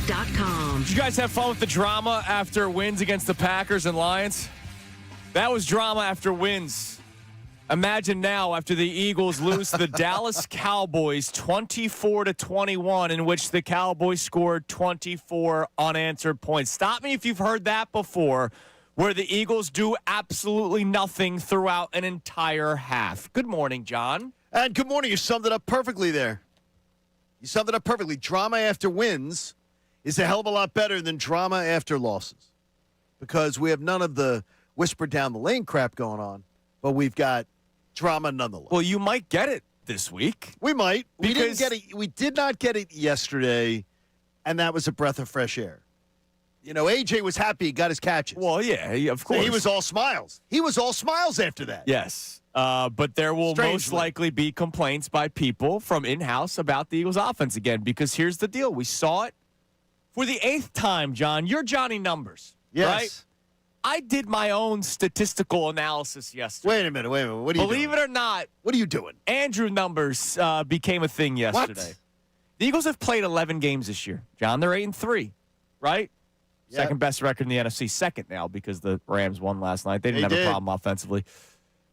Middays.com. Did you guys have fun with the drama after wins against the Packers and Lions? That was drama after wins. Imagine now after the Eagles lose to the Dallas Cowboys 24-21, in which the Cowboys scored 24 unanswered points. Stop me if you've heard that before, where the Eagles do absolutely nothing throughout an entire half. Good morning, John. And good morning. You summed it up perfectly there. You summed it up perfectly. Drama after wins is a hell of a lot better than drama after losses, because we have none of the whisper down the lane crap going on, but we've got drama nonetheless. Well, you might get it this week. We might. We didn't Because- get it. We did not get it yesterday, and that was a breath of fresh air. You know, AJ was happy he got his catches. Well, yeah, of So course. he was all smiles. He was all smiles after that. Yes. But there will most Strangely. likely be complaints by people from in-house about the Eagles offense again, because here's the deal. We saw it for the 8th time, John. You're Johnny Numbers, Yes. right? I did my own statistical analysis yesterday. Wait a minute. What are you Believe doing? it or not, What are you doing? Andrew Numbers became a thing yesterday. The Eagles have played 11 games this year, John. They're 8-3, right? Yeah. Second best record in the NFC. Second now, because the Rams won last night. They didn't They have did. a problem offensively.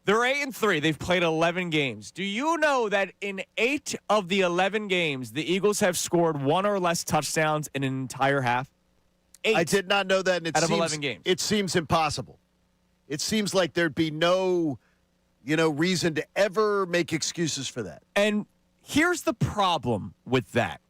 They're 8-3. They've played 11 games. Do you know that in 8 of the 11 games, the Eagles have scored 1 or less touchdowns in an entire half? 8. I did not know that, and it Out of seems, 11 games. It seems impossible. It seems like there'd be no, reason to ever make excuses for that. And here's the problem with that.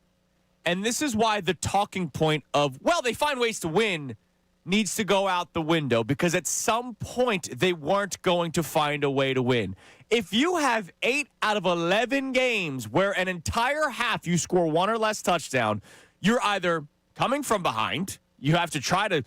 And this is why the talking point of, well, they find ways to win needs to go out the window, because at some point they weren't going to find a way to win. If you have 8 out of 11 games where an entire half you score 1 or less touchdown, you're either coming from behind, you have to try to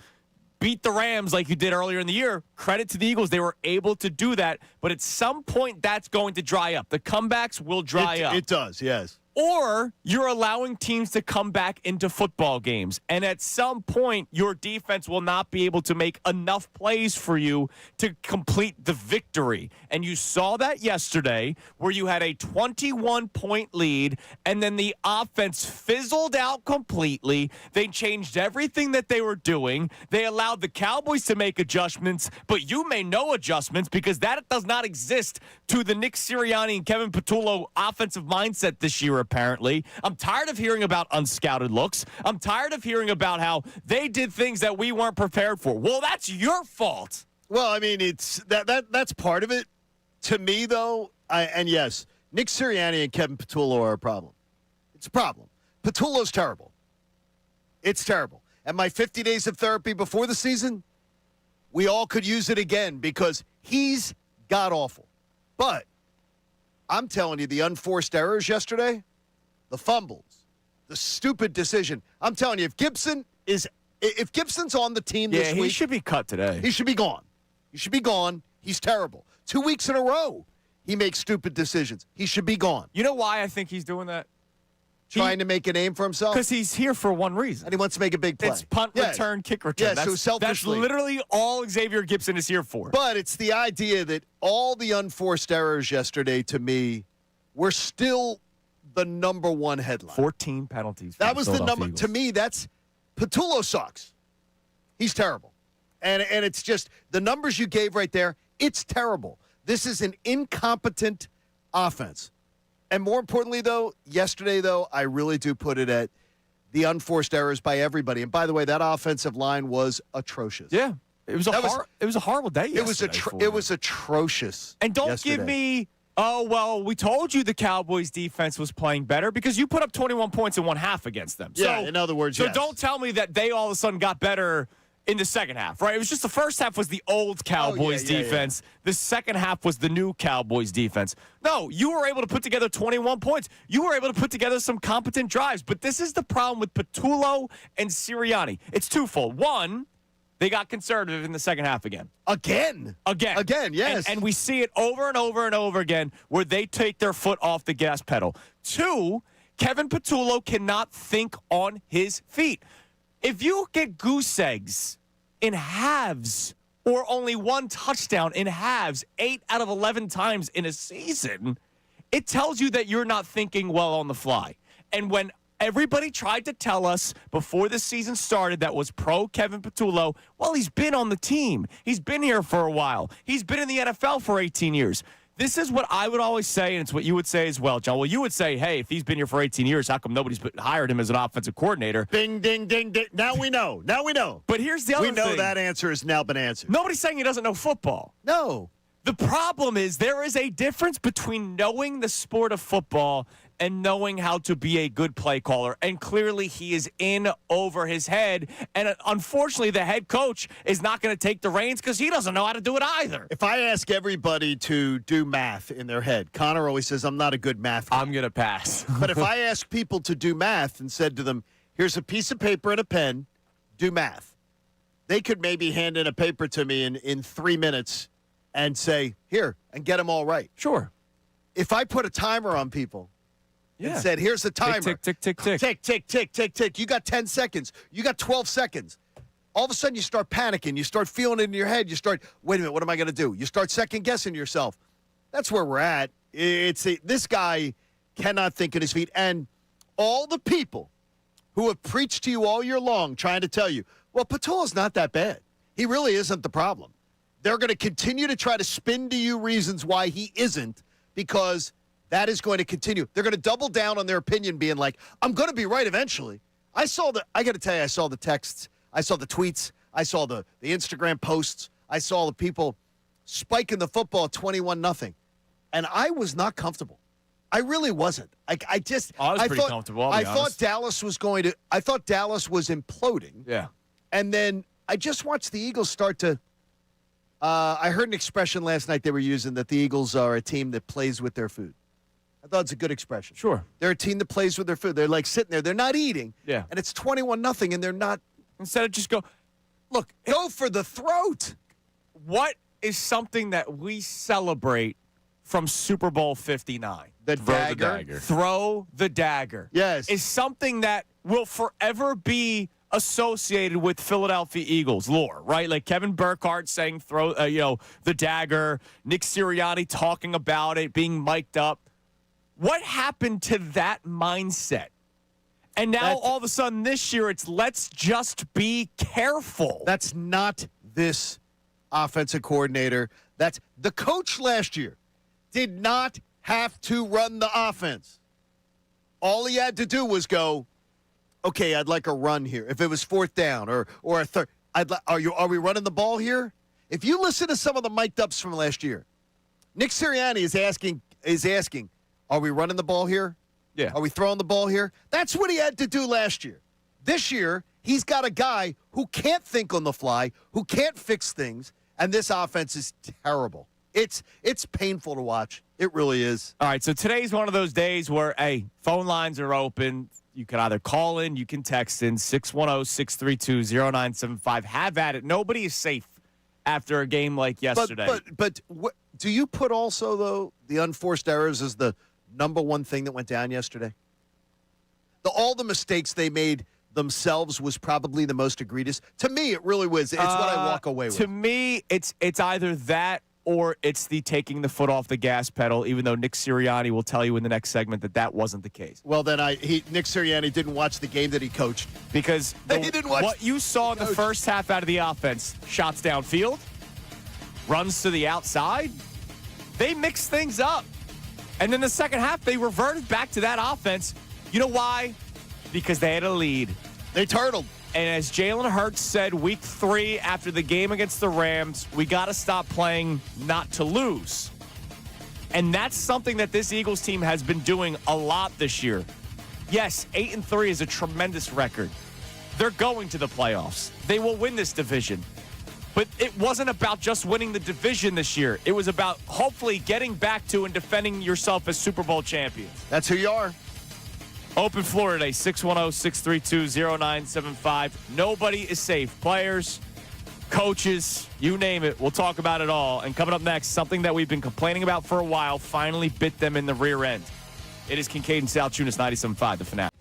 beat the Rams like you did earlier in the year. Credit to the Eagles. They were able to do that. But at some point, that's going to dry up. The comebacks will dry up. It does, yes. Or you're allowing teams to come back into football games. And at some point, your defense will not be able to make enough plays for you to complete the victory. And you saw that yesterday, where you had a 21-point lead, and then the offense fizzled out completely. They changed everything that they were doing. They allowed the Cowboys to make adjustments, but you made no adjustments, because that does not exist to the Nick Sirianni and Kevin Patullo offensive mindset this year, apparently. I'm tired of hearing about unscouted looks. I'm tired of hearing about how they did things that we weren't prepared for. Well, that's your fault. Well, I mean, it's that's part of it. To me, though, and yes, Nick Sirianni and Kevin Patullo are a problem. It's a problem. Patullo's terrible. It's terrible. And my 50 days of therapy before the season, we all could use it again, because he's god-awful. But I'm telling you, the unforced errors yesterday, the fumbles, the stupid decision. I'm telling you, if Gibson's on the team this He week, should be cut today. he should be gone. He should be gone. He's terrible. 2 weeks in a row, he makes stupid decisions. He should be gone. You know why I think he's doing that? Trying to make a name for himself, Because he's here for one reason. and he wants to make a big play. It's punt, Yeah. return, kick return. Yeah, so that's selfishly. literally all Xavier Gibson is here for. But it's the idea that all the unforced errors yesterday, to me, were still the number one headline. 14 penalties. That was the number. To me, that's Patullo sucks. He's terrible. And it's just the numbers you gave right there, it's terrible. This is an incompetent offense. And more importantly, though, yesterday, though, I really do put it at the unforced errors by everybody. And by the way, that offensive line was atrocious. Yeah. It was a horrible day yesterday. It was atrocious. And don't yesterday. give me, oh, well, we told you the Cowboys defense was playing better, because you put up 21 points in one half against them. Yeah, So, in other words, so yes. don't tell me that they all of a sudden got better in the second half, right? It was just the first half was the old Cowboys defense. The second half was the new Cowboys defense. No, you were able to put together 21 points. You were able to put together some competent drives. But this is the problem with Patullo and Sirianni. It's twofold. One, they got conservative in the second half again. Again, yes. And we see it over and over and over again, where they take their foot off the gas pedal. Two, Kevin Patullo cannot think on his feet. If you get goose eggs in halves, or only one touchdown in halves 8 out of 11 times in a season, it tells you that you're not thinking well on the fly. And when Everybody tried to tell us before the season started that was pro Kevin Patullo. Well, he's been on the team. He's been here for a while. He's been in the NFL for 18 years. This is what I would always say, and it's what you would say as well, John. Well, you would say, hey, if he's been here for 18 years, how come nobody's hired him as an offensive coordinator? Ding, ding, ding, ding. Now we know. Now we know. But here's the other thing. We know that answer has now been answered. Nobody's saying he doesn't know football. No. The problem is there is a difference between knowing the sport of football and knowing how to be a good play caller. And clearly he is in over his head. And unfortunately, the head coach is not going to take the reins because he doesn't know how to do it either. If I ask everybody to do math in their head, Connor always says, I'm not a good math guy. I'm going to pass. But if I ask people to do math and said to them, here's a piece of paper and a pen, do math, they could maybe hand in a paper to me in 3 minutes and say, here, and get them all right. Sure. If I put a timer on people and said, here's the timer. Tick, tick, tick, tick, tick. Tick, tick, tick, tick, tick. You got 10 seconds. You got 12 seconds. All of a sudden, you start panicking. You start feeling it in your head. You start, wait a minute, what am I going to do? You start second-guessing yourself. That's where we're at. This guy cannot think on his feet. And all the people who have preached to you all year long trying to tell you, well, Patullo's not that bad. He really isn't the problem. They're going to continue to try to spin to you reasons why he isn't, because that is going to continue. They're going to double down on their opinion, being like, I'm going to be right eventually. I got to tell you, I saw the texts. I saw the tweets. I saw the Instagram posts. I saw the people spiking the football at 21-0. And I was not comfortable. I really wasn't. I was pretty comfortable, I'll be honest. thought Dallas was I thought Dallas was imploding. Yeah. And then I just watched the Eagles start to I heard an expression last night they were using that the Eagles are a team that plays with their food. I thought it's a good expression. Sure. They're a team that plays with their food. They're like sitting there. They're not eating. Yeah. And it's 21-0, and they're not. Instead of just go for the throat. What is something that we celebrate from Super Bowl 59? Throw the dagger. Throw the dagger. Yes. Is something that will forever be associated with Philadelphia Eagles lore, right? Like Kevin Burkhardt saying throw, the dagger, Nick Sirianni talking about it, being mic'd up. What happened to that mindset? And now all of a sudden this year it's let's just be careful. That's not this offensive coordinator. That's the coach last year did not have to run the offense. All he had to do was go, okay, I'd like a run here. If it was fourth down or a third, are we running the ball here? If you listen to some of the mic'd ups from last year, Nick Sirianni is asking, are we running the ball here? Yeah. Are we throwing the ball here? That's what he had to do last year. This year, he's got a guy who can't think on the fly, who can't fix things, and this offense is terrible. It's painful to watch. It really is. All right, so today's one of those days where, hey, phone lines are open. You can either call in, you can text in 610-632-0975. Have at it. Nobody is safe after a game like yesterday. But do you put also, though, the unforced errors as the number one thing that went down yesterday? All the mistakes they made themselves was probably the most egregious. To me, it really was. It's what I walk away with. To me, it's either that or it's the taking the foot off the gas pedal, even though Nick Sirianni will tell you in the next segment that wasn't the case. Well, then Nick Sirianni didn't watch the game that he coached. Because he didn't watch what you saw in the first half out of the offense, shots downfield, runs to the outside, they mixed things up. And then the second half, they reverted back to that offense. You know why? Because they had a lead. They turtled. And as Jalen Hurts said week 3 after the game against the Rams, we got to stop playing not to lose. And that's something that this Eagles team has been doing a lot this year. Yes, 8-3 is a tremendous record. They're going to the playoffs. They will win this division. But it wasn't about just winning the division this year. It was about hopefully getting back to and defending yourself as Super Bowl champions. That's who you are. Open floor today, 610-632-0975. Nobody is safe. Players, coaches, you name it. We'll talk about it all. And coming up next, something that we've been complaining about for a while finally bit them in the rear end. It is Kincade and Salciunas, 97.5, the Fanatic.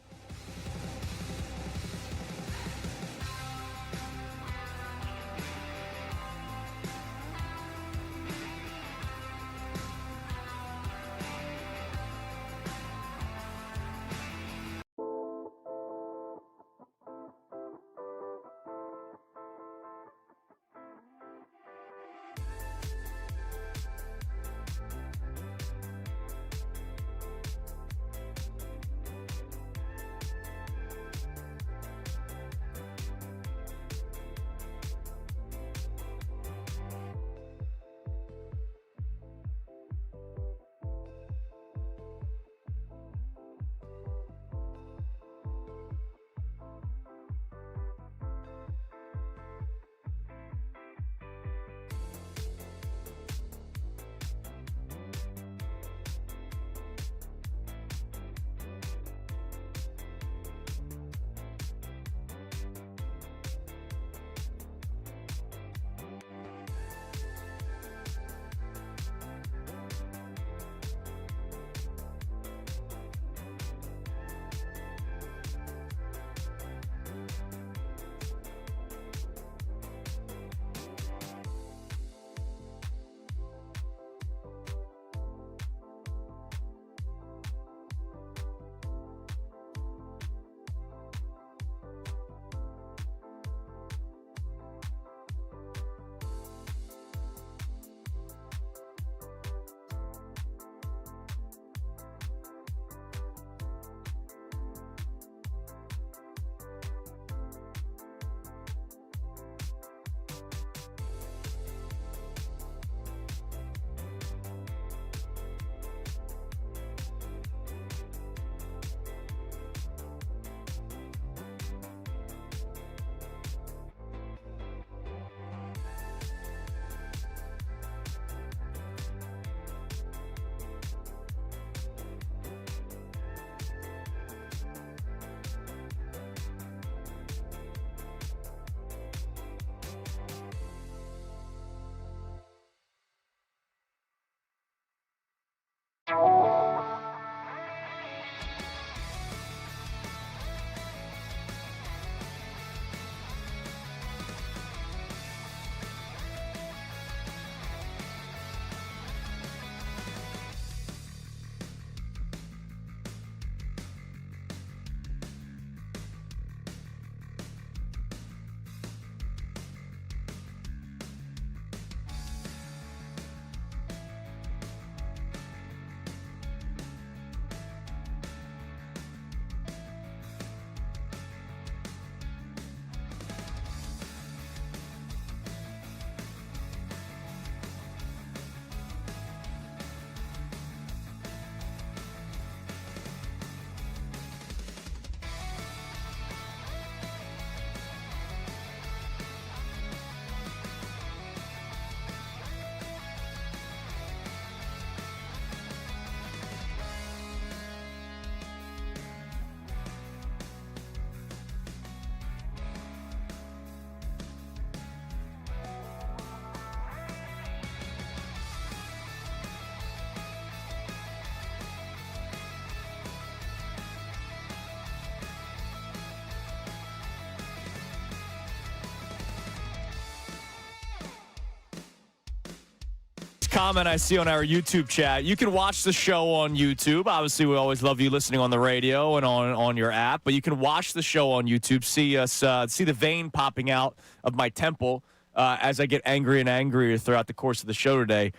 comment I see on our YouTube chat. You can watch the show on YouTube. Obviously, we always love you listening on the radio and on your app. But you can watch the show on YouTube. See us, see the vein popping out of my temple as I get angrier and angrier throughout the course of the show today.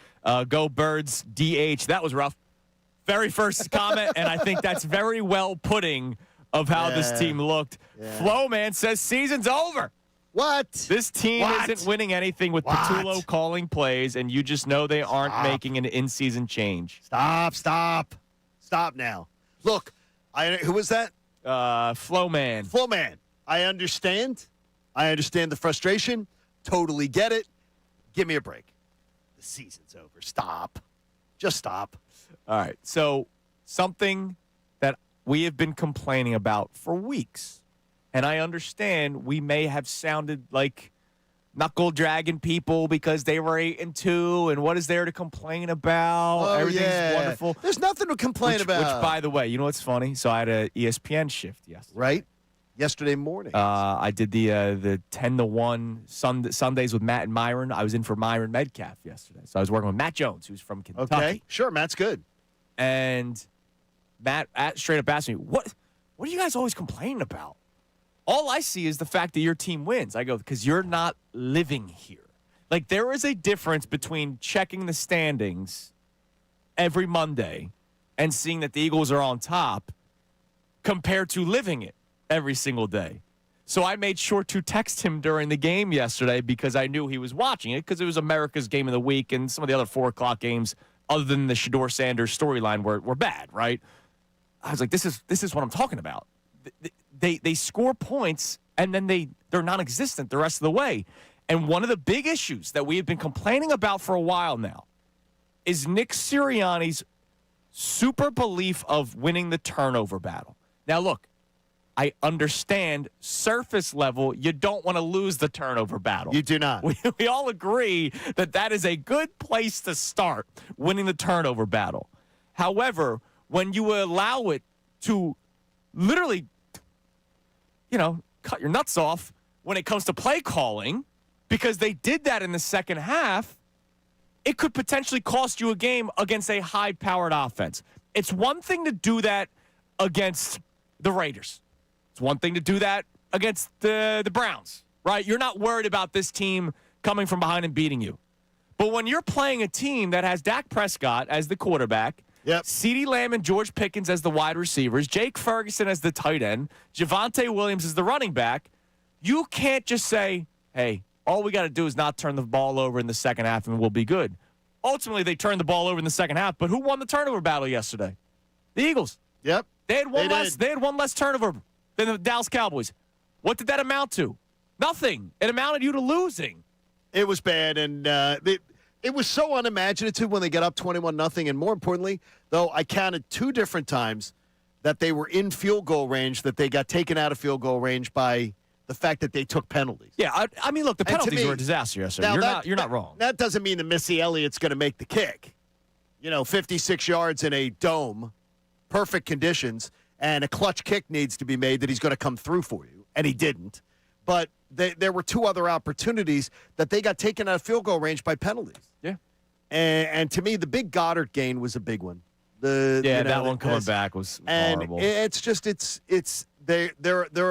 Go Birds, DH. That was rough. Very first comment, and I think that's very well putting of how this team looked. Flo Man says season's over. What? This team isn't winning anything with Patullo calling plays, and you just know they aren't making an in-season change. Stop now. Look, who was that? Flo Man. Flo Man. I understand. The frustration. Totally get it. Give me a break. The season's over. Stop. Just stop. All right. So something that we have been complaining about for weeks. And I understand we may have sounded like knuckle dragging people because they were 8-2, and what is there to complain about? Everything's wonderful. There's nothing to complain about. Which, by the way, you know what's funny? So I had an ESPN shift yesterday. Right? Yesterday morning. I did the 10-1 Sundays with Matt and Myron. I was in for Myron Medcalf yesterday. So I was working with Matt Jones, who's from Kentucky. Okay, sure, Matt's good. And Matt straight up asked me, what are you guys always complaining about? All I see is the fact that your team wins. I go, because you're not living here. Like, there is a difference between checking the standings every Monday and seeing that the Eagles are on top compared to living it every single day. So I made sure to text him during the game yesterday because I knew he was watching it because it was America's game of the week, and some of the other 4 o'clock games other than the Shador Sanders storyline were bad, right? I was like, this is what I'm talking about. They score points, and then they're non-existent the rest of the way. And one of the big issues that we have been complaining about for a while now is Nick Sirianni's super belief of winning the turnover battle. Now, look, I understand surface level, you don't want to lose the turnover battle. You do not. We all agree that is a good place to start, winning the turnover battle. However, when you allow it to literally cut your nuts off when it comes to play calling, because they did that in the second half, it could potentially cost you a game against a high-powered offense. It's one thing to do that against the Raiders. It's one thing to do that against the Browns, right? You're not worried about this team coming from behind and beating you. But when you're playing a team that has Dak Prescott as the quarterback, CeeDee Lamb and George Pickens as the wide receivers, Jake Ferguson as the tight end, Javonte Williams as the running back, you can't just say, hey, all we got to do is not turn the ball over in the second half and we'll be good. Ultimately, they turned the ball over in the second half, but who won the turnover battle yesterday? The Eagles. Yep. They had one less turnover than the Dallas Cowboys. What did that amount to? Nothing. It amounted you to losing. It was bad, and it was so unimaginative when they got up 21-0. And more importantly, though, I counted 2 different times that they were in field goal range, that they got taken out of field goal range by the fact that they took penalties. Yeah, I mean, look, the penalties were a disaster yesterday. You're not wrong. That doesn't mean that Missy Elliott's going to make the kick. 56 yards in a dome, perfect conditions, and a clutch kick needs to be made that he's going to come through for you, and he didn't. But there were 2 other opportunities that they got taken out of field goal range by penalties. Yeah. And to me, the big Goddard gain was a big one. That one coming back was horrible. They're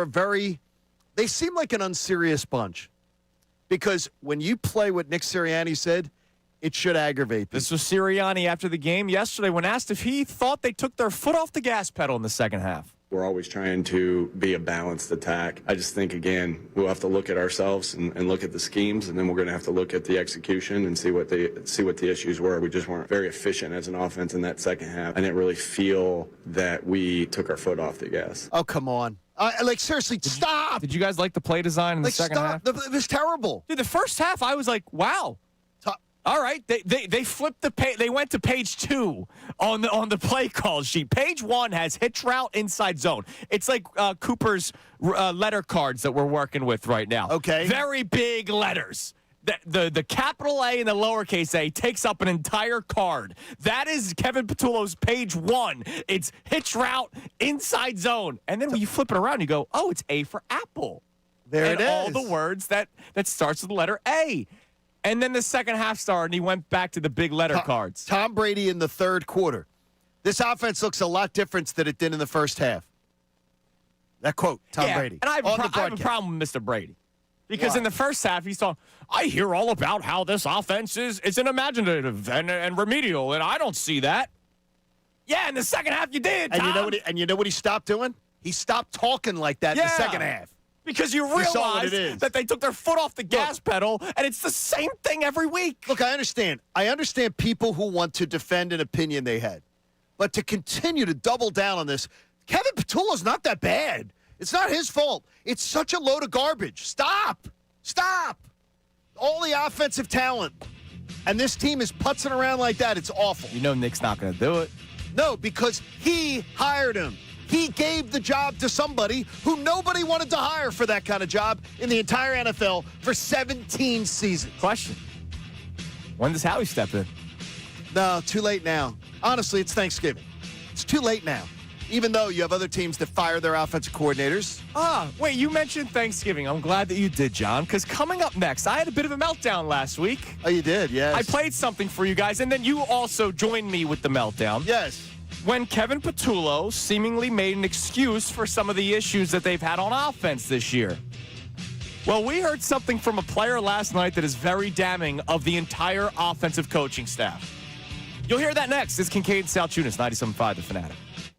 a very, they seem like an unserious bunch, because when you play what Nick Sirianni said, it should aggravate them. This was Sirianni after the game yesterday when asked if he thought they took their foot off the gas pedal in the second half. We're always trying to be a balanced attack. I just think, again, we'll have to look at ourselves and look at the schemes, and then we're going to have to look at the execution and see what the issues were. We just weren't very efficient as an offense in that second half. I didn't really feel that we took our foot off the gas. Oh, come on. Seriously, stop. Did you guys like the play design in the second half? It was terrible. Dude, the first half, I was like, wow. All right, they flipped the page. They went to page 2 on the play call sheet. Page 1 has hitch route inside zone. It's like Cooper's letter cards that we're working with right now. Okay, very big letters. The capital A and the lowercase a takes up an entire card. That is Kevin Patullo's page 1. It's hitch route inside zone, and then when you flip it around, you go, oh, it's A for apple. There it is. All the words that starts with the letter A. And then the second half started, and he went back to the big letter cards. Tom Brady in the third quarter. This offense looks a lot different than it did in the first half. That quote, Tom Brady. And I have a problem with Mr. Brady. Because in the first half, he's talking, I hear all about how this offense is imaginative and remedial, and I don't see that. Yeah, in the second half you did, Tom. And you know what he stopped doing? He stopped talking like that in the second half. Because you realize that they took their foot off the gas pedal, and it's the same thing every week. Look, I understand. I understand people who want to defend an opinion they had. But to continue to double down on this, Kevin Petullo's not that bad. It's not his fault. It's such a load of garbage. Stop. All the offensive talent. And this team is putzing around like that. It's awful. You know Nick's not going to do it. No, because he hired him. He gave the job to somebody who nobody wanted to hire for that kind of job in the entire NFL for 17 seasons. Question. When does Howie step in? No, too late now. Honestly, it's Thanksgiving. It's too late now. Even though you have other teams that fire their offensive coordinators. Wait, you mentioned Thanksgiving. I'm glad that you did, John, because coming up next, I had a bit of a meltdown last week. Oh, you did, yes. I played something for you guys, and then you also joined me with the meltdown. Yes. When Kevin Petullo seemingly made an excuse for some of the issues that they've had on offense this year. Well, we heard something from a player last night that is very damning of the entire offensive coaching staff. You'll hear that next. It's Kincade Salciunas, 97.5 The Fanatic.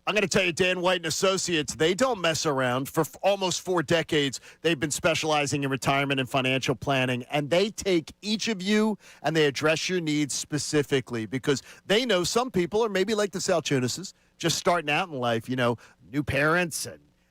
I'm going to tell you, Dan White and Associates, they don't mess around. For almost 4 decades, they've been specializing in retirement and financial planning, and they take each of you and they address your needs specifically because they know some people are maybe like the Salciunases, just starting out in life, new parents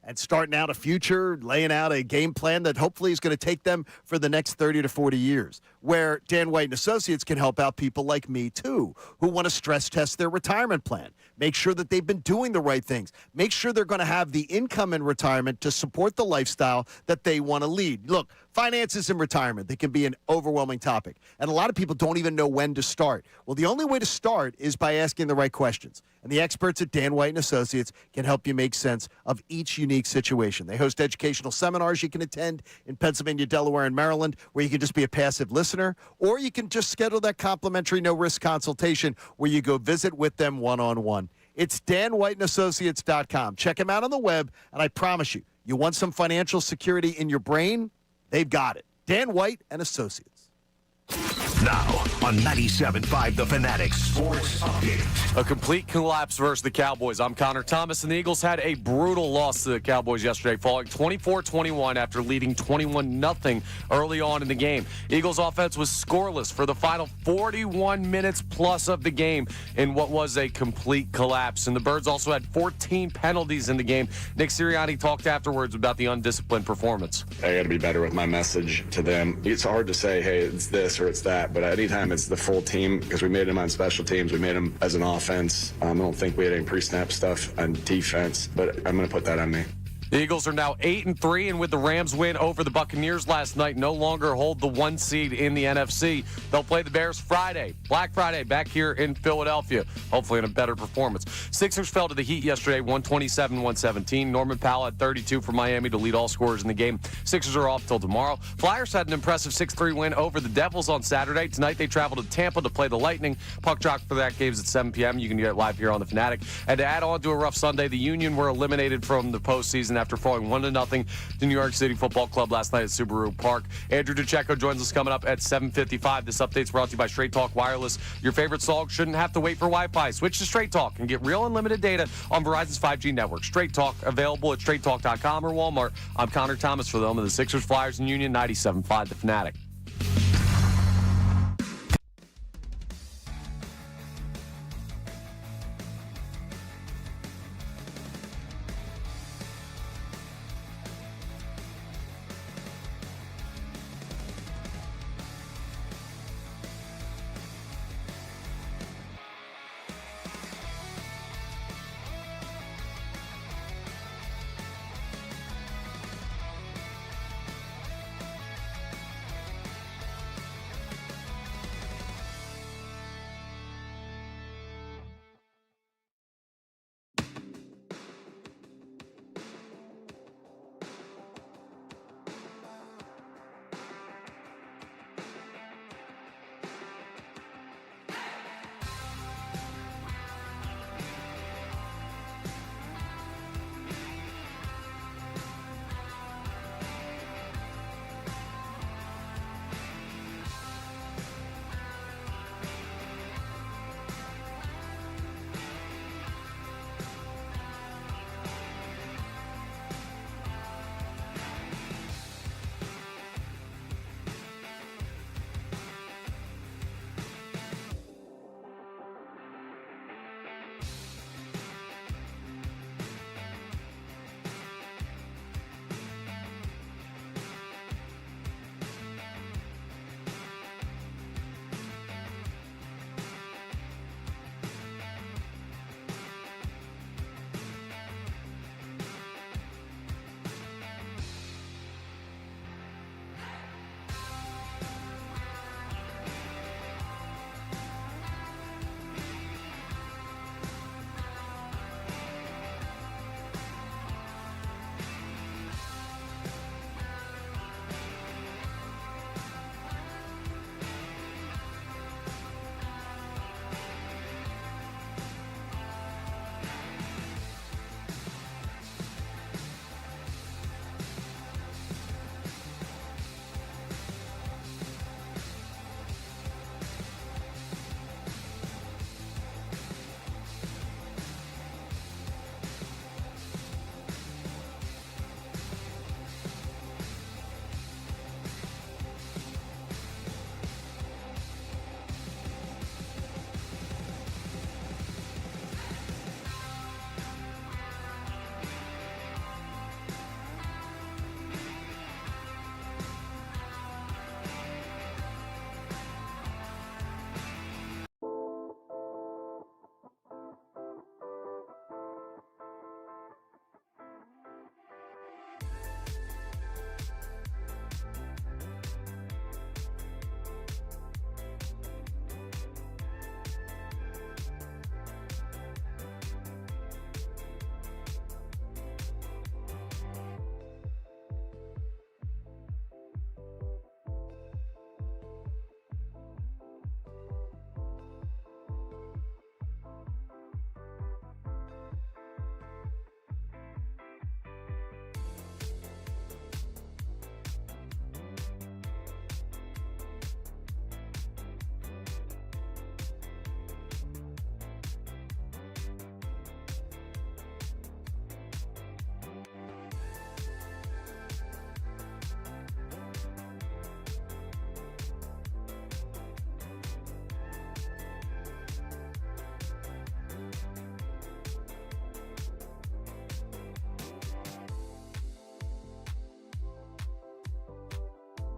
and starting out a future, laying out a game plan that hopefully is going to take them for the next 30 to 40 years, where Dan White and Associates can help out people like me, too, who want to stress test their retirement plan. Make sure that they've been doing the right things. Make sure they're going to have the income in retirement to support the lifestyle that they want to lead. Look, finances in retirement, they can be an overwhelming topic, and a lot of people don't even know when to start. Well, the only way to start is by asking the right questions, and the experts at Dan White and Associates can help you make sense of each unique situation. They host educational seminars you can attend in Pennsylvania, Delaware, and Maryland, where you can just be a passive listener, or you can just schedule that complimentary no-risk consultation where you go visit with them one-on-one. It's danwhiteandassociates.com. Check them out on the web, and I promise you, you want some financial security in your brain? They've got it. Dan White and Associates. Now on 97.5 The Fanatic Sports Update. A complete collapse versus the Cowboys. I'm Connor Thomas, and the Eagles had a brutal loss to the Cowboys yesterday, falling 24-21 after leading 21-0 early on in the game. Eagles offense was scoreless for the final 41 minutes plus of the game in what was a complete collapse. And the Birds also had 14 penalties in the game. Nick Sirianni talked afterwards about the undisciplined performance. I got to be better with my message to them. It's hard to say, hey, it's this or it's that, but anytime it's the full team, because we made them on special teams, we made them as an offense. I don't think we had any pre-snap stuff on defense, but I'm going to put that on me. The Eagles are now 8-3, and with the Rams win over the Buccaneers last night, no longer hold the 1 seed in the NFC. They'll play the Bears Friday, Black Friday, back here in Philadelphia, hopefully in a better performance. Sixers fell to the Heat yesterday, 127-117. Norman Powell had 32 for Miami to lead all scorers in the game. Sixers are off till tomorrow. Flyers had an impressive 6-3 win over the Devils on Saturday. Tonight they travel to Tampa to play the Lightning. Puck drop for that game is at 7 p.m. You can get it live here on the Fanatic. And to add on to a rough Sunday, the Union were eliminated from the postseason after falling 1-0 to New York City Football Club last night at Subaru Park. Andrew DeCecco joins us coming up at 7:55. This update's brought to you by Straight Talk Wireless. Your favorite song shouldn't have to wait for Wi-Fi. Switch to Straight Talk and get real unlimited data on Verizon's 5G network. Straight Talk, available at straighttalk.com or Walmart. I'm Connor Thomas for the home of the Sixers, Flyers, and Union, 97.5 The Fanatic.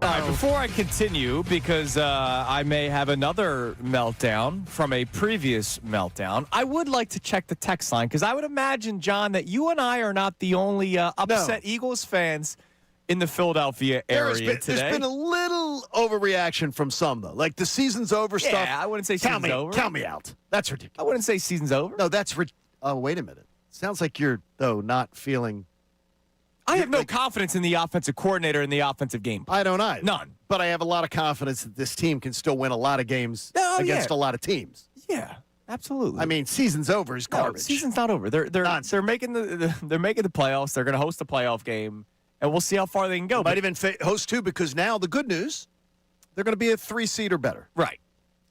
All right, before I continue, because I may have another meltdown from a previous meltdown, I would like to check the text line, because I would imagine, John, that you and I are not the only upset Eagles fans in the Philadelphia area today. There's been a little overreaction from some, though. Like the season's over stuff. Yeah, I wouldn't say season's over. Count me out. That's ridiculous. I wouldn't say season's over. No, that's oh, wait a minute. Sounds like you're, though, not feeling. I have no confidence in the offensive coordinator and the offensive game plan. I don't either. None. But I have a lot of confidence that this team can still win a lot of games against a lot of teams. Yeah, absolutely. I mean, season's over is garbage. No, season's not over. They're making they're making the playoffs. They're going to host a playoff game, and we'll see how far they can go. Might even host two, because now the good news, they're going to be a 3-seed or better. Right.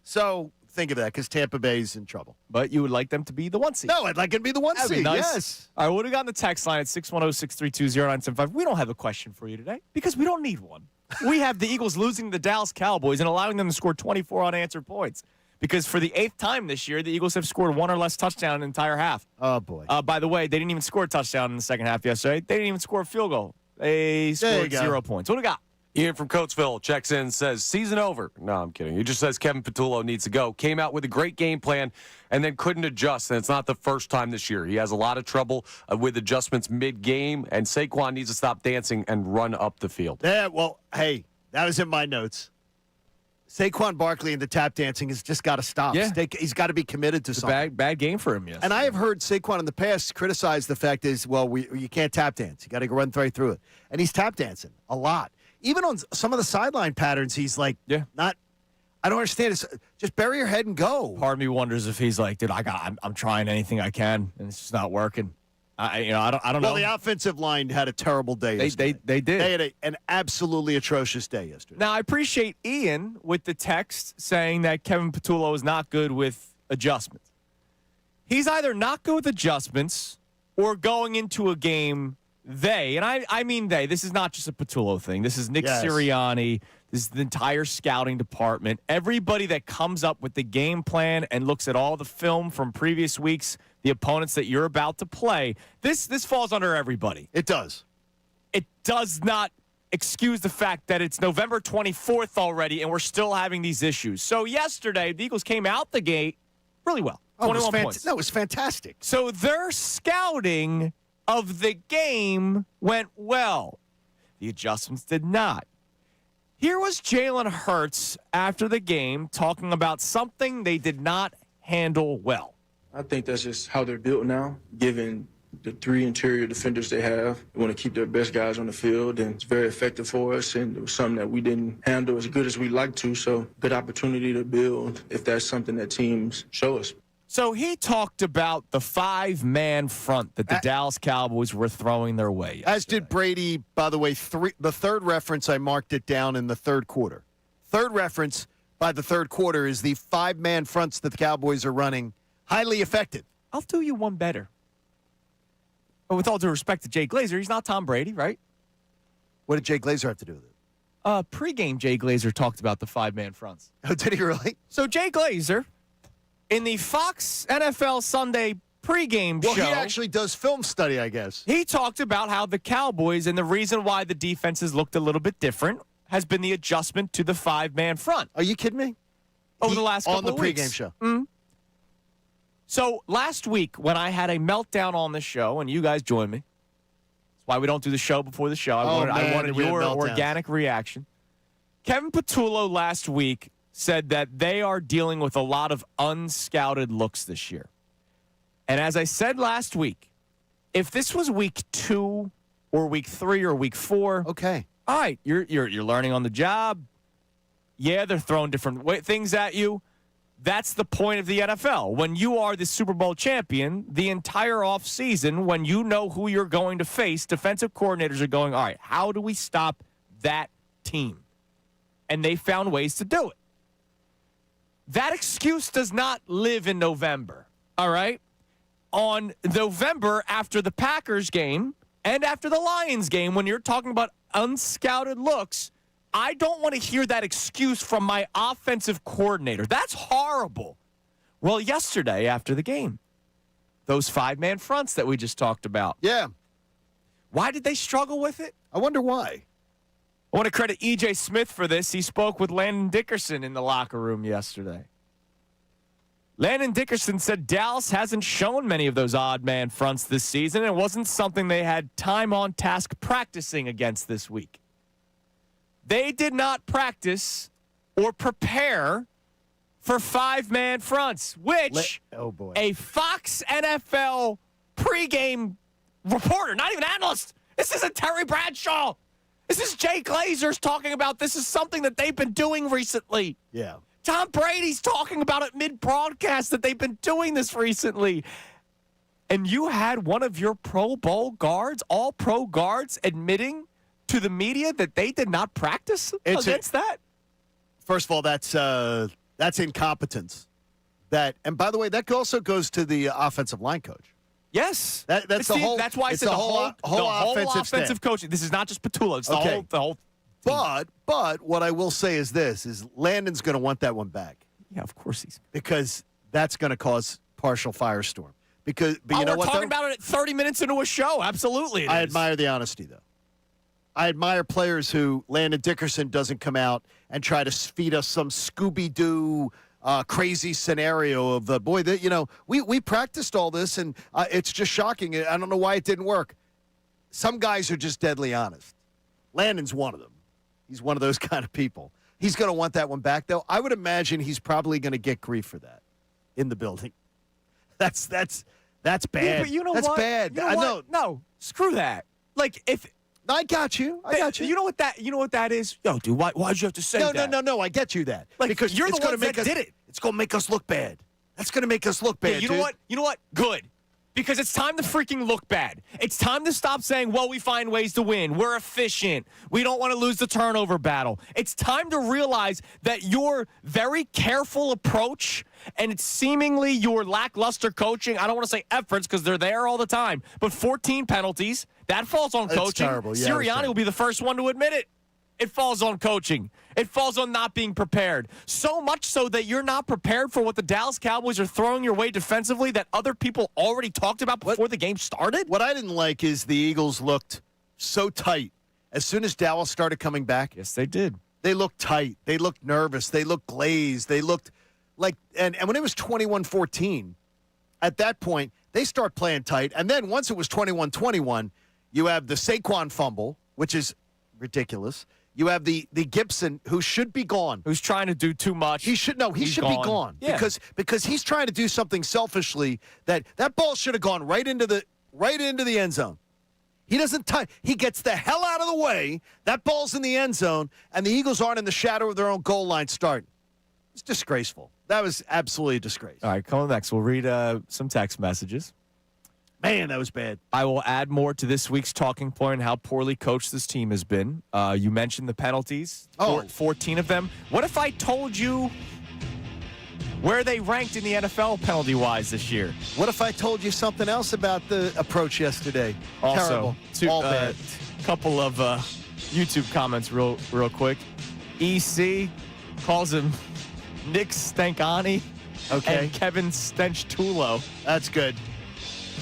So think of that, because Tampa Bay's in trouble. But you would like them to be the 1 seed. No, I'd like it to be the 1 seed. Nice. Yes. All right, would have gotten the text line at 610-632-0975. We don't have a question for you today because we don't need one. We have the Eagles losing to the Dallas Cowboys and allowing them to score 24 unanswered points. Because for the 8th time this year, the Eagles have scored one or less touchdown in the entire half. Oh, boy. By the way, they didn't even score a touchdown in the second half yesterday. They didn't even score a field goal. They scored 0 points. What do we got? Ian from Coatesville checks in, says, season over. No, I'm kidding. He just says Kevin Patullo needs to go. Came out with a great game plan and then couldn't adjust, and it's not the first time this year. He has a lot of trouble with adjustments mid-game, and Saquon needs to stop dancing and run up the field. Yeah, well, hey, that was in my notes. Saquon Barkley and the tap dancing has just got to stop. Yeah. He's got to be committed to something. Bad game for him, yes. And I have heard Saquon in the past criticize the fact is, well, you can't tap dance. You got to run right through it. And he's tap dancing a lot. Even on some of the sideline patterns, he's like, not. I don't understand. It's just bury your head and go. Part of me wonders if he's like, dude, I'm trying anything I can, and it's just not working. I don't know. Well, the offensive line had a terrible day yesterday. They did. They had an absolutely atrocious day yesterday. Now, I appreciate Ian with the text saying that Kevin Patullo is not good with adjustments. He's either not good with adjustments or going into a game, and I mean they. This is not just a Patullo thing. This is Nick Sirianni. This is the entire scouting department. Everybody that comes up with the game plan and looks at all the film from previous weeks, the opponents that you're about to play, this falls under everybody. It does. It does not excuse the fact that it's November 24th already and we're still having these issues. So yesterday, the Eagles came out the gate really well. 21 points. No, it was fantastic. So their scouting of the game went well. The adjustments did not. Here was Jalen Hurts after the game talking about something they did not handle well. I think that's just how they're built now, given the 3 interior defenders they have. They want to keep their best guys on the field, and it's very effective for us, and it was something that we didn't handle as good as we'd like to, so good opportunity to build if that's something that teams show us. So he talked about the 5-man front that the Dallas Cowboys were throwing their way yesterday. As did Brady, by the way. The third reference, I marked it down in the third quarter. Third reference by the third quarter is the 5-man fronts that the Cowboys are running. Highly effective. I'll do you one better. But with all due respect to Jay Glazer, he's not Tom Brady, right? What did Jay Glazer have to do with it? Pre-game, Jay Glazer talked about the 5-man fronts. Oh, did he really? So Jay Glazer, in the Fox NFL Sunday pregame show. Well, he actually does film study, I guess. He talked about how the Cowboys, and the reason why the defenses looked a little bit different, has been the adjustment to the 5-man front. Are you kidding me? Over the last couple of weeks. On the pregame show. Mm-hmm. So last week, when I had a meltdown on the show, and you guys joined me, that's why we don't do the show before the show. I wanted your organic reaction. Kevin Patullo last week said that they are dealing with a lot of unscouted looks this year. And as I said last week, if this was week 2 or week 3 or week 4, okay, all right, you're learning on the job. Yeah, they're throwing different things at you. That's the point of the NFL. When you are the Super Bowl champion, the entire offseason, when you know who you're going to face, defensive coordinators are going, all right, how do we stop that team? And they found ways to do it. That excuse does not live in November, all right? On November, after the Packers game and after the Lions game, when you're talking about unscouted looks, I don't want to hear that excuse from my offensive coordinator. That's horrible. Well, yesterday after the game, those 5-man fronts that we just talked about. Yeah. Why did they struggle with it? I wonder why. I want to credit E.J. Smith for this. He spoke with Landon Dickerson in the locker room yesterday. Landon Dickerson said Dallas hasn't shown many of those odd man fronts this season. It wasn't something they had time on task practicing against this week. They did not practice or prepare for 5-man fronts, which a Fox NFL pregame reporter, not even analyst, this isn't Terry Bradshaw. This is Jay Glazer's talking about this is something that they've been doing recently. Yeah. Tom Brady's talking about it mid-broadcast that they've been doing this recently. And you had one of your Pro Bowl guards, all-pro guards, admitting to the media that they did not practice against that? First of all, that's incompetence. And by the way, that also goes to the offensive line coach. Yes. That's why I said the whole offensive coaching. This is not just Petula. It's the whole team. But what I will say is this, is Landon's going to want that one back. Yeah, of course he's. Because that's going to cause partial firestorm. But you know we're what, talking about it at 30 minutes into a show. Absolutely I admire the honesty, though. I admire players who Landon Dickerson doesn't come out and try to feed us some Scooby-Doo crazy scenario of we practiced all this and it's just shocking. I don't know why it didn't work. Some guys are just deadly honest. Landon's one of them. He's one of those kind of people. He's going to want that one back, though. I would imagine he's probably going to get grief for that in the building. That's bad. Yeah, but you know that's what? bad. You know I what? know. No, screw that. Like if. I got you. You know what that is? Yo, dude, why'd you have to say that? No. I get you that. Like, because you're it's the going ones to make that us, did it. It's going to make us look bad. That's going to make us look bad. Yeah, you know what? You know what? Good. Because it's time to freaking look bad. It's time to stop saying, well, we find ways to win. We're efficient. We don't want to lose the turnover battle. It's time to realize that your very careful approach and it's seemingly your lackluster coaching, I don't want to say efforts because they're there all the time, but 14 penalties, that falls on coaching. It's terrible. Yeah, Sirianni will be the first one to admit it. It falls on coaching. It falls on not being prepared. So much so that you're not prepared for what the Dallas Cowboys are throwing your way defensively that other people already talked about before the game started? What I didn't like is the Eagles looked so tight. As soon as Dallas started coming back, Yes, they did. they looked tight. They looked nervous. They looked glazed. They looked like – and when it was 21-14, at that point, they start playing tight. And then once it was 21-21, you have the Saquon fumble, which is ridiculous. You have the Gibson, who should be gone. Who's trying to do too much. He should be gone. Yeah. Because he's trying to do something selfishly that ball should have gone right into the end zone. He doesn't he gets the hell out of the way. That ball's in the end zone, and the Eagles aren't in the shadow of their own goal line starting. It's disgraceful. That was absolutely a disgrace. All right, coming next, we'll read some text messages. Man, that was bad. I will add more to this week's talking point, how poorly coached this team has been. You mentioned the penalties, 14 of them. What if I told you where they ranked in the NFL penalty-wise this year? What if I told you something else about the approach yesterday? Also, Terrible. All bad. Couple of YouTube comments real quick. EC calls him Nick Stankani and Kevin Stench-Tulo. That's good.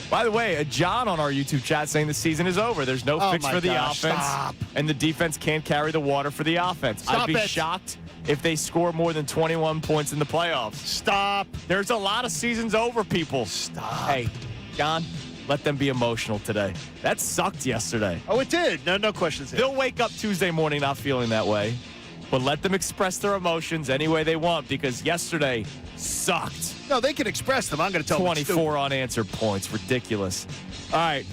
By the way, John on our YouTube chat saying the season is over. There's no fix for the offense. Stop. And the defense can't carry the water for the offense. I'd be shocked if they score more than 21 points in the playoffs. Stop. There's a lot of seasons over, people. Stop. Hey, John, let them be emotional today. That sucked yesterday. Oh, it did. No questions. They'll wake up Tuesday morning not feeling that way. But let them express their emotions any way they want because yesterday sucked. No, they can express them. I'm going to tell 24 unanswered points. Ridiculous. All right.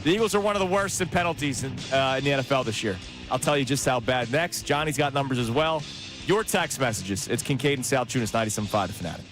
The Eagles are one of the worst in penalties in the NFL this year. I'll tell you just how bad next. Johnny's got numbers as well. Your text messages. It's Kincade and Salciunas, 97.5 The Fanatic.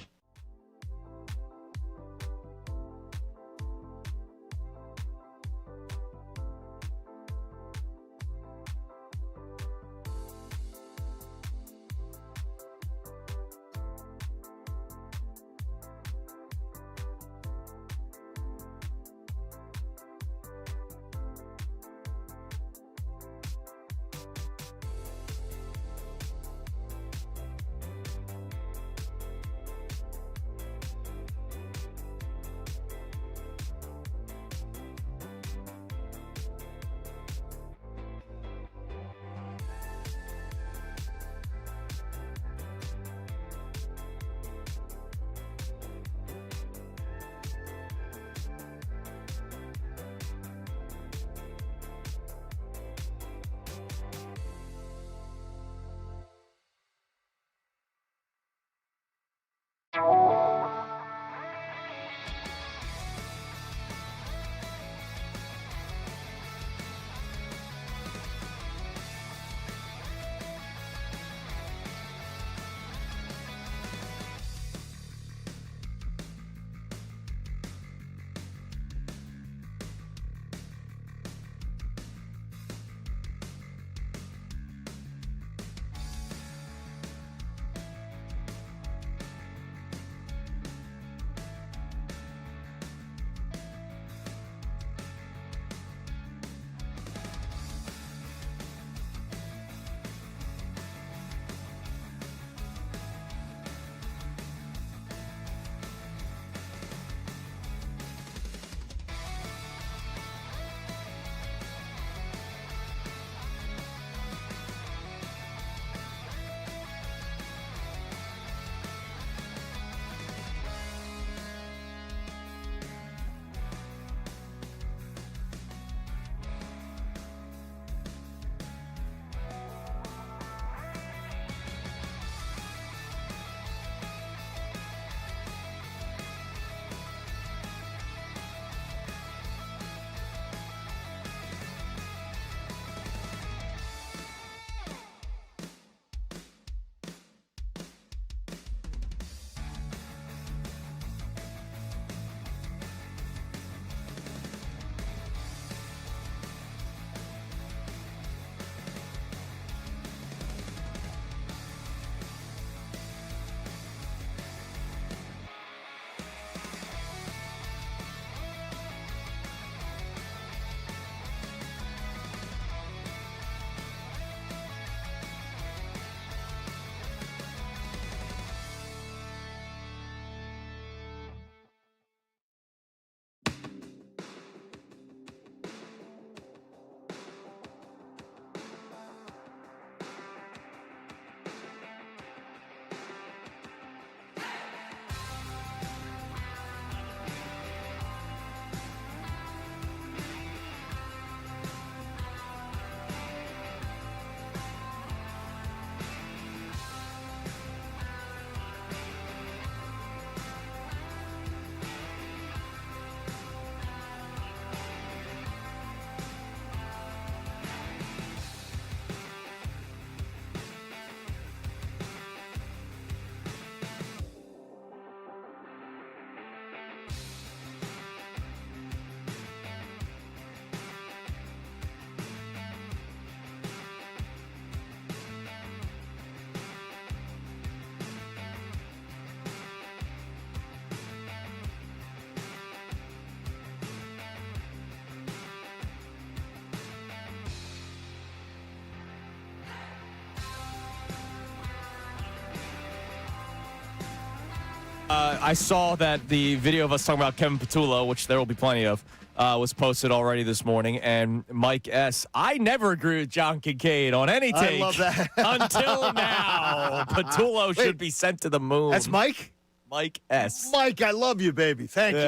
I saw that the video of us talking about Kevin Patullo, which there will be plenty of, was posted already this morning. And Mike S., I never agree with John Kincade on any take. I love that. Until now. Patullo should be sent to the moon. That's Mike? Mike S. Mike, I love you, baby. Thank you.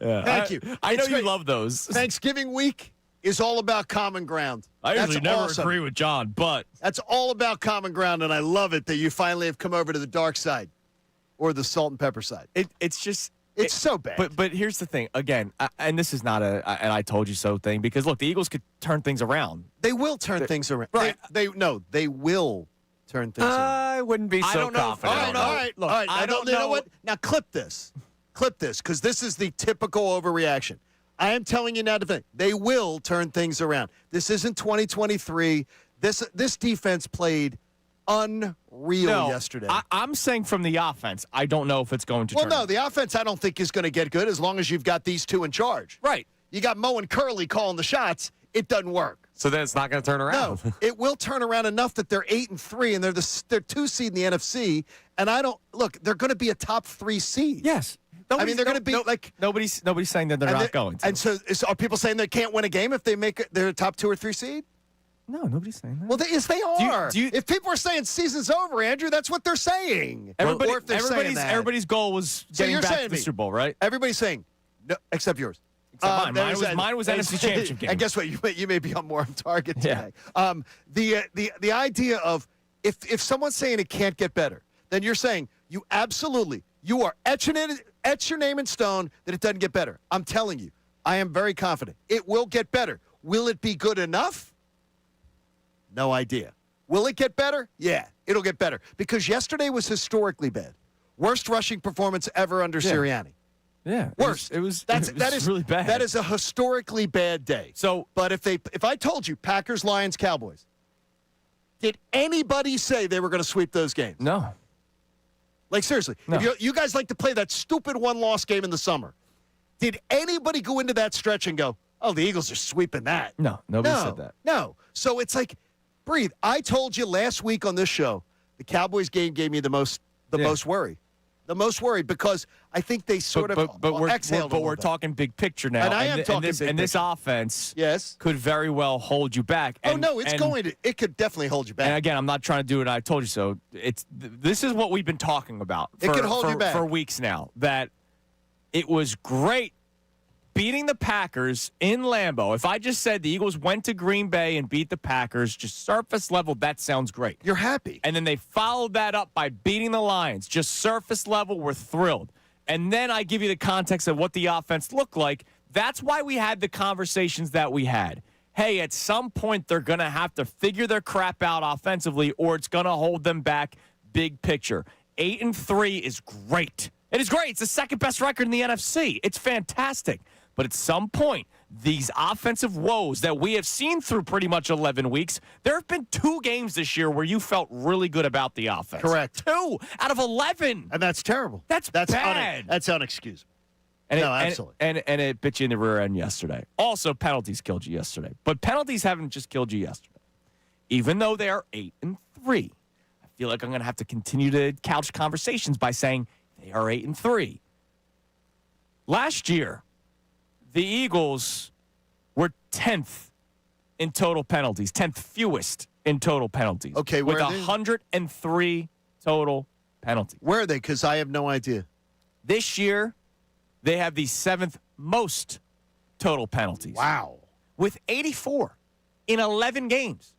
Yeah. Thank you. I know It's you great. love those. Thanksgiving week is all about common ground. I usually That's never awesome. agree with John, but That's all about common ground, and I love it that you finally have come over to the dark side or the salt and pepper side. it's just It's so bad. But here's the thing again, and this is not an I told you so thing because look, the Eagles could turn things around. They will turn things around. Right. They will turn things around. I wouldn't be I so don't know if- confident. I don't know. All right. Look, all right. I don't You know know- what? Now clip this, because this is the typical overreaction. I am telling you now, they will turn things around. This isn't 2023. This defense played unreal yesterday. I'm saying from the offense, I don't know if it's going to Well, turn no, around. the offense I don't think is going to get good as long as you've got these two in charge. Right. You got Mo and Curley calling the shots. It doesn't work. So then it's not going to turn No, around. it will turn around enough that they're 8-3 and they're 2 seed in the NFC. And they're going to be a top 3 seed. Yes. I mean, they're going to be like nobody's saying that they're and not going to. And so, are people saying they can't win a game if they make their top 2 or 3 seed? No, nobody's saying that. Well, yes, they are. do you- If people are saying season's over, Andrew, that's what they're saying. Or if they're saying that. everybody's goal was So getting you're back saying to the me. Super Bowl, right? Everybody's saying no, except yours. Except mine. There's Mine was NFC Championship game. And guess what? You may be on more on target Yeah. today. The idea of if someone's saying it can't get better, then you're saying you are etch your name in stone that it doesn't get better. I'm telling you, I am very confident it will get better. Will it be good enough? No idea. Will it get better? Yeah, it'll get better because yesterday was historically bad. Worst rushing performance ever under Sirianni. Yeah. Worst. It was that is really bad. That is a historically bad day. So, But if I told you Packers, Lions, Cowboys, did anybody say they were going to sweep those games? no. Like seriously, No. if you guys like to play that stupid one-loss game in the summer, did anybody go into that stretch and go, "Oh, the Eagles are sweeping that"? No, nobody said that. No. So it's like, breathe. I told you last week on this show, the Cowboys game gave me the most worry. The most worried because I think they sort of exhaled a little we're bit. talking big picture now. And I am talking this, big and this picture. offense Yes. could very well hold you back. And, It could definitely hold you back. And again, I'm not trying to do it. I told you so. This is what we've been talking about It could hold you back. for weeks now. That it was great beating the Packers in Lambeau. If I just said the Eagles went to Green Bay and beat the Packers, just surface level, that sounds great. You're happy. And then they followed that up by beating the Lions. Just surface level, we're thrilled. And then I give you the context of what the offense looked like. That's why we had the conversations that we had. Hey, at some point they're going to have to figure their crap out offensively or it's going to hold them back big picture. 8-3 is great. It is great. It's the second best record in the NFC. It's fantastic. But at some point, these offensive woes that we have seen through pretty much 11 weeks, there have been 2 games this year where you felt really good about the offense. Correct. 2 out of 11. And that's terrible. That's bad. That's unexcusable. And No, it, absolutely. And it bit you in the rear end yesterday. Also, penalties killed you yesterday. But penalties haven't just killed you yesterday. Even though they are 8-3, I feel like I'm going to have to continue to couch conversations by saying they are 8-3. Last year, the Eagles were 10th in total penalties, 10th fewest in total penalties. Okay, with where are they? 103 total penalties. Where are they? Because I have no idea. This year, they have the 7th most total penalties. Wow. With 84 in 11 games.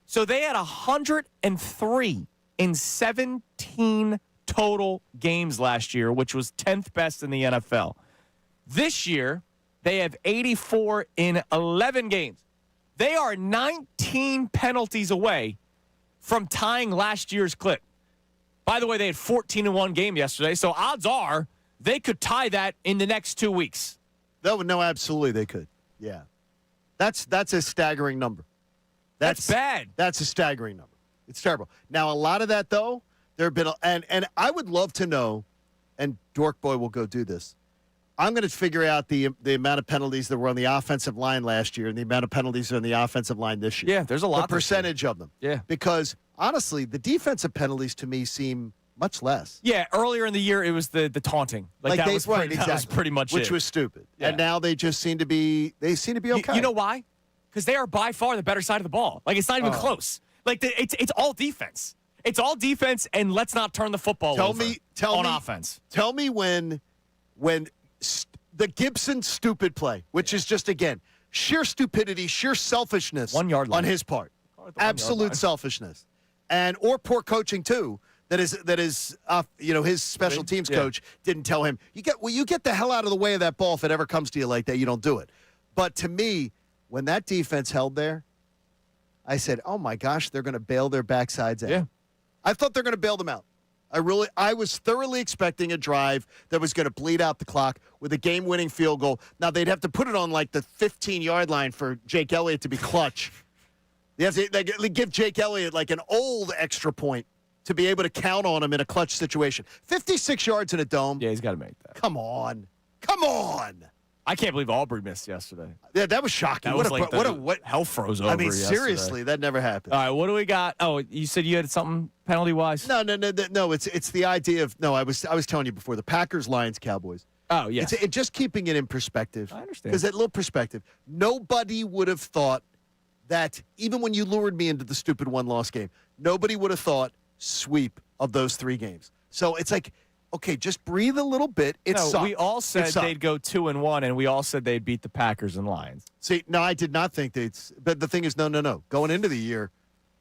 So they had 103 in 17 total games last year, which was 10th best in the NFL. This year, they have 84 in 11 games. They are 19 penalties away from tying last year's clip. By the way, they had 14 in one game yesterday, so odds are they could tie that in the next 2 weeks. No, absolutely they could. Yeah. That's a staggering number. That's bad. That's a staggering number. It's terrible. Now, a lot of that, though, there have been, and I would love to know, and Dork Boy will go do this. I'm going to figure out the amount of penalties that were on the offensive line last year and the amount of penalties that are on the offensive line this year. Yeah, there's a lot. The percentage of them. Yeah. Because, honestly, the defensive penalties to me seem much less. Yeah, earlier in the year, it was the taunting. That was pretty much it. Which was stupid. Yeah. And now they just seem to be okay. You know why? Because they are by far the better side of the ball. It's not even close. It's all defense. It's all defense, and let's not turn the football over on offense. Tell me when the Gibson stupid play, which is just, again, sheer stupidity, sheer selfishness 1 yard line on his part. Absolute selfishness. Or poor coaching, too. That is, his special teams coach didn't tell him, you get the hell out of the way of that ball if it ever comes to you like that. You don't do it. But to me, when that defense held there, I said, oh, my gosh, they're going to bail their backsides out. Yeah. I thought they're going to bail them out. I was thoroughly expecting a drive that was going to bleed out the clock with a game-winning field goal. Now, they'd have to put it on, the 15-yard line for Jake Elliott to be clutch. They have to give Jake Elliott, an old extra point to be able to count on him in a clutch situation. 56 yards in a dome. Yeah, he's got to make that. Come on. Come on. I can't believe Aubrey missed yesterday. Yeah, that was shocking. What hell froze over. Seriously, that never happened. All right, what do we got? Oh, you said you had something penalty-wise? No. It's the idea of I was telling you before, the Packers, Lions, Cowboys. Oh, yes. It's just keeping it in perspective. I understand. Because that little perspective, nobody would have thought that, even when you lured me into the stupid one-loss game, nobody would have thought sweep of those 3 games. So it's okay, just breathe a little bit. We all said they'd go 2-1, and we all said they'd beat the Packers and Lions. See, no, I did not think they'd. But the thing is, no. Going into the year,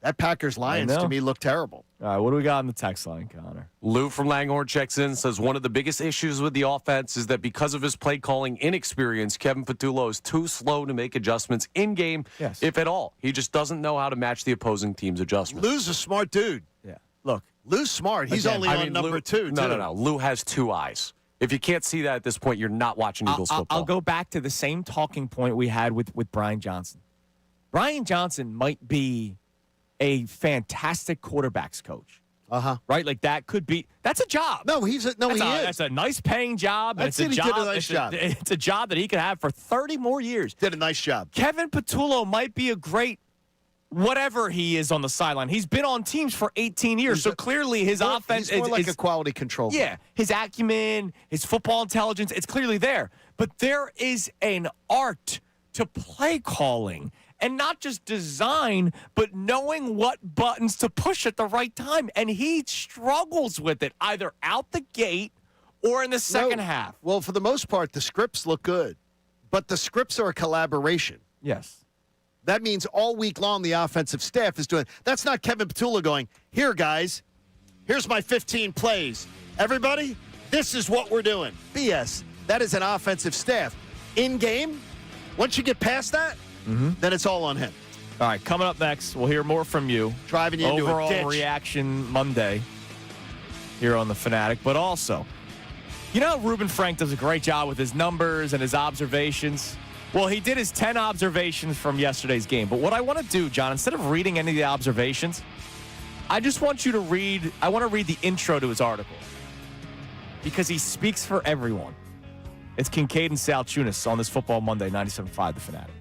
that Packers-Lions to me looked terrible. All right, what do we got on the text line, Connor? Lou from Langhorne checks in, says one of the biggest issues with the offense is that because of his play calling inexperience, Kevin Patullo is too slow to make adjustments in-game, if at all. He just doesn't know how to match the opposing team's adjustments. Lou's a smart dude. Yeah. Look. Lou's smart. He's only on number 2, too. No. Lou has 2 eyes. If you can't see that at this point, you're not watching Eagles football. I'll go back to the same talking point we had with Brian Johnson. Brian Johnson might be a fantastic quarterbacks coach. Right? That's a job. No, he is. That's a nice paying job. He did a nice job. It's a job that he could have for 30 more years. Did a nice job. Kevin Patullo might be a great whatever he is on the sideline. He's been on teams for 18 years, so clearly his offense is like a quality control. Yeah, his acumen, his football intelligence, it's clearly there. But there is an art to play calling, and not just design, but knowing what buttons to push at the right time. And he struggles with it, either out the gate or in the second half. Well, for the most part, the scripts look good, but the scripts are a collaboration. Yes. That means all week long the offensive staff is doing. That's not Kevin Patullo going, here, guys, here's my 15 plays. Everybody, this is what we're doing. BS. That is an offensive staff. In-game, once you get past that, then it's all on him. All right, coming up next, we'll hear more from you. Driving you into a ditch. Overall reaction Monday here on The Fanatic. But also, Reuben Frank does a great job with his numbers and his observations. Well, he did his 10 observations from yesterday's game. But what I want to do, John, instead of reading any of the observations, I just want you to read the intro to his article. Because he speaks for everyone. It's Kincade Salciunas on this Football Monday, 97.5 The Fanatic.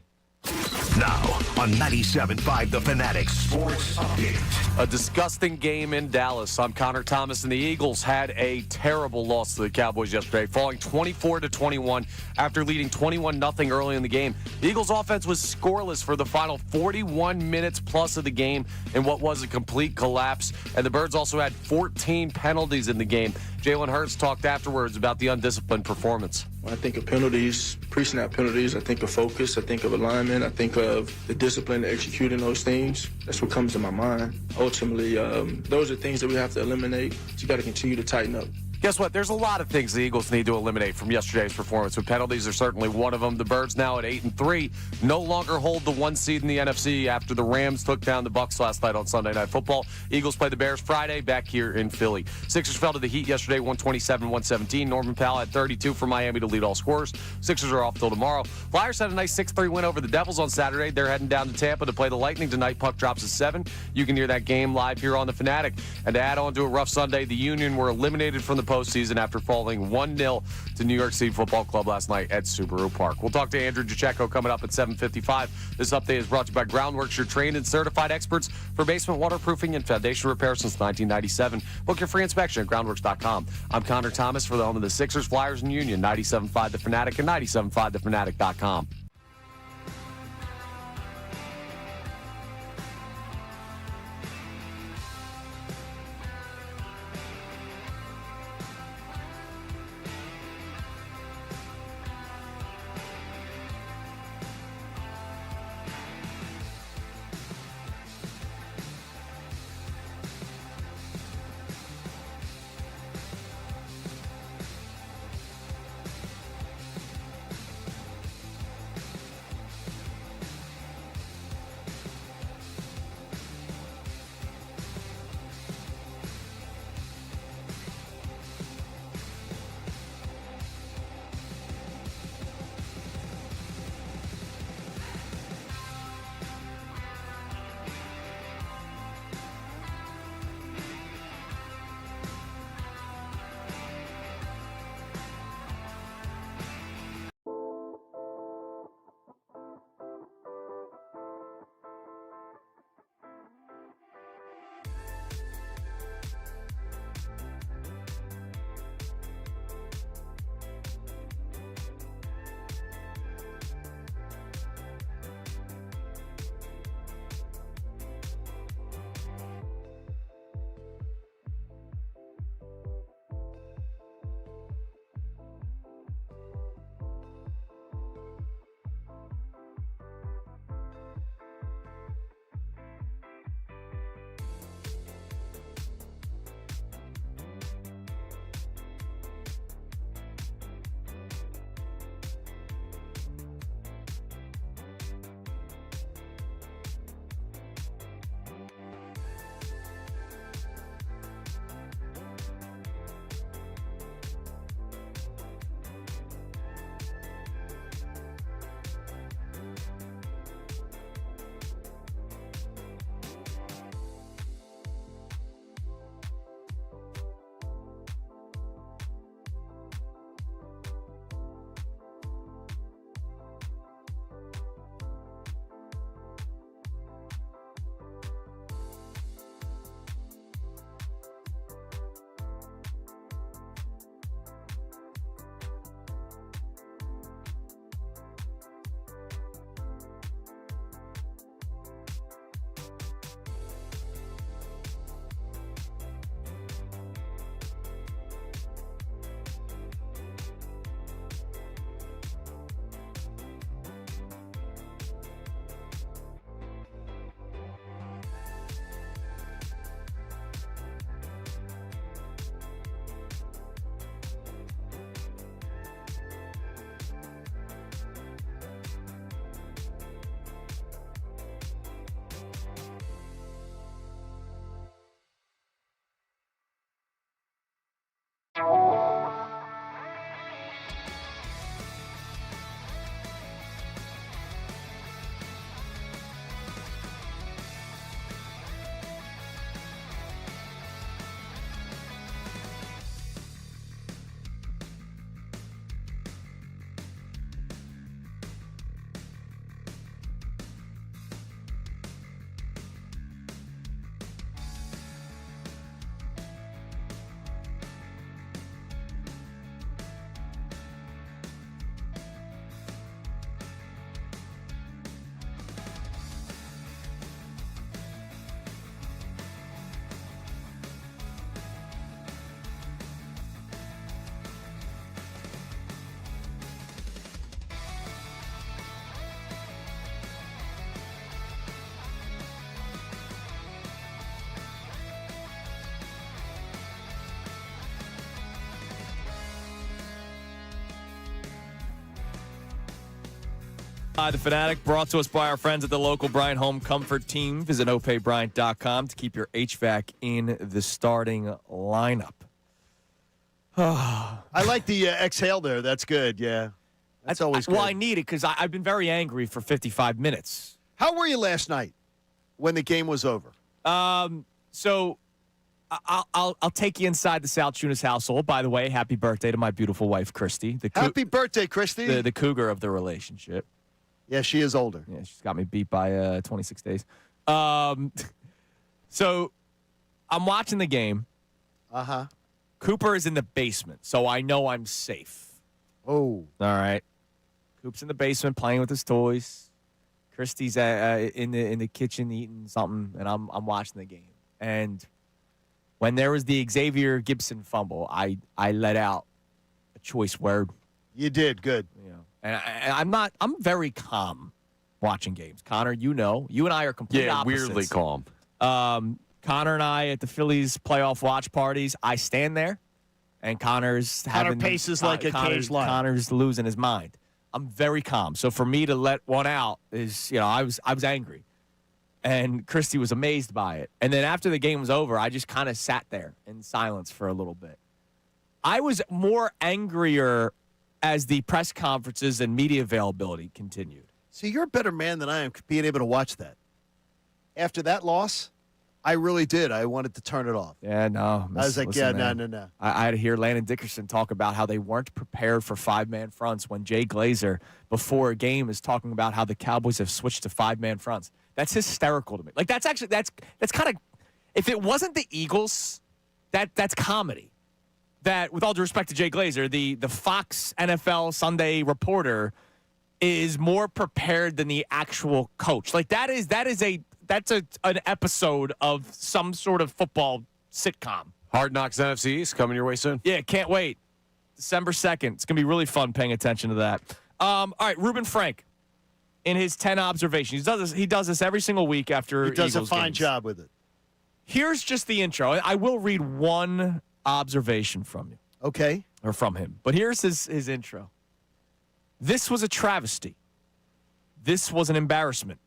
Now on 97.5 The Fanatic Sports Update. A disgusting game in Dallas. I'm Connor Thomas, and the Eagles had a terrible loss to the Cowboys yesterday, falling 24-21 after leading 21-0 early in the game. The Eagles' offense was scoreless for the final 41 minutes plus of the game in what was a complete collapse, and the Birds also had 14 penalties in the game. Jalen Hurts talked afterwards about the undisciplined performance. When I think of penalties, pre-snap penalties, I think of focus, I think of alignment, I think of the discipline to executing those things. That's what comes to my mind. Ultimately, those are things that we have to eliminate. You got to continue to tighten up. Guess what? There's a lot of things the Eagles need to eliminate from yesterday's performance, but penalties are certainly one of them. The Birds now at 8-3 no longer hold the 1 seed in the NFC after the Rams took down the Bucs last night on Sunday Night Football. Eagles play the Bears Friday back here in Philly. Sixers fell to the Heat yesterday, 127-117. Norman Powell had 32 for Miami to lead all scorers. Sixers are off till tomorrow. Flyers had a nice 6-3 win over the Devils on Saturday. They're heading down to Tampa to play the Lightning tonight. Puck drops at 7. You can hear that game live here on The Fanatic. And to add on to a rough Sunday, the Union were eliminated from the postseason after falling 1-0 to New York City Football Club last night at Subaru Park. We'll talk to Andrew Jacheco coming up at 7:55. This update is brought to you by Groundworks, your trained and certified experts for basement waterproofing and foundation repair since 1997. Book your free inspection at groundworks.com. I'm Connor Thomas for the home of the Sixers, Flyers, and Union, 97.5 The Fanatic and 97.5thefanatic.com. The Fanatic, brought to us by our friends at the local Bryant Home Comfort Team. Visit opayBryant.com to keep your HVAC in the starting lineup. I like the exhale there. That's good. Yeah. That's always good. Well, I need it because I've been very angry for 55 minutes. How were you last night when the game was over? So I'll take you inside the Salciunas household. By the way, happy birthday to my beautiful wife, Christy. Happy birthday, Christy. The cougar of the relationship. Yeah, she is older. Yeah, she's got me beat by 26 days. So I'm watching the game. Uh-huh. Cooper is in the basement, so I know I'm safe. Oh. All right. Coop's in the basement playing with his toys. Christy's in the kitchen eating something, and I'm watching the game. And when there was the Xavier Gibson fumble, I let out a choice word. You did. Good. You know, and I'm very calm watching games. Connor, you and I are complete opposites. Weirdly calm. Connor and I at the Phillies playoff watch parties, I stand there, and Connor paces like a caged lion. Connor's losing his mind. I'm very calm. So for me to let one out is, I was angry. And Christy was amazed by it. And then after the game was over, I just kind of sat there in silence for a little bit. I was more angrier as the press conferences and media availability continued. See, you're a better man than I am being able to watch that. After that loss, I really did. I wanted to turn it off. Yeah, no. I was like, no. I had to hear Landon Dickerson talk about how they weren't prepared for five-man fronts when Jay Glazer, before a game, is talking about how the Cowboys have switched to five-man fronts. That's hysterical to me. Like, that's kind of, if it wasn't the Eagles, that's comedy. That, with all due respect to Jay Glazer, the Fox NFL Sunday reporter is more prepared than the actual coach. Like, that's an episode of some sort of football sitcom. Hard Knocks NFC East coming your way soon. Yeah, can't wait. December 2nd. It's going to be really fun paying attention to that. All right, Reuben Frank, in his 10 observations. He does this every single week after Eagles games. He does a fine job with it. Here's just the intro. I will read one observation from you. Okay. Or from him. But here's his intro. This was a travesty. This was an embarrassment.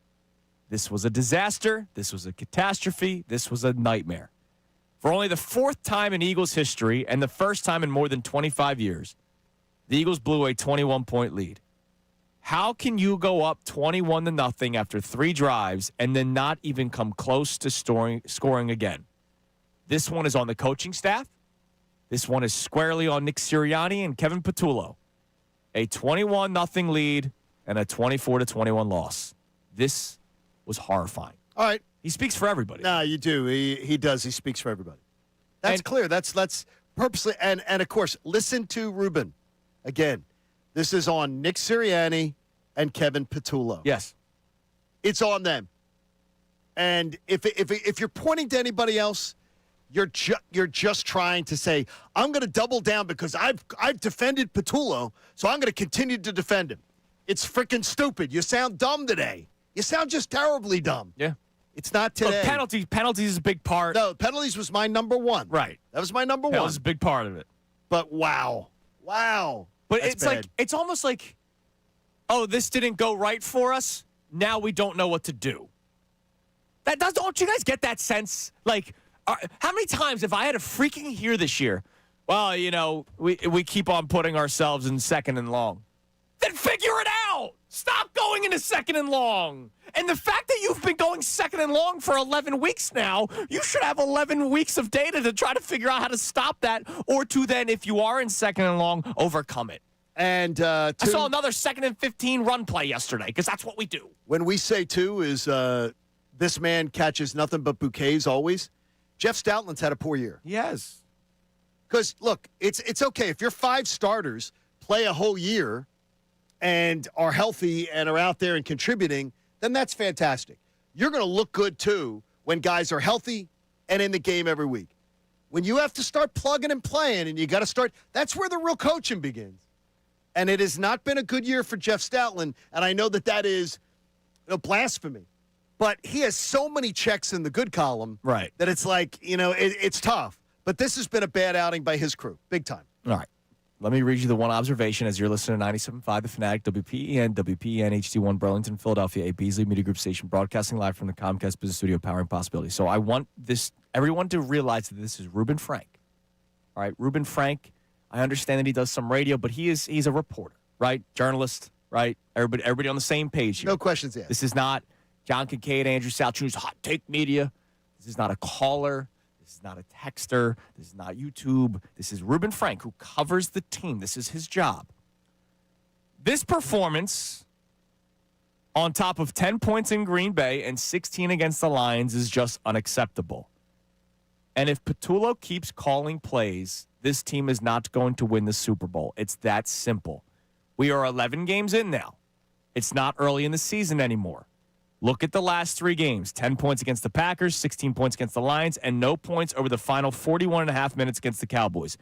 This was a disaster. This was a catastrophe. This was a nightmare. For only the fourth time in Eagles history and the first time in more than 25 years, the Eagles blew a 21-point lead. How can you go up 21-0 after 3 drives and then not even come close to scoring again? This one is on the coaching staff. This one is squarely on Nick Sirianni and Kevin Patullo. A 21-0 lead and a 24-21 loss. This was horrifying. All right. He speaks for everybody. No, you do. He does. He speaks for everybody. That's clear. That's purposely. And of course, listen to Reuben. Again, this is on Nick Sirianni and Kevin Patullo. Yes. It's on them. And if you're pointing to anybody else, you're just trying to say, I'm going to double down because I've defended Patullo, so I'm going to continue to defend him. It's freaking stupid. You sound dumb today. You sound just terribly dumb. Yeah. It's not today. Look, penalties is a big part. No, penalties was my number one. Right. That was my number That one. was a big part of it. But wow. But That's it's bad. like, it's almost like, oh, this didn't go right for us. Now we don't know what to do. Don't you guys get that sense? Like, how many times have I had to freaking hear this year? Well, we keep on putting ourselves in second and long. Then figure it out. Stop going into second and long. And the fact that you've been going second and long for 11 weeks now, you should have 11 weeks of data to try to figure out how to stop that, or to then, if you are in second and long, overcome it. And I saw another 2nd and 15 run play yesterday, because that's what we do. When we say two is this man catches nothing but bouquets always, Jeff Stoutland's had a poor year. Yes. Because, look, it's okay. If your 5 starters play a whole year and are healthy and are out there and contributing, then that's fantastic. You're going to look good, too, when guys are healthy and in the game every week. When you have to start plugging and playing and you got to start, that's where the real coaching begins. And it has not been a good year for Jeff Stoutland, and I know that is a blasphemy. But he has so many checks in the good column Right. that it's like, it's tough. But this has been a bad outing by his crew, big time. All right. Let me read you the one observation as you're listening to 97.5 The Fanatic, WPEN HD1 Burlington, Philadelphia, a Beasley Media Group station, broadcasting live from the Comcast Business Studio, powering possibility. So I want everyone to realize that this is Reuben Frank. All right, Reuben Frank, I understand that he does some radio, but he's a reporter, right? Journalist, right? Everybody on the same page here. No questions asked. This is not John Kincade, Andrew Salciunas, hot take media. This is not a caller. This is not a texter. This is not YouTube. This is Reuben Frank, who covers the team. This is his job. This performance, on top of 10 points in Green Bay and 16 against the Lions, is just unacceptable. And if Patullo keeps calling plays, this team is not going to win the Super Bowl. It's that simple. We are 11 games in now. It's not early in the season anymore. Look at the last 3 games. 10 points against the Packers, 16 points against the Lions, and no points over the final 41 and a half minutes against the Cowboys.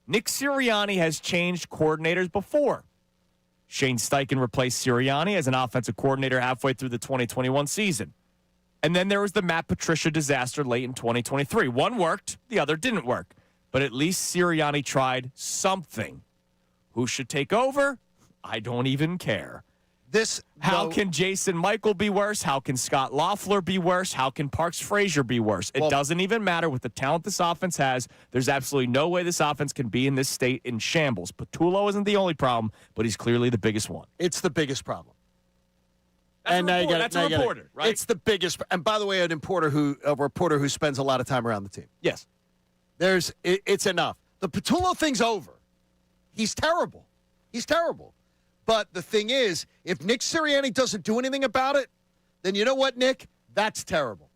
Nick Sirianni has changed coordinators before. Shane Steichen replaced Sirianni as an offensive coordinator halfway through the 2021 season. And then there was the Matt Patricia disaster late in 2023. One worked, the other didn't work. But at least Sirianni tried something. Who should take over? I don't even care. How can Jason Michael be worse? How can Scott Loeffler be worse? How can Parks Frazier be worse? It doesn't even matter with the talent this offense has. There's absolutely no way this offense can be in this state in shambles. Patullo isn't the only problem, but he's clearly the biggest one. It's the biggest problem. That's a reporter, right? It's the biggest. And by the way, a reporter who spends a lot of time around the team. Yes. It's enough. The Patullo thing's over. He's terrible. He's terrible. But the thing is, if Nick Sirianni doesn't do anything about it, then you know what, Nick? That's terrible.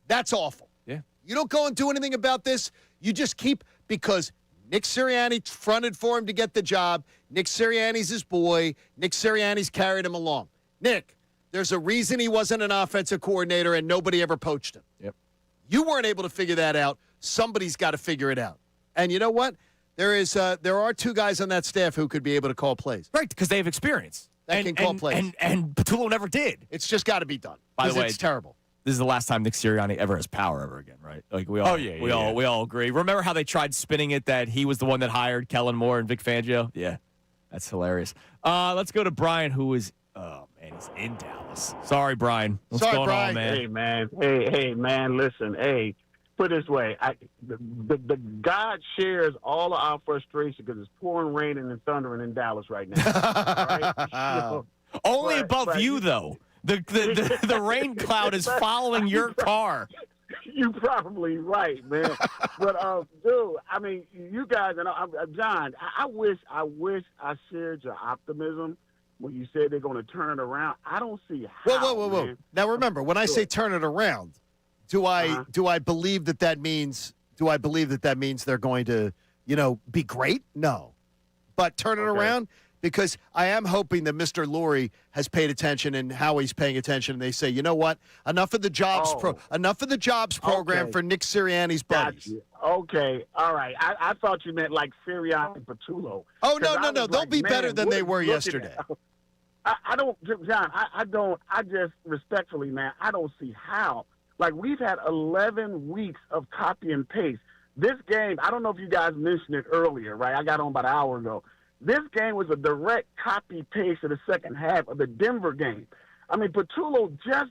That's awful. Yeah. You don't go and do anything about this. You just keep, because Nick Sirianni fronted for him to get the job. Nick Sirianni's his boy. Nick Sirianni's carried him along. Nick, there's a reason he wasn't an offensive coordinator and nobody ever poached him. Yep. You weren't able to figure that out. Somebody's got to figure it out. And you know what? There are 2 guys on that staff who could be able to call plays. Right, because they have experience. They can call plays. And Patullo never did. It's just got to be done. By the way, it's terrible. This is the last time Nick Sirianni ever has power ever again, right? Like we all agree. Remember how they tried spinning it that he was the one that hired Kellen Moore and Vic Fangio? Yeah, that's hilarious. Let's go to Brian, who is he's in Dallas. Sorry, Brian. What's going on, man? Hey, man. Hey, man. Listen, put it this way, the God shares all of our frustration because it's pouring, raining, and thundering in Dallas right now. All right? Only above you, though. The rain cloud is following your car. You're probably right, man. But dude, I mean, you guys and John, I wish I shared your optimism when you said they're going to turn it around. I don't see how. Whoa. Man. Now remember, when I say turn it around, do I believe that means they're going to, be great? No. But turn it around, because I am hoping that Mr. Lurie has paid attention and Howie's paying attention, and they say, you know what? Enough of the jobs program for Nick Sirianni's buddies. Gotcha. Okay, all right. I thought you meant like Sirianni and Patullo. Oh, no. They'll be better than they were yesterday. I don't, John, I just respectfully, man, I don't see how. Like, we've had 11 weeks of copy and paste. This game, I don't know if you guys mentioned it earlier, right? I got on about an hour ago. This game was a direct copy-paste of the second half of the Denver game. I mean, Patullo just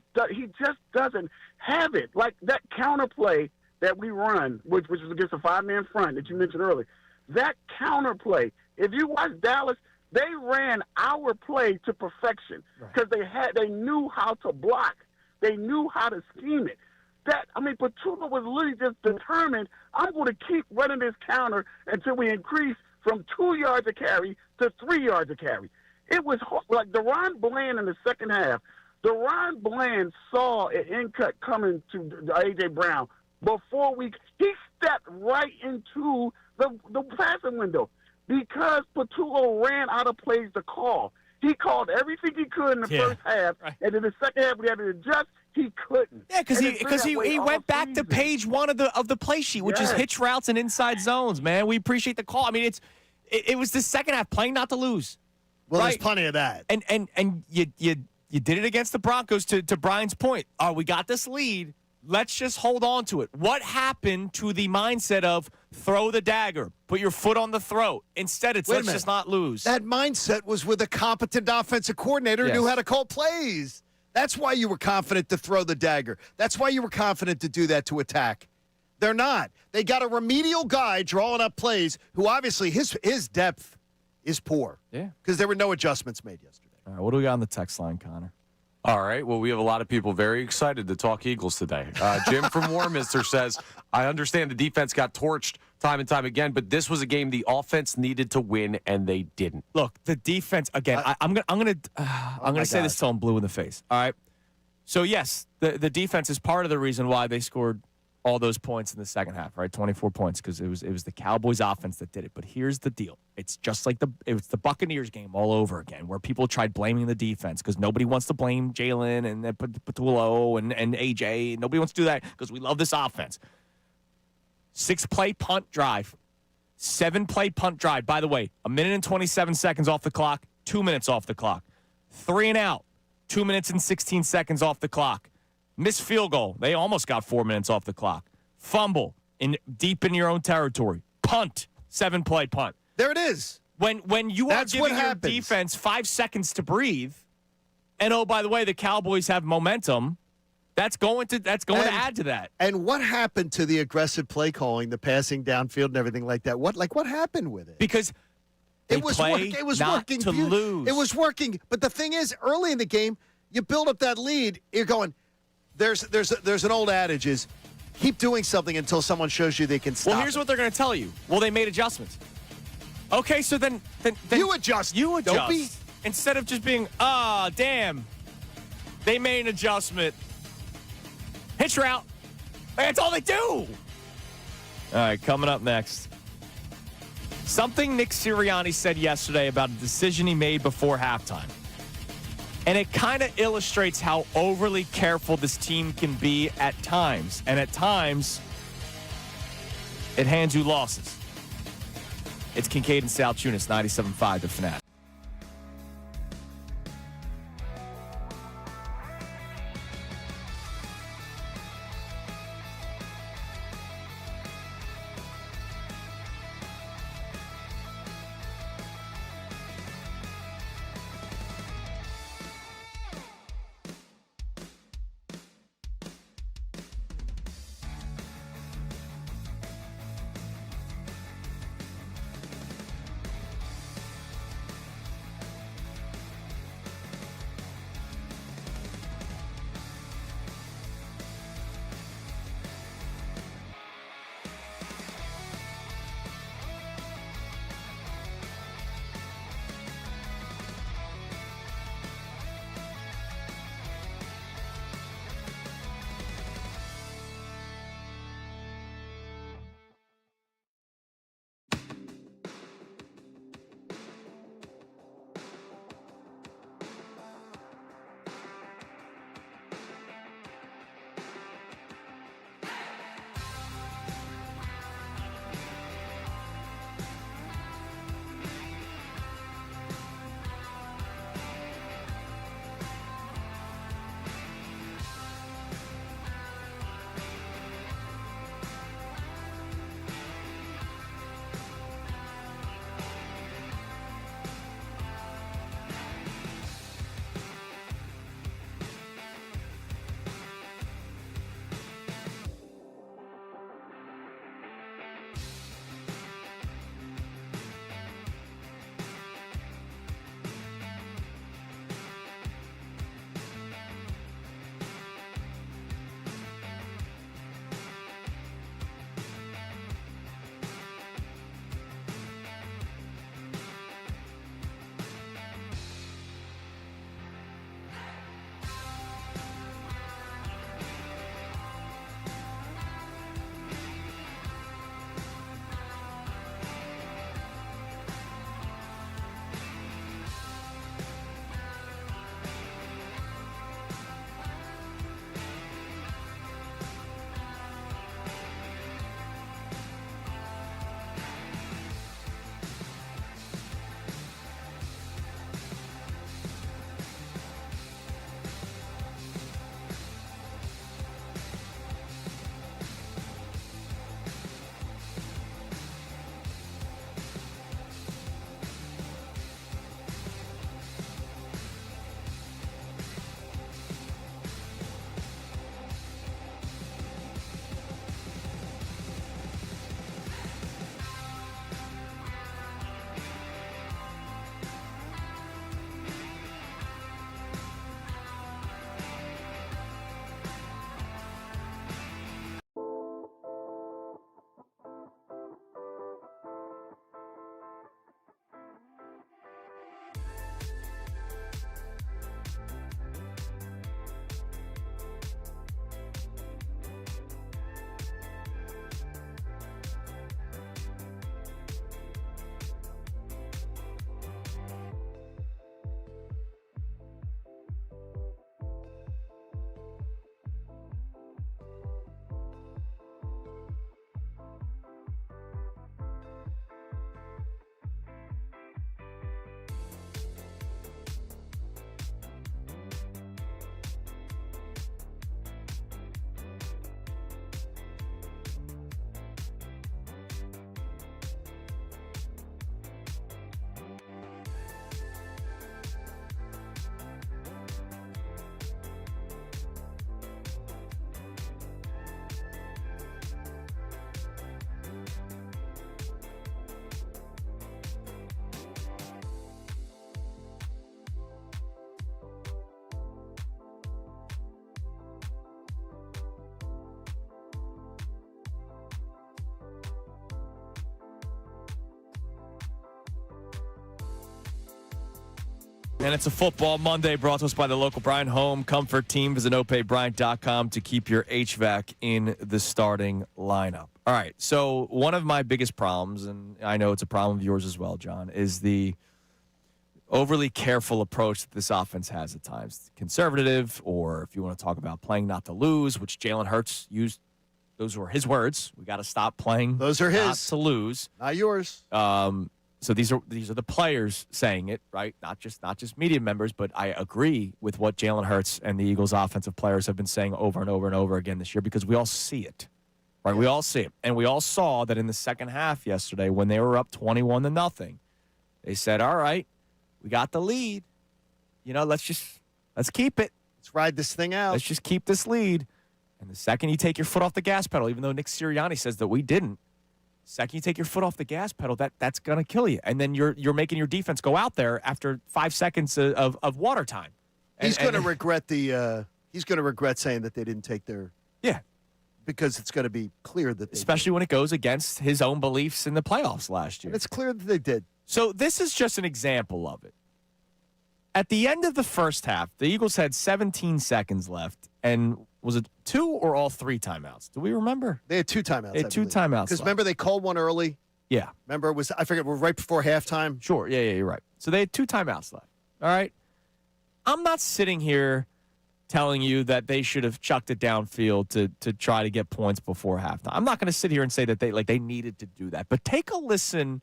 doesn't have it. Like, that counterplay that we run, which was against a 5-man front that you mentioned earlier, that counterplay, if you watch Dallas, they ran our play to perfection because they knew how to block. They knew how to scheme it. Patullo was literally just determined, I'm going to keep running this counter until we increase from 2 yards a carry to 3 yards a carry. It was like Deron Bland in the second half. Deron Bland saw an in cut coming to A.J. Brown before he stepped right into the passing window because Patullo ran out of plays to call. He called everything he could in the first half, and in the second half we had to adjust. He couldn't. Yeah, because he went back to page 1 of the play sheet, which is hitch routes and inside zones. Man, we appreciate the call. I mean, it was the second half playing not to lose. Well, there's plenty of that. And you did it against the Broncos. To Brian's point, we got this lead. Let's just hold on to it. What happened to the mindset of throw the dagger, put your foot on the throat? Instead, it's let's just not lose. That mindset was with a competent offensive coordinator who knew how to call plays. That's why you were confident to throw the dagger. That's why you were confident to do that to attack. They're not. They got a remedial guy drawing up plays who obviously his depth is poor. Yeah. Because there were no adjustments made yesterday. All right, what do we got on the text line, Connor? All right. Well, we have a lot of people very excited to talk Eagles today. Jim from Warminster says, I understand the defense got torched time and time again, but this was a game the offense needed to win, and they didn't. Look, the defense again. I'm gonna say this till I'm blue in the face. All right. So yes, the defense is part of the reason why they scored all those points in the second half, right? 24 points because it was the Cowboys offense that did it. But here's the deal. It's just like it was the Buccaneers game all over again, where people tried blaming the defense because nobody wants to blame Jalen and Patullo and AJ. Nobody wants to do that because we love this offense. 6-play punt drive. 7-play punt drive. By the way, 1 minute and 27 seconds off the clock, 2 minutes off the clock. 3 and out, 2 minutes and 16 seconds off the clock. Missed field goal. They almost got 4 minutes off the clock. Fumble deep in your own territory. Punt. 7-play punt. There it is. When you That's are giving what your happens. defense 5 seconds to breathe, and oh, by the way, the Cowboys have momentum, that's going to add to that. And what happened to the aggressive play calling, the passing downfield and everything like that? What happened with it? Because It was working. It was not working to lose. It was working. But the thing is, early in the game, you build up that lead. You're going. There's an old adage is, keep doing something until someone shows you they can stop. Well, here's what they're going to tell you. Well, they made adjustments. Okay, so then You adjust. You adjust. Dopey. Instead of just being, damn, they made an adjustment. Hitch route. That's all they do. All right, coming up next. Something Nick Sirianni said yesterday about a decision he made before halftime. And it kind of illustrates how overly careful this team can be at times. And at times, it hands you losses. It's Kincade and Salciunas, 97.5 The Fanatic. And it's a football Monday brought to us by the local Bryant Home Comfort Team. Visit opayBryant.com to keep your HVAC in the starting lineup. All right, so one of my biggest problems, and I know it's a problem of yours as well, John, is the overly careful approach that this offense has at times. Conservative, or if you want to talk about playing not to lose, which Jalen Hurts used. Those were his words. We got to stop playing. Those are his. Not to lose. Not yours. So these are the players saying it, right? Not just media members, but I agree with what Jalen Hurts and the Eagles' offensive players have been saying over and over and over again this year because we all see it, right? We all see it, and we all saw that in the second half yesterday when they were up 21-0, they said, "All right, we got the lead. Let's keep it. Let's ride this thing out. Let's just keep this lead." And the second you take your foot off the gas pedal, even though Nick Sirianni says that we didn't. Second, you take your foot off the gas pedal, that's going to kill you. And then you're making your defense go out there after 5 seconds of water time. He's going to regret he's going to regret saying that they didn't take their because it's going to be clear that they especially did. when it goes against his own beliefs in the playoffs last year. And it's clear that they did. So this is just an example of it. At the end of the first half, the Eagles had 17 seconds left, and was it 2 or all 3 timeouts? Do we remember? They had 2 timeouts. They had 2 timeouts. Because remember they called one early? Yeah. Remember I forget, we're right before halftime? Sure. Yeah, you're right. So they had 2 timeouts left. All right. I'm not sitting here telling you that they should have chucked it downfield to try to get points before halftime. I'm not going to sit here and say that they needed to do that. But take a listen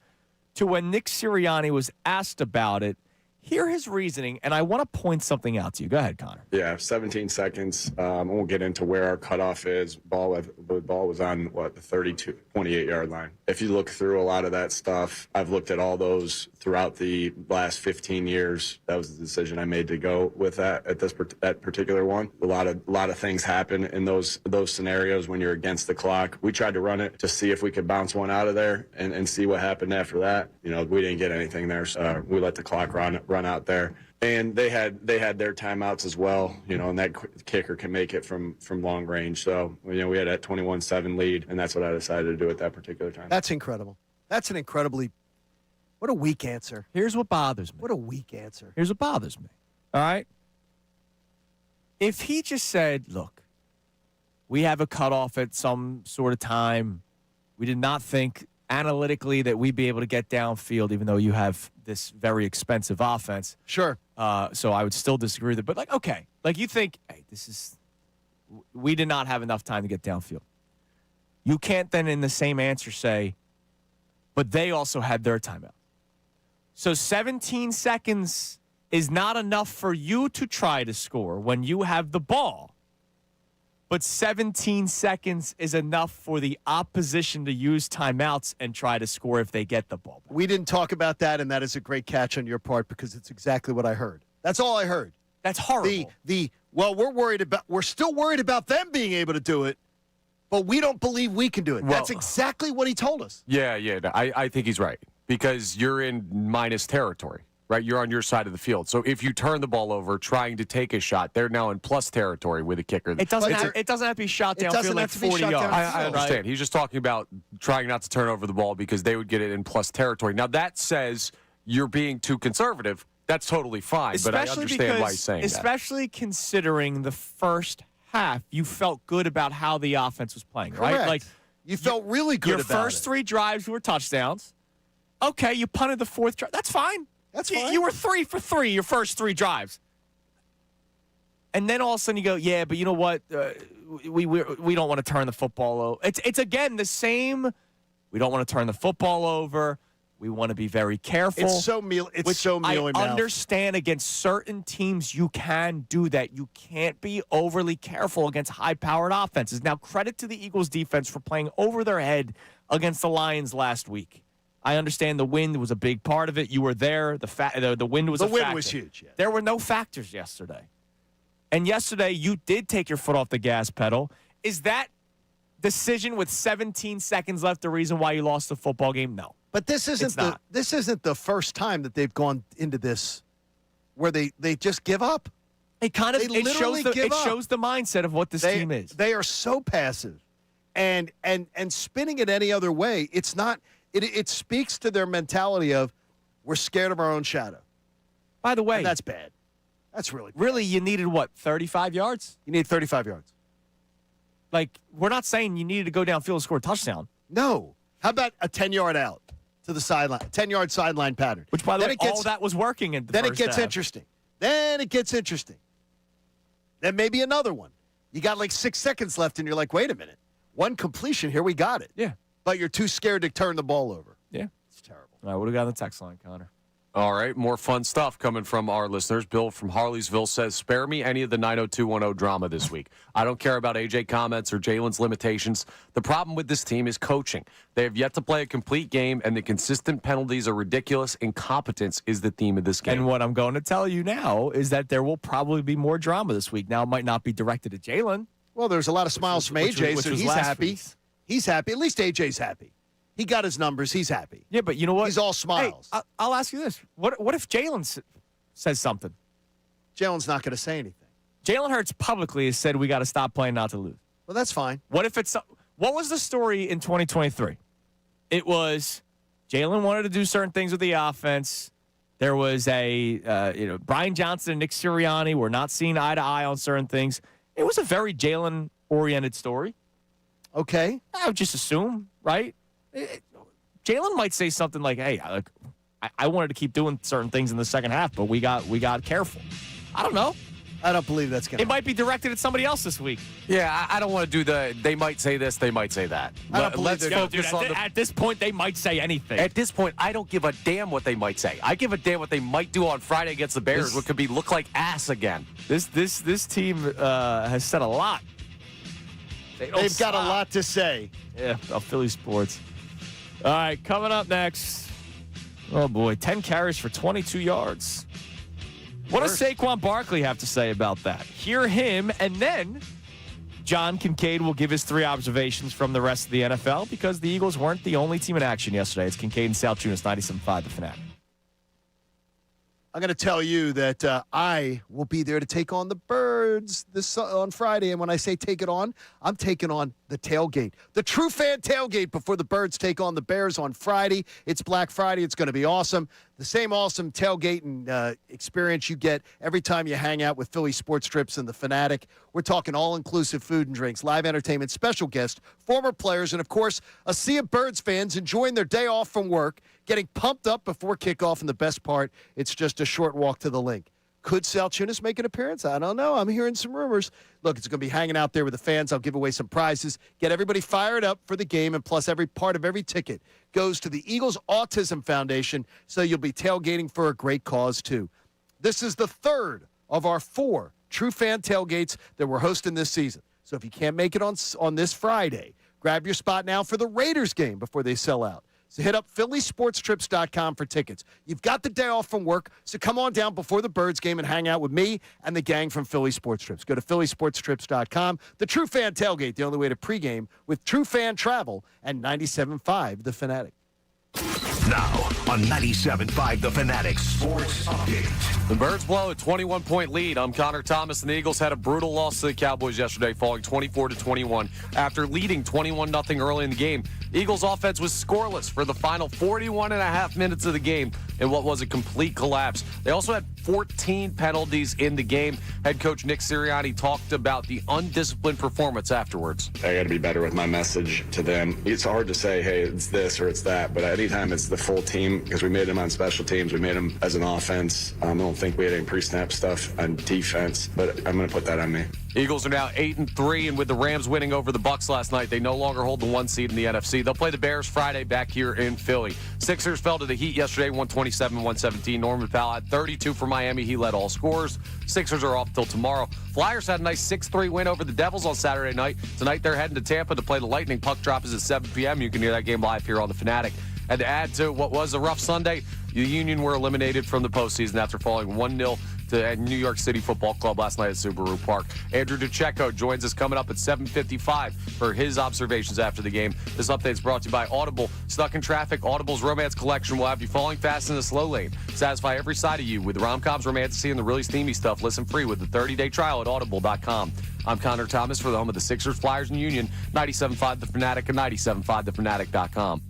to when Nick Sirianni was asked about it. Hear his reasoning, and I want to point something out to you. Go ahead, Connor. Yeah, 17 seconds. I won't get into where our cutoff is. The ball was on, the 28-yard line. If you look through a lot of that stuff, I've looked at all those throughout the last 15 years. That was the decision I made to go with that at that particular one. A lot of things happen in those scenarios when you're against the clock. We tried to run it to see if we could bounce one out of there and see what happened after that. We didn't get anything there, so we let the clock run out there. And they had their timeouts as well, and that kicker can make it from long range. So, we had that 21-7 lead, and that's what I decided to do at that particular time. That's incredible. That's an incredibly – what a weak answer. Here's what bothers me. What a weak answer. Here's what bothers me. All right? If he just said, look, we have a cutoff at some sort of time. We did not think analytically that we'd be able to get downfield, even though you have this very expensive offense. Sure. So I would still disagree with it. But, okay. You think, hey, we did not have enough time to get downfield. You can't then in the same answer say, but they also had their timeout. So 17 seconds is not enough for you to try to score when you have the ball. But 17 seconds is enough for the opposition to use timeouts and try to score if they get the ball back. We didn't talk about that, and that is a great catch on your part because it's exactly what I heard. That's all I heard. That's horrible. We're still worried about them being able to do it, but we don't believe we can do it. That's exactly what he told us. Yeah, no, I think he's right because you're in minus territory. Right, you're on your side of the field. So if you turn the ball over trying to take a shot, they're now in plus territory with a kicker. It doesn't have to be shot downfield like 40 yards. I understand. Right? He's just talking about trying not to turn over the ball because they would get it in plus territory. Now, that says you're being too conservative. That's totally fine, but I understand why he's saying that. Especially considering the first half, you felt good about how the offense was playing, Correct. right? You felt really good about it. Your first 3 drives were touchdowns. Okay, you punted the 4th drive. That's fine. That's fine. You were 3 for 3 your first 3 drives. And then all of a sudden you go, yeah, but you know what? We don't want to turn the football over. It's again the same. We don't want to turn the football over. We want to be very careful. It's so mealy I mouth. understand against certain teams you can do that. You can't be overly careful against high-powered offenses. Now, credit to the Eagles' defense for playing over their head against the Lions last week. I understand the wind was a big part of it. You were there. The wind was a factor. The wind was huge. Yeah. There were no factors yesterday. And yesterday, you did take your foot off the gas pedal. Is that decision with 17 seconds left the reason why you lost the football game? No. But this isn't the first time that they've gone into this where they just give up. It shows the mindset of what this team is. They are so passive. And spinning it any other way, it's not – It speaks to their mentality of we're scared of our own shadow. By the way, And that's bad. That's really bad. really, you needed what, 35 yards? You need 35 yards. Like, we're not saying you needed to go downfield and score a touchdown. No. How about a 10-yard out to the sideline, 10-yard sideline pattern? Which, by the Then way, it gets, all that was working in the Then it first gets half. interesting. Then it gets interesting. Then maybe another one. You got like 6 seconds left, and you're like, wait a minute. One completion here, we got it. Yeah. But you're too scared to turn the ball over. Yeah. It's terrible. All right, what do we got on the text line, Connor? All right, more fun stuff coming from our listeners. Bill from Harleysville says, spare me any of the 90210 drama this week. I don't care about AJ comments or Jalen's limitations. The problem with this team is coaching. They have yet to play a complete game, and the consistent penalties are ridiculous. Incompetence is the theme of this game. And what I'm going to tell you now is that there will probably be more drama this week. Now, it might not be directed at Jalen. Well, there's a lot of smiles from which AJ, was so he's last happy. week's. He's happy. At least AJ's happy. He got his numbers. He's happy. Yeah, but you know what? He's all smiles. Hey, I'll ask you this. What if Jalen says something? Jalen's not going to say anything. Jalen Hurts publicly has said we got to stop playing not to lose. Well, that's fine. What if it's what was the story in 2023? It was Jalen wanted to do certain things with the offense. There was Brian Johnson and Nick Sirianni were not seeing eye to eye on certain things. It was a very Jalen oriented story. Okay. I would just assume, right? Jalen might say something like, "Hey, I wanted to keep doing certain things in the second half, but we got careful." I don't know. I don't believe that's going to It might be directed at somebody else this week. Yeah, I don't want to do they might say this, they might say that. I don't believe Let's they're- focus on At this point, they might say anything. At this point, I don't give a damn what they might say. I give a damn what they might do on Friday against the Bears, what could be look like ass again. This team has said a lot. They've got a lot to say. Yeah, about Philly sports. All right, coming up next. Oh, boy, 10 carries for 22 yards. What does Saquon Barkley have to say about that? Hear him, and then John Kincade will give his 3 observations from the rest of the NFL because the Eagles weren't the only team in action yesterday. It's Kincade and Salciunas, 97.5 The Fanatic. I'm going to tell you that I will be there to take on the Birds on Friday. And when I say take it on, I'm taking on the tailgate, the true fan tailgate before the Birds take on the Bears on Friday. It's Black Friday. It's going to be awesome. The same awesome tailgating experience you get every time you hang out with Philly Sports Trips and the Fanatic. We're talking all-inclusive food and drinks, live entertainment, special guests, former players, and, of course, a sea of Birds fans enjoying their day off from work, getting pumped up before kickoff, and the best part, it's just a short walk to the link. Could Salciunas make an appearance? I don't know. I'm hearing some rumors. Look, it's going to be hanging out there with the fans. I'll give away some prizes, get everybody fired up for the game, and plus every part of every ticket goes to the Eagles Autism Foundation, so you'll be tailgating for a great cause, too. This is the third of our 4 true fan tailgates that we're hosting this season. So if you can't make it on this Friday, grab your spot now for the Raiders game before they sell out. So hit up phillysportstrips.com for tickets. You've got the day off from work, so come on down before the Birds game and hang out with me and the gang from Philly Sports Trips. Go to phillysportstrips.com. The True Fan Tailgate, the only way to pregame with True Fan Travel and 97.5 The Fanatic. Now on 97.5 The Fanatic Sports Update. The Birds blow a 21-point lead. I'm Connor Thomas, and the Eagles had a brutal loss to the Cowboys yesterday, falling 24-21 after leading 21-0 early in the game. Eagles offense was scoreless for the final 41 and a half minutes of the game in what was a complete collapse. They also had 14 penalties in the game. Head coach Nick Sirianni talked about the undisciplined performance afterwards. I got to be better with my message to them. It's hard to say, hey, it's this or it's that, but anytime it's the full team, because we made them on special teams, we made them as an offense. I don't think we had any pre-snap stuff on defense, but I'm going to put that on me. Eagles are now 8-3, and with the Rams winning over the Bucs last night, they no longer hold the 1 seed in the NFC. They'll play the Bears Friday back here in Philly. Sixers fell to the Heat yesterday, 127-117. Norman Powell had 32 for Miami. He led all scorers. Sixers are off till tomorrow. Flyers had a nice 6-3 win over the Devils on Saturday night. Tonight they're heading to Tampa to play the Lightning. Puck drop is at 7 p.m. You can hear that game live here on the Fanatic. And to add to what was a rough Sunday, the Union were eliminated from the postseason after falling 1-0 to New York City Football Club last night at Subaru Park. Andrew DeCecco joins us coming up at 7:55 for his observations after the game. This update is brought to you by Audible. Stuck in traffic? Audible's romance collection will have you falling fast in the slow lane. Satisfy every side of you with rom-coms, romantasy, and the really steamy stuff. Listen free with the 30-day trial at audible.com. I'm Connor Thomas for the home of the Sixers, Flyers, and Union. 97.5 The Fanatic and 97.5thefanatic.com. .com.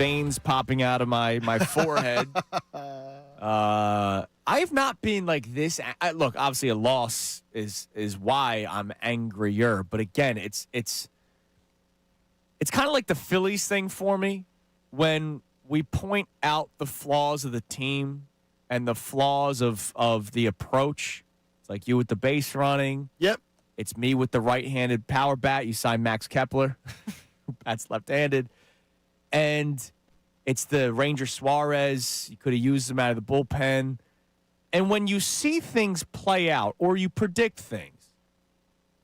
veins popping out of my forehead. I've not been like this. Look, obviously a loss is why I'm angrier. But again, it's kind of like the Phillies thing for me when we point out the flaws of the team and the flaws of the approach. It's like you with the base running. Yep. It's me with the right-handed power bat. You sign Max Kepler, who bats left-handed. And it's the Ranger Suarez. You could have used him out of the bullpen. And when you see things play out or you predict things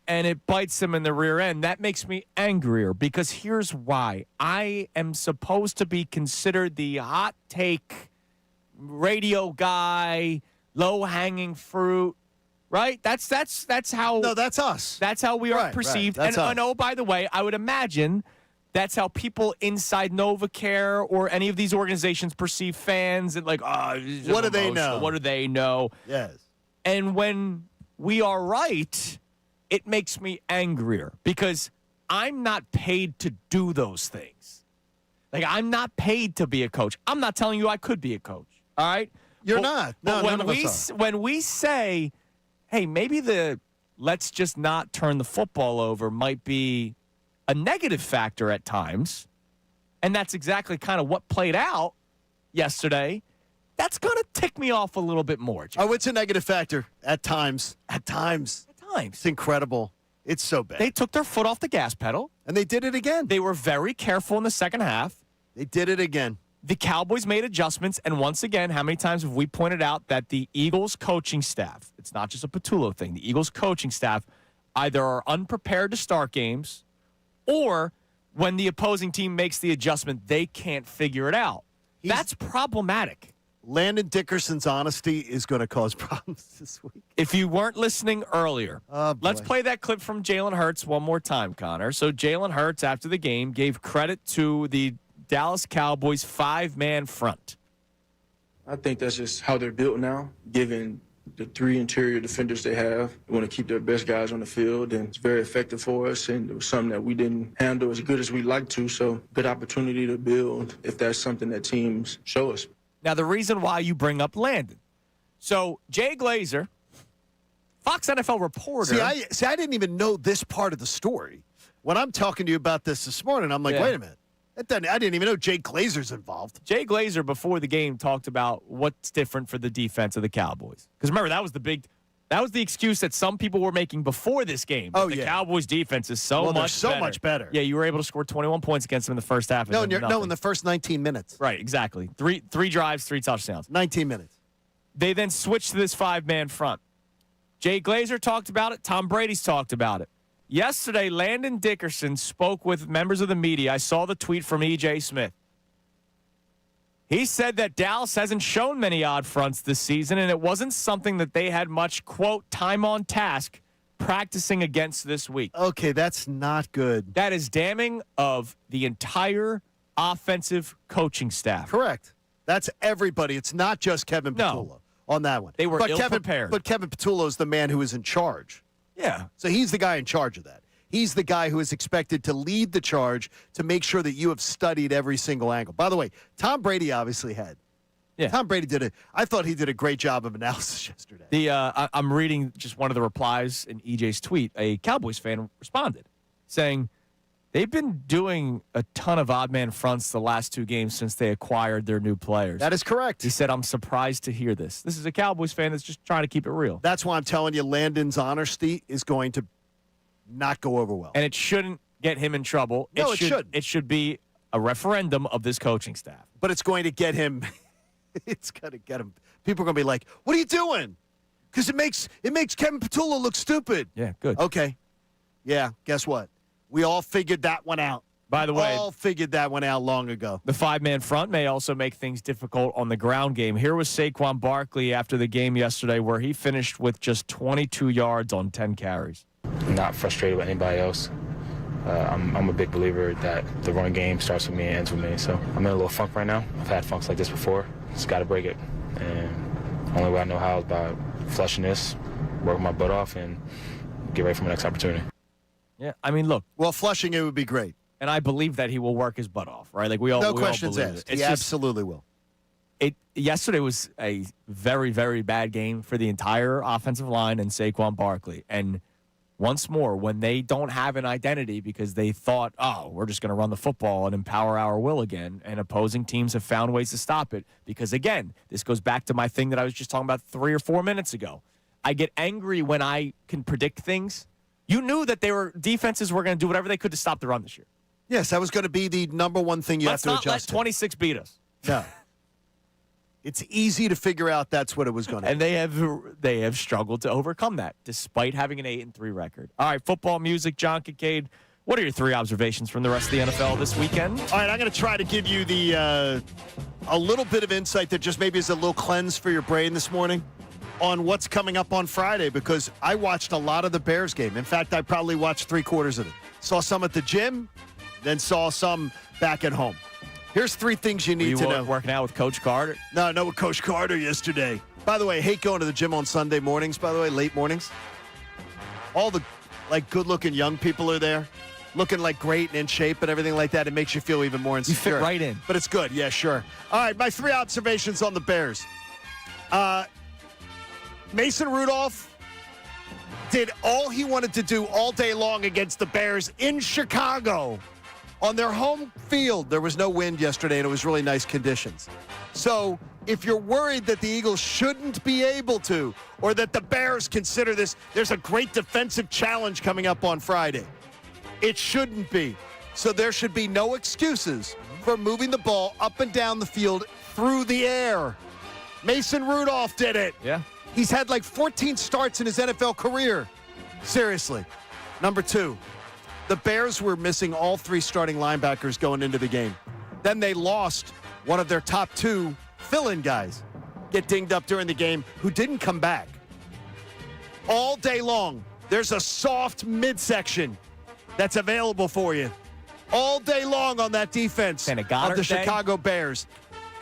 and it bites them in the rear end, that makes me angrier because here's why. I am supposed to be considered the hot take radio guy, low-hanging fruit. Right? That's how. No, that's us. That's how we are Right, perceived. right. That's us. And oh, by the way, I would imagine that's how people inside NovaCare or any of these organizations perceive fans and like, What do they know? What do they know? Yes. And when we are right, it makes me angrier because I'm not paid to do those things. Like, I'm not paid to be a coach. I'm not telling you I could be a coach. All right? You're not. No, But when none of us are. when we say, hey, maybe the let's just not turn the football over might be a negative factor at times, and that's exactly kind of what played out yesterday, that's going to tick me off a little bit more. Jim. Oh, it's a negative factor at times. At times. At times. It's incredible. It's so bad. They took their foot off the gas pedal. And they did it again. They were very careful in the second half. They did it again. The Cowboys made adjustments, and once again, how many times have we pointed out that the Eagles coaching staff, it's not just a Patullo thing, the Eagles coaching staff either are unprepared to start games or when the opposing team makes the adjustment, they can't figure it out. That's problematic. Landon Dickerson's honesty is going to cause problems this week. If you weren't listening earlier, let's play that clip from Jalen Hurts one more time, Connor. So Jalen Hurts, after the game, gave credit to the Dallas Cowboys 5-man front. I think that's just how they're built now, given the 3 interior defenders they have. They want to keep their best guys on the field, and it's very effective for us, and it was something that we didn't handle as good as we'd like to, so good opportunity to build if that's something that teams show us. Now, the reason why you bring up Landon. So, Jay Glazer, Fox NFL reporter. See, I didn't even know this part of the story. When I'm talking to you about this morning, I'm like, Yeah. wait a minute. I didn't even know Jay Glazer's involved. Jay Glazer, before the game, talked about what's different for the defense of the Cowboys. Because remember, that was the excuse that some people were making before this game. Oh, the yeah. Cowboys' defense is Well, they're much so better. much better. Yeah, you were able to score 21 points against them in the first half. No, and then in nothing. the first 19 minutes. Right, exactly. Three drives, 3 touchdowns. 19 minutes. They then switched to this 5-man front. Jay Glazer talked about it. Tom Brady's talked about it. Yesterday, Landon Dickerson spoke with members of the media. I saw the tweet from E.J. Smith. He said that Dallas hasn't shown many odd fronts this season, and it wasn't something that they had much, quote, time on task practicing against this week. Okay, that's not good. That is damning of the entire offensive coaching staff. Correct. That's everybody. It's not just Kevin Patullo on that one. They were but ill-prepared. But Kevin Patullo is the man who is in charge. Yeah. So he's the guy in charge of that. He's the guy who is expected to lead the charge to make sure that you have studied every single angle. By the way, Tom Brady obviously had. Yeah. Tom Brady I thought he did a great job of analysis yesterday. I'm reading just one of the replies in EJ's tweet. A Cowboys fan responded saying they've been doing a ton of odd man fronts the last 2 games since they acquired their new players. That is correct. He said, I'm surprised to hear this. This is a Cowboys fan that's just trying to keep it real. That's why I'm telling you Landon's honesty is going to not go over well. And it shouldn't get him in trouble. No, it shouldn't. It should be a referendum of this coaching staff. But it's going to get him. It's going to get him. People are going to be like, what are you doing? Because it makes Kevin Patullo look stupid. Yeah, good. Okay. Yeah, guess what? We all figured that one out. By the way, all figured that one out long ago. the 5-man front may also make things difficult on the ground game. Here was Saquon Barkley after the game yesterday where he finished with just 22 yards on 10 carries. Not frustrated with anybody else. I'm a big believer that the run game starts with me and ends with me. So I'm in a little funk right now. I've had funks like this before. Just got to break it. And the only way I know how is by flushing this, working my butt off, and get ready for my next opportunity. Yeah, I mean, look. Well, flushing it would be great. and I believe that he will work his butt off, right? Like we all No we all questions believe asked. it. It's He just, absolutely will. yesterday was a very, very bad game for the entire offensive line and Saquon Barkley. And once more, when they don't have an identity because they thought, oh, we're just going to run the football and empower our will again, and opposing teams have found ways to stop it. Because, again, this goes back to my thing that I was just talking about 3 or 4 minutes ago. I get angry when I can predict things. You knew that defenses were going to do whatever they could to stop the run this year. Yes, that was going to be the number one thing you Let's have to not let adjust to. 26 beat us. No. It's easy to figure out that's what it was going to be. And they have struggled to overcome that, despite having an 8-3 record. All right, football music, John Kincade. What are your 3 observations from the rest of the NFL this weekend? All right, I'm going to try to give you a little bit of insight that just maybe is a little cleanse for your brain this morning on what's coming up on Friday, because I watched a lot of the Bears game. In fact, I probably watched 3/4 of it. Saw some at the gym, then saw some back at home. Here's 3 things you need to know. Working out with Coach Carter? No, with Coach Carter yesterday. By the way, I hate going to the gym on Sunday mornings, by the way, late mornings. All the, good-looking young people are there, looking, great and in shape and everything like that. It makes you feel even more insecure. You fit right in. But it's good. Yeah, sure. All right, my 3 observations on the Bears. Mason Rudolph did all he wanted to do all day long against the Bears in Chicago. On their home field, there was no wind yesterday, and it was really nice conditions. So if you're worried that the Eagles shouldn't be able to, or that the Bears consider this, there's a great defensive challenge coming up on Friday. It shouldn't be. So there should be no excuses for moving the ball up and down the field through the air. Mason Rudolph did it. Yeah. He's had 14 starts in his NFL career. Seriously. Number 2. The Bears were missing all 3 starting linebackers going into the game. Then they lost one of their top 2 fill-in guys, get dinged up during the game, who didn't come back. All day long, there's a soft midsection that's available for you. All day long on that defense of the Chicago Bears.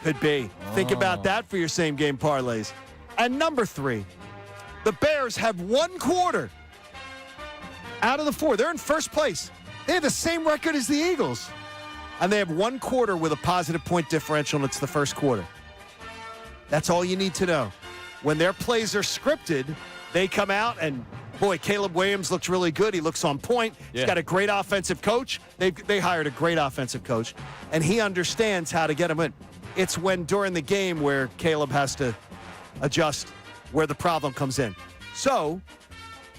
Could be. Think about that for your same-game parlays. And number 3, the Bears have 1 quarter out of the 4. They're in first place. They have the same record as the Eagles. And they have 1 quarter with a positive point differential, and it's the first quarter. That's all you need to know. When their plays are scripted, they come out, and, boy, Caleb Williams looks really good. He looks on point. Yeah. He's got a great offensive coach. They hired a great offensive coach, and he understands how to get him in. It's when during the game where Caleb has to adjust where the problem comes in. So,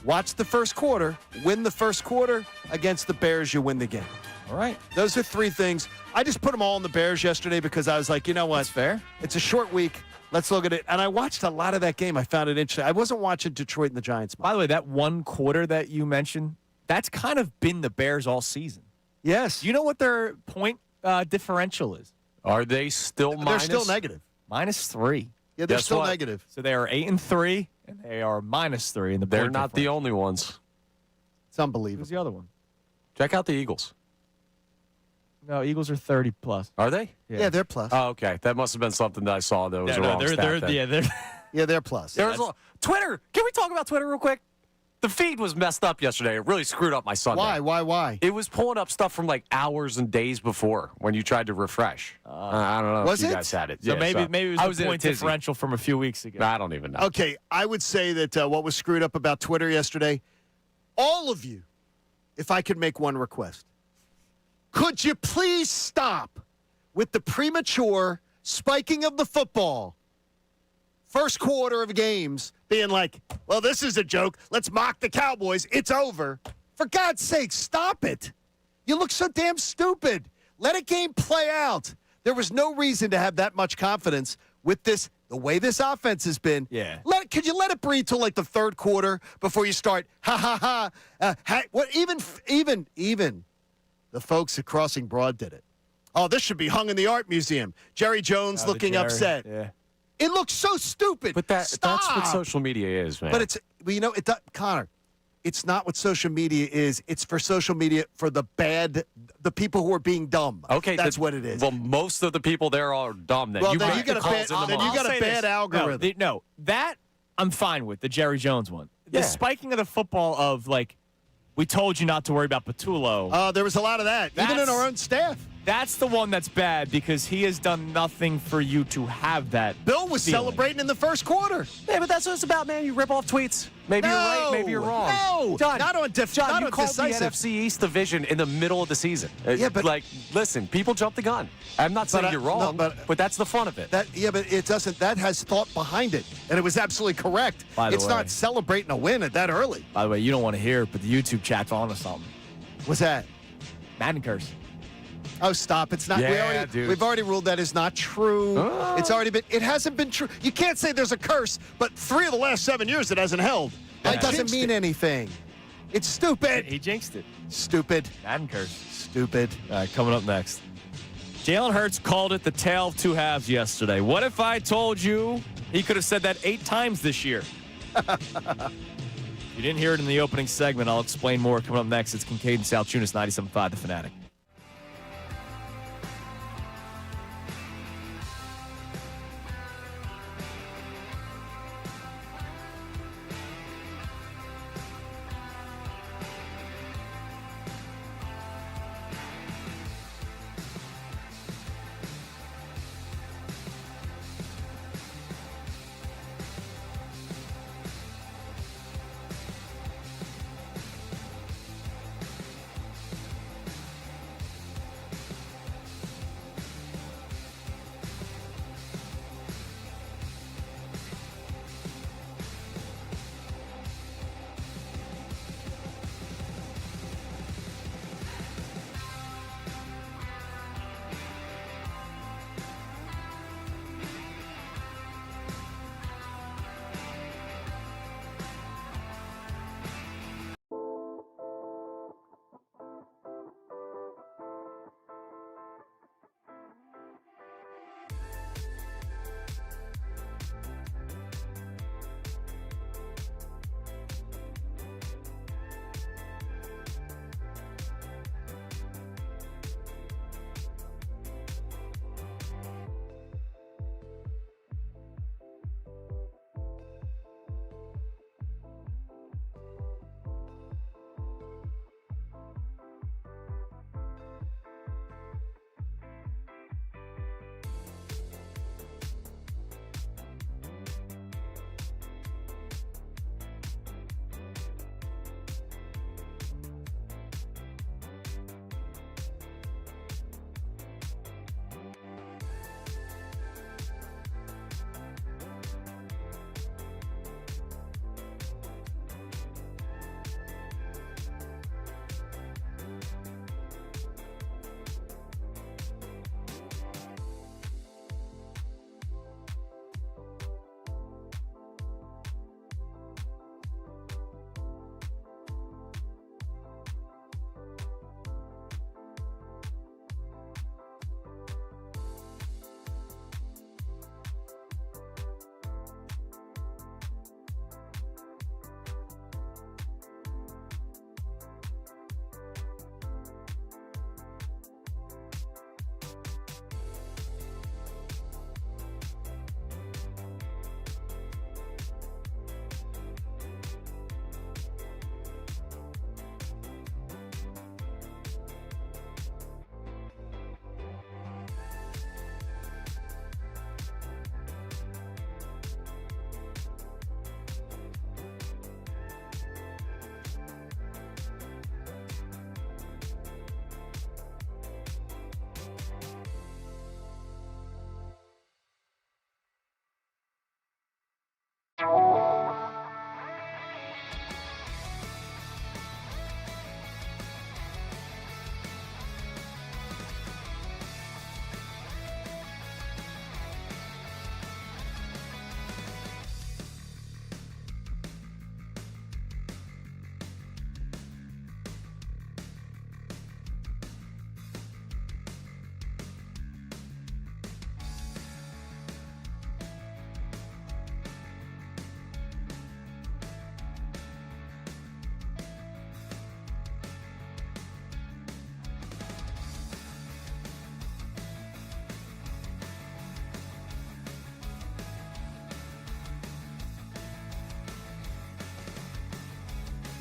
watch the first quarter, win the first quarter. Against the Bears, you win the game. All right. Those are 3 things. I just put them all on the Bears yesterday because I was like, you know what? That's fair. It's a short week. Let's look at it. And I watched a lot of that game. I found it interesting. I wasn't watching Detroit and the Giants. By the way, that 1 quarter that you mentioned, that's kind of been the Bears all season. Yes. You know what their point differential is? Are they still minus? They're still negative. -3. Yeah, they're Guess still what? negative. So they are 8-3, and they are -3 in the They're point not the differential. only ones. It's unbelievable. Who's the other one? Check out the Eagles. No, Eagles are 30+. Are they? Yeah, they're plus. Oh, okay. That must have been something that I saw that was a wrong stat then. They're plus. Twitter. Can we talk about Twitter real quick? The feed was messed up yesterday. It really screwed up my Sunday. Why? It was pulling up stuff from hours and days before when you tried to refresh. I don't know if you guys had it. So Yeah, maybe it was I the was in a point tizzy. differential from a few weeks ago. I don't even know. Okay, I would say that what was screwed up about Twitter yesterday, all of you, if I could make one request, could you please stop with the premature spiking of the football? First quarter of games being like, well, this is a joke. Let's mock the Cowboys. It's over. For God's sake, stop it. You look so damn stupid. Let a game play out. There was no reason to have that much confidence with this, the way this offense has been. Yeah. Could you let it breathe till the third quarter before you start, even the folks at Crossing Broad did it. Oh, this should be hung in the art museum. Jerry Jones looking upset. Yeah. It looks so stupid. But that's what Stop. social media is, man. But Connor, it's not what social media is. It's for social media for the people who are being dumb. Okay, that's what it is. Well, most of the people there are dumb. Then Well, you then make you got the a calls bad- in the then you morning. got a bad algorithm. No, that I'm fine with, the Jerry Jones one. The Yeah. spiking of the football of We told you not to worry about Patullo. There was a lot of that, even in That's- our own staff. That's the one that's bad because he has done nothing for you to have that. Bill was feeling. celebrating in the first quarter. Yeah, but that's what it's about, man. You rip off tweets. Maybe you're right, maybe you're wrong. No, John, not on John, not you on called decisive. the NFC East division in the middle of the season. Yeah, but- like, listen, people jump the gun. I'm not saying you're wrong, no, but that's the fun of it. But it doesn't. That has thought behind it, and it was absolutely correct. By the It's way. not celebrating a win at that early. By the way, you don't want to hear it, but the YouTube chat's on to something. What's that? Madden curse. Oh, stop! It's not. Yeah, dude. We've already ruled that is not true. It's already been. It hasn't been true. You can't say there's a curse, but 3 of the last 7 years it hasn't held. That Yeah. doesn't Jinxed mean anything. It's stupid. He jinxed it. Stupid. Madden curse. Stupid. All right, coming up next. Jalen Hurts called it the tale of two halves yesterday. What if I told you he could have said that 8 times this year? You didn't hear it in the opening segment. I'll explain more coming up next. It's Kincade Salciunas, 97.5 The Fanatic.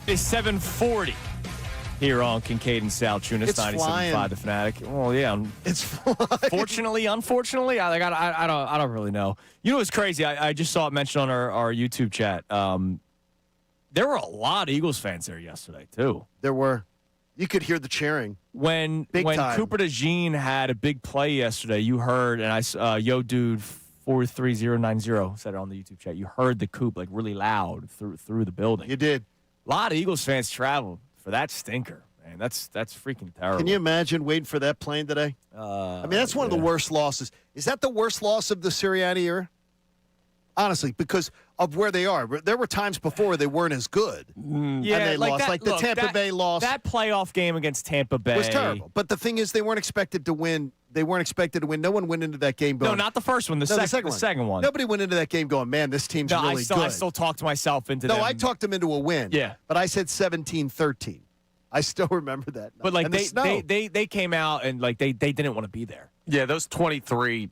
It's 7:40. Here on Kincade and Salciunas, It's 97.5 The Fanatic. Well, yeah. It's flying. Fortunately, unfortunately, I don't really know. You know what's crazy? I just saw it mentioned on our YouTube chat. There were a lot of Eagles fans there yesterday too. There were. You could hear the cheering. When Big time. Cooper DeJean had a big play yesterday, you heard, and Yo Dude 43090 said it on the YouTube chat. You heard the Coop like really loud through the building. You did. A lot of Eagles fans traveled for that stinker, man. That's freaking terrible. Can you imagine waiting for that plane today? I mean, that's one of the worst losses. Is that the worst loss of the Sirianni era? Honestly, because of where they are. There were times before they weren't as good. Yeah, and they lost. that, Like the look, Tampa Bay loss. That playoff game against Tampa Bay was terrible. But the thing is, they weren't expected to win. They weren't expected to win. No one went into that game going. No, not the first one. The second one. Nobody went into that game going, man, this team's really good. I still talked myself into that. No, I talked them into a win. Yeah. But I said 17-13. I still remember that. But like and they came out and like they didn't want to be there. Yeah, those 23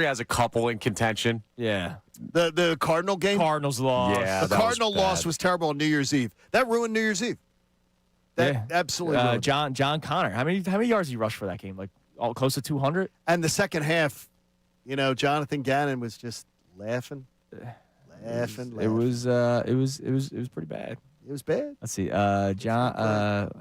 has a couple in contention. Yeah. The Cardinal game? Cardinals lost. Yeah, the Cardinal loss was terrible on New Year's Eve. That ruined New Year's Eve. That absolutely ruined. John Connor. How many yards did he rush for that game? Like close to 200? And the second half, Jonathan Gannon was just laughing. It was pretty bad. It was bad. Let's see. How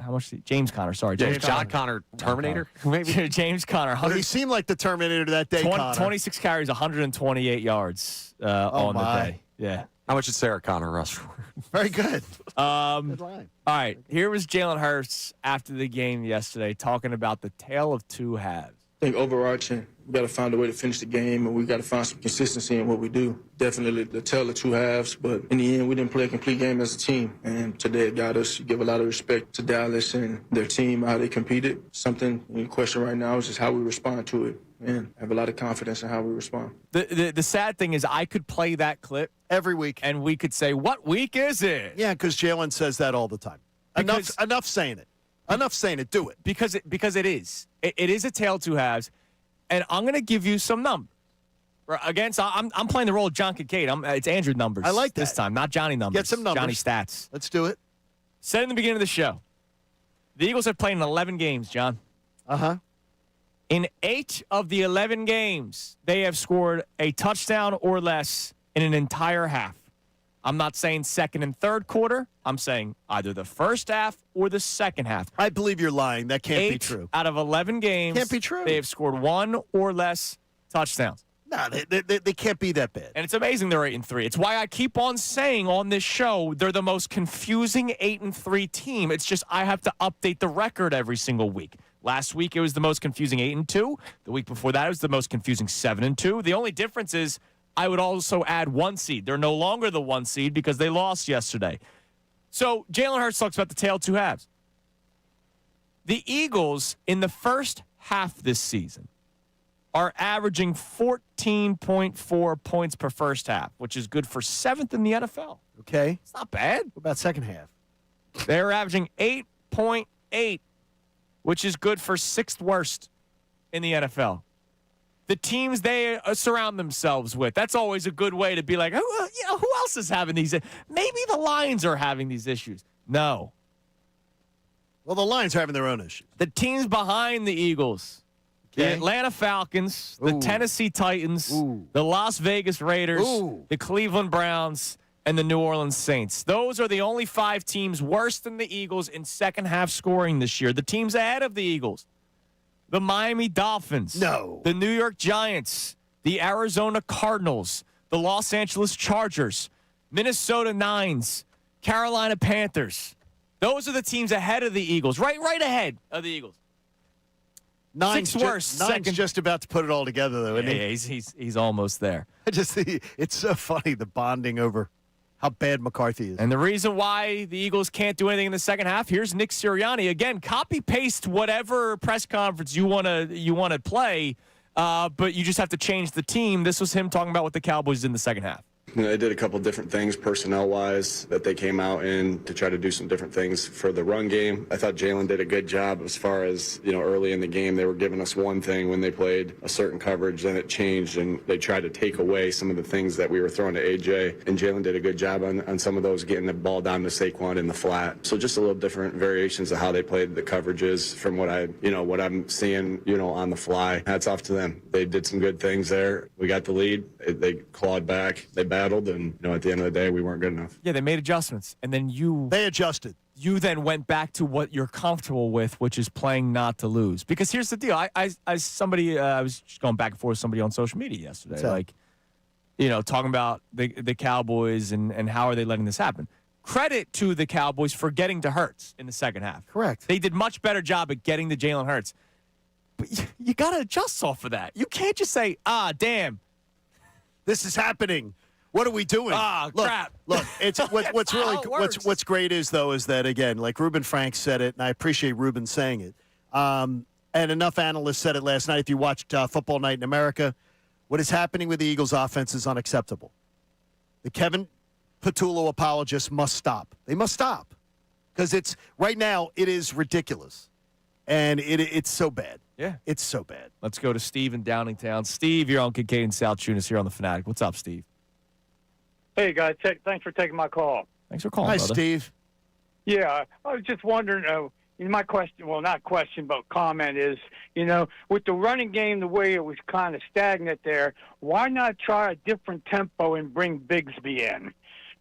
much? James Conner. Sorry, John Connor, Terminator, maybe. James Conner. Well, he seemed like the Terminator that day. 26 carries, 128 yards on the day. Yeah. How much did Sarah Connor rush for? Very good. Good line. All right. Here was Jalen Hurts after the game yesterday talking about the tale of two halves. I think overarching, we got to find a way to finish the game, and we got to find some consistency in what we do. Definitely the tale of two halves, but in the end, we didn't play a complete game as a team. And today it got us. Give a lot of respect to Dallas and their team, how they competed. Something in question right now is just how we respond to it, and have a lot of confidence in how we respond. The sad thing is I could play that clip every week, and we could say, "What week is it?" Yeah, because Jalen says that all the time. Enough saying it. Enough saying it. Do it. Because it is. It is a tale of two halves, and I'm going to give you some numbers. Again, so I'm playing the role of John Kincade. It's Andrew numbers. I like that. This time, not Johnny numbers. Get some numbers. Johnny stats. Let's do it. Said in the beginning of the show, the Eagles have played in 11 games, John. Uh-huh. In 8 of the 11 games, they have scored a touchdown or less in an entire half. I'm not saying second and third quarter. I'm saying either the first half or the second half. I believe you're lying. That can't be true. 8 out of 11 games. Can't be true. They have scored 1 or less touchdowns. No, they can't be that bad. And it's amazing they're 8-3. It's why I keep on saying on this show they're the most confusing 8-3 team. It's just I have to update the record every single week. Last week it was the most confusing 8-2. The week before that it was the most confusing 7-2. The only difference is I would also add 1 seed. They're no longer the 1 seed because they lost yesterday. So Jalen Hurts talks about the tale of two halves. The Eagles in the first half this season are averaging 14.4 points per first half, which is good for 7th in the NFL. Okay. It's not bad. What about second half? They're averaging 8.8, which is good for 6th worst in the NFL. The teams they surround themselves with, that's always a good way to be like, who else is having these? Maybe the Lions are having these issues. No. Well, the Lions are having their own issues. The teams behind the Eagles, the Atlanta Falcons, the Tennessee Titans, the Las Vegas Raiders, the Cleveland Browns, and the New Orleans Saints. Those are the only 5 teams worse than the Eagles in second half scoring this year. The teams ahead of the Eagles, the Miami Dolphins, the New York Giants, the Arizona Cardinals, the Los Angeles Chargers, Minnesota Nines, Carolina Panthers. Those are the teams ahead of the Eagles, right ahead of the Eagles. Nine's 6th worst. Nine's just about to put it all together, though, isn't he? Yeah, he's almost there. It's so funny, the bonding over how bad McCarthy is. And the reason why the Eagles can't do anything in the second half, here's Nick Sirianni. Again, copy-paste whatever press conference you want to play, but you just have to change the team. This was him talking about what the Cowboys did in the second half. You know, they did a couple different things personnel-wise that they came out in to try to do some different things for the run game. I thought Jalen did a good job as far as, you know, early in the game they were giving us one thing when they played a certain coverage, then it changed and they tried to take away some of the things that we were throwing to AJ, and Jalen did a good job on some of those, getting the ball down to Saquon in the flat. So just a little different variations of how they played the coverages from what I'm seeing, you know, on the fly. Hats off to them. They did some good things there. We got the lead. They clawed back. They battled, and, you know, at the end of the day, we weren't good enough. Yeah, they made adjustments, and then They adjusted. you then went back to what you're comfortable with, which is playing not to lose. Because here's the deal. I was just going back and forth with somebody on social media yesterday, So? like, you know, talking about the Cowboys and how are they letting this happen. Credit to the Cowboys for getting to Hurts in the second half. Correct. They did much better job at getting to Jalen Hurts. But you got to adjust off of that. You can't just say, damn. This is happening. What are we doing? Crap. Look, it's what's really how it works. what's great is that again, like Reuben Frank said it, and I appreciate Reuben saying it. And enough analysts said it last night. If you watched Football Night in America, what is happening with the Eagles' offense is unacceptable. The Kevin Patullo apologists must stop. They must stop because it's right now. It is ridiculous, and it's so bad. Yeah. It's so bad. Let's go to Steve in Downingtown. Steve, you're on Kincade Salciunas here on the Fanatic. What's up, Steve? Hey, guys. Thanks for taking my call. Thanks for calling, Hi, brother. Steve. Yeah, I was just wondering, my question, well, not question, but comment is, you know, with the running game the way it was kind of stagnant there, why not try a different tempo and bring Bigsby in?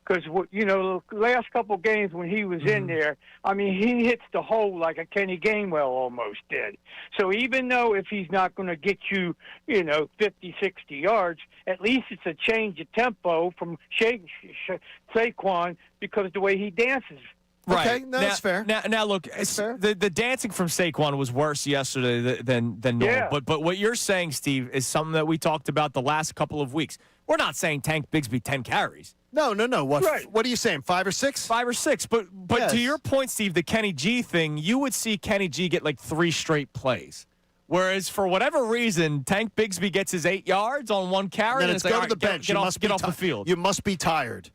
Because, you know, the last couple games when he was in there, I mean, he hits the hole like a Kenny Gainwell almost did. So even though if he's not going to get you, you know, 50, 60 yards, at least it's a change of tempo from Saquon because of the way he dances. Right. Okay, no, that's fair. Now look, fair. the dancing from Saquon was worse yesterday than normal. Yeah. But what you're saying, Steve, is something that we talked about the last couple of weeks. We're not saying Tank Bigsby 10 carries. No. What? Right. What are you saying? 5 or 6? 5 or 6. But Yes. to your point, Steve, the Kenny G thing, you would see Kenny G get like 3 straight plays. Whereas for whatever reason, Tank Bigsby gets his 8 yards on one carry. Then and it's like, go all to the right, bench. Get off the field. You must be tired.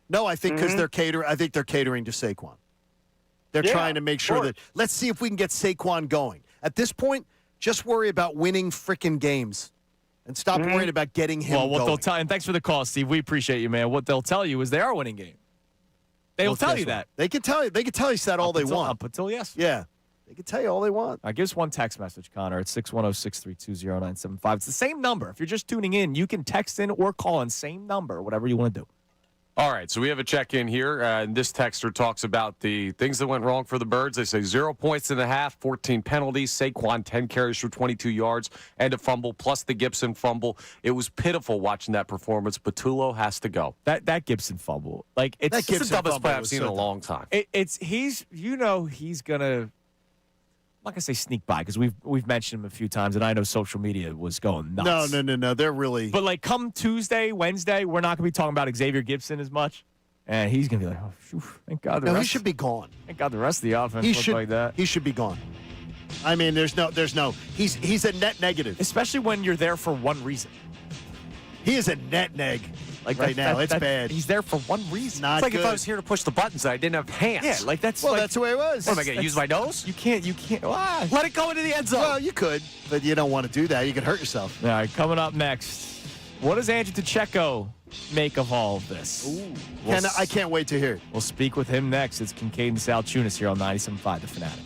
No, I think because they're catering. I think they're catering to Saquon. They're Yeah, trying to make sure of that let's see if we can get Saquon going. At this point, just worry about winning freaking games and stop worrying about getting him Well, what going. they'll tell, and thanks for the call, Steve. We appreciate you, man. What they'll tell you is they are winning game. They'll tell you that. They can tell you. They can tell you that all they want. Up until yes. Yeah, they can tell you all they want. Give us one text message, Connor, at 610-632-0975. It's the same number. If you're just tuning in, you can text in or call in. Same number, whatever you want to do. All right, so we have a check-in here, and this texter talks about the things that went wrong for the Birds. They say 0 points in the half, 14 penalties, Saquon 10 carries for 22 yards, and a fumble, plus the Gibson fumble. It was pitiful watching that performance. Patullo has to go. That Gibson fumble, like it's That Gibson It's the dumbest fumble play I've was seen so in a dumb. long time. he's gonna. I'm not gonna say sneak by because we've mentioned him a few times, and I know social media was going nuts. No. They're really. But like come Tuesday, Wednesday, we're not gonna be talking about Xavier Gibson as much, and he's gonna be like, oh, phew, thank God. No, he should be gone. Thank God the rest of the offense He looked should. like that. He should be gone. I mean, there's no. He's a net negative. Especially when you're there for one reason. He is a net neg. Like right now, it's bad. He's there for one reason. Not It's like good. if I was here to push the buttons, I didn't have hands. Yeah, like that's Well, like, that's the way it was. What am I going to use my nose? You can't. Let it go into the end zone. Well, you could, but you don't want to do that. You could hurt yourself. All right, coming up next, what does Andrew Pacheco make of all of this? I can't wait to hear it. We'll speak with him next. It's Kincade Salciunas here on 97.5 The Fanatic.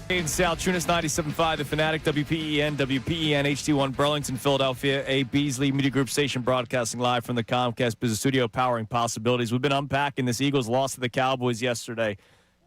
Kincade Salciunas, 97.5, The Fanatic, WPEN, HD1, Burlington, Philadelphia, a Beasley Media Group station broadcasting live from the Comcast Business Studio, powering possibilities. We've been unpacking this Eagles loss to the Cowboys yesterday,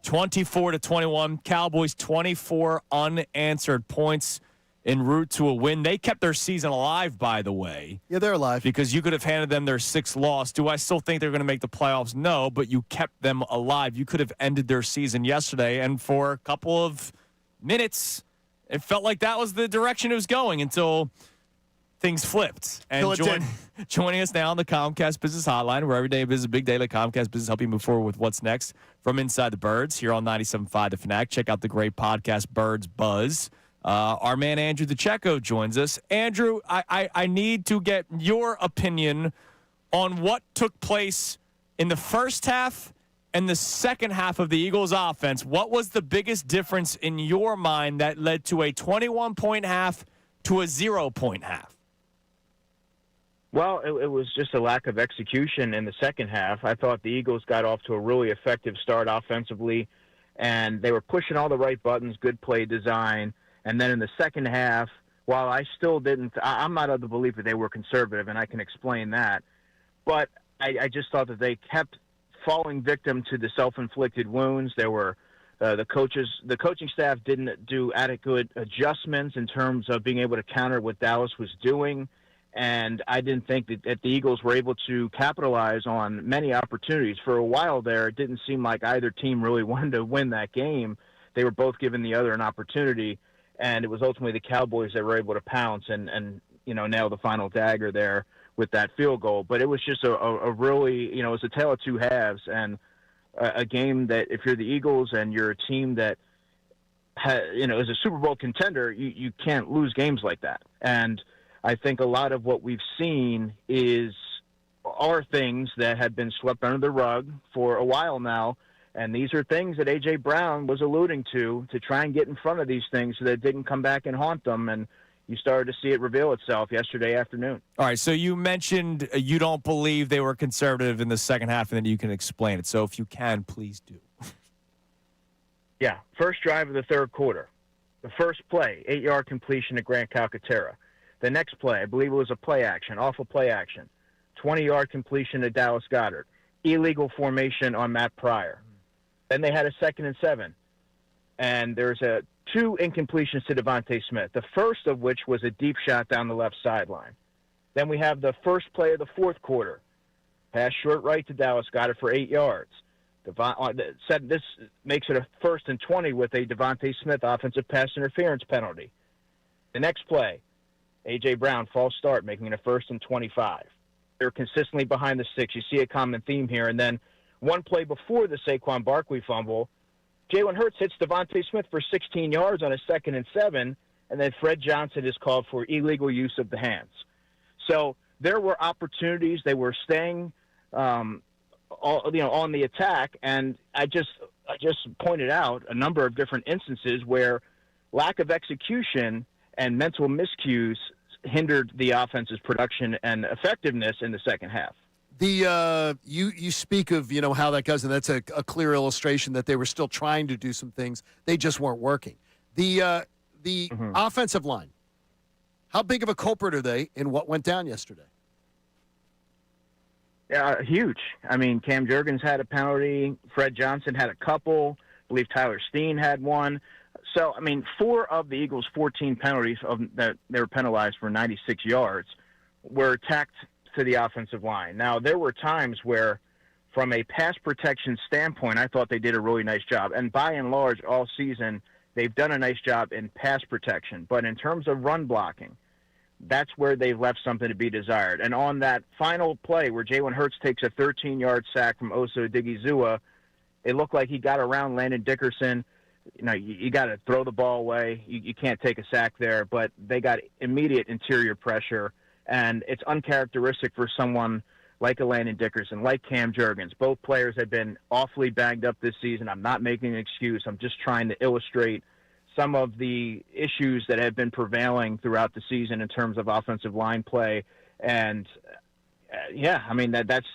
24-21. Cowboys 24 unanswered points en route to a win. They kept their season alive, by the way. Yeah, they're alive. Because you could have handed them their sixth loss. Do I still think they're going to make the playoffs? No, but you kept them alive. You could have ended their season yesterday, and for a couple of minutes, it felt like that was the direction it was going until things flipped. And joining us now on the Comcast Business Hotline, where every day is a big day, like Comcast Business, help you move forward with what's next from Inside the Birds here on 97.5 The Fanatic. Check out the great podcast, Birds Buzz. Our man Andrew DeCecco joins us. Andrew, I need to get your opinion on what took place in the first half and the second half of the Eagles' offense. What was the biggest difference in your mind that led to a 21-point half to a 0-point half? Well, it was just a lack of execution in the second half. I thought the Eagles got off to a really effective start offensively, and they were pushing all the right buttons, good play design. And then in the second half, while I still didn't – I'm not of the belief that they were conservative, and I can explain that. But I just thought that they kept falling victim to the self-inflicted wounds. There were the coaching staff didn't do adequate adjustments in terms of being able to counter what Dallas was doing. And I didn't think that the Eagles were able to capitalize on many opportunities. For a while there, it didn't seem like either team really wanted to win that game. They were both giving the other an opportunity. And it was ultimately the Cowboys that were able to pounce and nail the final dagger there with that field goal. But it was just a really, it was a tale of two halves, and a game that if you're the Eagles and you're a team that, is a Super Bowl contender, you can't lose games like that. And I think a lot of what we've seen are things that have been swept under the rug for a while now. And these are things that A.J. Brown was alluding to try and get in front of these things so that it didn't come back and haunt them. And you started to see it reveal itself yesterday afternoon. All right, so you mentioned you don't believe they were conservative in the second half, and then you can explain it. So if you can, please do. Yeah, first drive of the third quarter. The first play, 8-yard completion to Grant Calcaterra. The next play, I believe it was a play action, awful play action. 20-yard completion to Dallas Goedert. Illegal formation on Matt Pryor. Then they had a 2nd and 7. And there's two incompletions to Devontae Smith, the first of which was a deep shot down the left sideline. Then we have the first play of the fourth quarter. Pass short right to Dallas Goedert for 8 yards. This makes it a 1st and 20 with a Devontae Smith offensive pass interference penalty. The next play, A.J. Brown, false start, making it a 1st and 25. They're consistently behind the sticks. You see a common theme here. And then one play before the Saquon Barkley fumble, Jalen Hurts hits Devontae Smith for 16 yards on a 2nd and 7, and then Fred Johnson is called for illegal use of the hands. So there were opportunities. They were staying on the attack, and I just pointed out a number of different instances where lack of execution and mental miscues hindered the offense's production and effectiveness in the second half. You speak of how that goes, and that's a clear illustration that they were still trying to do some things. They just weren't working. The offensive line, how big of a culprit are they in what went down yesterday? Yeah, huge. I mean, Cam Jurgens had a penalty. Fred Johnson had a couple. I believe Tyler Steen had one. So, I mean, 4 of the Eagles' 14 penalties that they were penalized for 96 yards were tacked to the offensive line. Now, there were times where, from a pass protection standpoint, I thought they did a really nice job. And by and large, all season, they've done a nice job in pass protection. But in terms of run blocking, that's where they've left something to be desired. And on that final play where Jalen Hurts takes a 13-yard sack from Osa Odigizua, it looked like he got around Landon Dickerson. You got to throw the ball away. You can't take a sack there. But they got immediate interior pressure. And it's uncharacteristic for someone like a Landon Dickerson, like Cam Jurgens. Both players have been awfully banged up this season. I'm not making an excuse. I'm just trying to illustrate some of the issues that have been prevailing throughout the season in terms of offensive line play. And yeah, I mean that's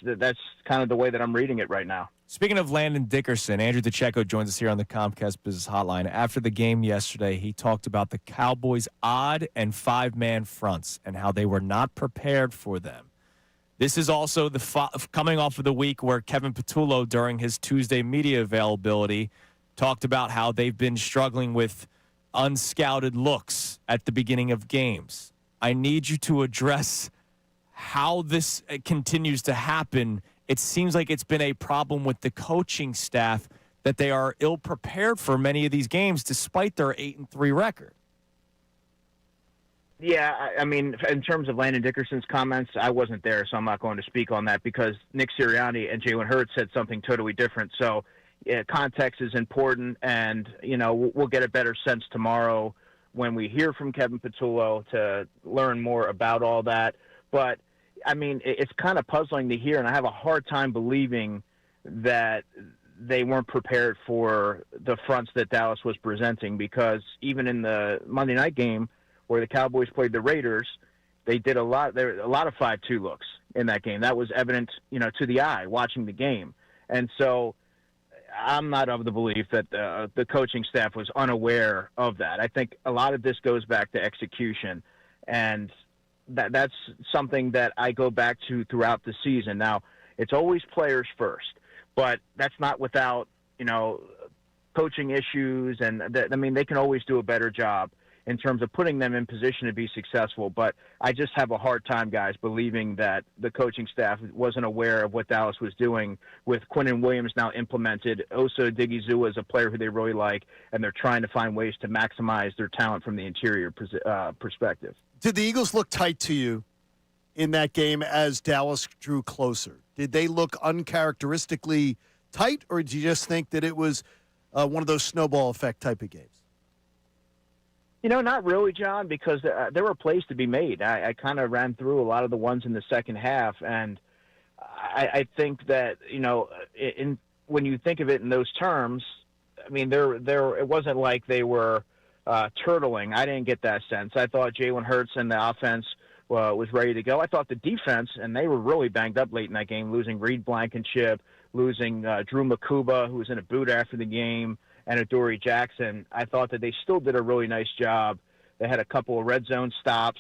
kind of the way that I'm reading it right now. Speaking of Landon Dickerson, Andrew DeCecco joins us here on the Comcast Business Hotline. After the game yesterday, he talked about the Cowboys' odd and five-man fronts and how they were not prepared for them. This is also coming off of the week where Kevin Patullo, during his Tuesday media availability, talked about how they've been struggling with unscouted looks at the beginning of games. I need you to address how this continues to happen. It seems like it's been a problem with the coaching staff that they are ill-prepared for many of these games despite their 8-3 record. Yeah, I mean, in terms of Landon Dickerson's comments, I wasn't there, so I'm not going to speak on that because Nick Sirianni and Jalen Hurts said something totally different. So yeah, context is important, and, we'll get a better sense tomorrow when we hear from Kevin Patullo to learn more about all that. But, I mean, it's kind of puzzling to hear, and I have a hard time believing that they weren't prepared for the fronts that Dallas was presenting because even in the Monday night game where the Cowboys played the Raiders, they did a lot of 5-2 looks in that game. That was evident, to the eye watching the game. And so I'm not of the belief that the coaching staff was unaware of that. I think a lot of this goes back to execution, and that's something that I go back to throughout the season. Now, it's always players first, but that's not without, coaching issues. And they can always do a better job in terms of putting them in position to be successful. But I just have a hard time, guys, believing that the coaching staff wasn't aware of what Dallas was doing with Quinnen Williams now implemented. Osa Odighizuwa is a player who they really like, and they're trying to find ways to maximize their talent from the interior perspective. Did the Eagles look tight to you in that game as Dallas drew closer? Did they look uncharacteristically tight, or did you just think that it was one of those snowball effect type of games? Not really, John, because there were plays to be made. I kind of ran through a lot of the ones in the second half, and I think that, when you think of it in those terms, I mean, it wasn't like they were turtling. I didn't get that sense. I thought Jalen Hurts and the offense was ready to go. I thought the defense, and they were really banged up late in that game, losing Reed Blankenship, losing Drew Makuba, who was in a boot after the game, and Adoree Jackson. I thought that they still did a really nice job. They had a couple of red zone stops,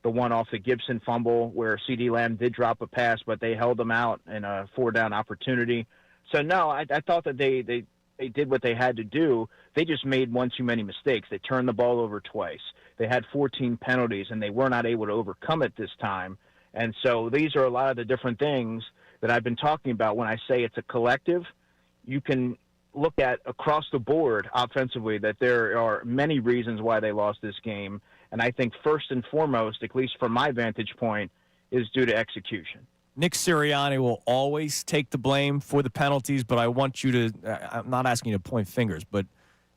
the one off the Gibson fumble where CeeDee Lamb did drop a pass, but they held them out in a 4-down opportunity. So, no, I thought that they did what they had to do. They just made one too many mistakes. They turned the ball over twice. They had 14 penalties, and they were not able to overcome it this time. And so these are a lot of the different things that I've been talking about when I say it's a collective. You can look at across the board offensively that there are many reasons why they lost this game. And I think first and foremost, at least from my vantage point, is due to execution. Nick Sirianni will always take the blame for the penalties, but I want you to I'm not asking you to point fingers, but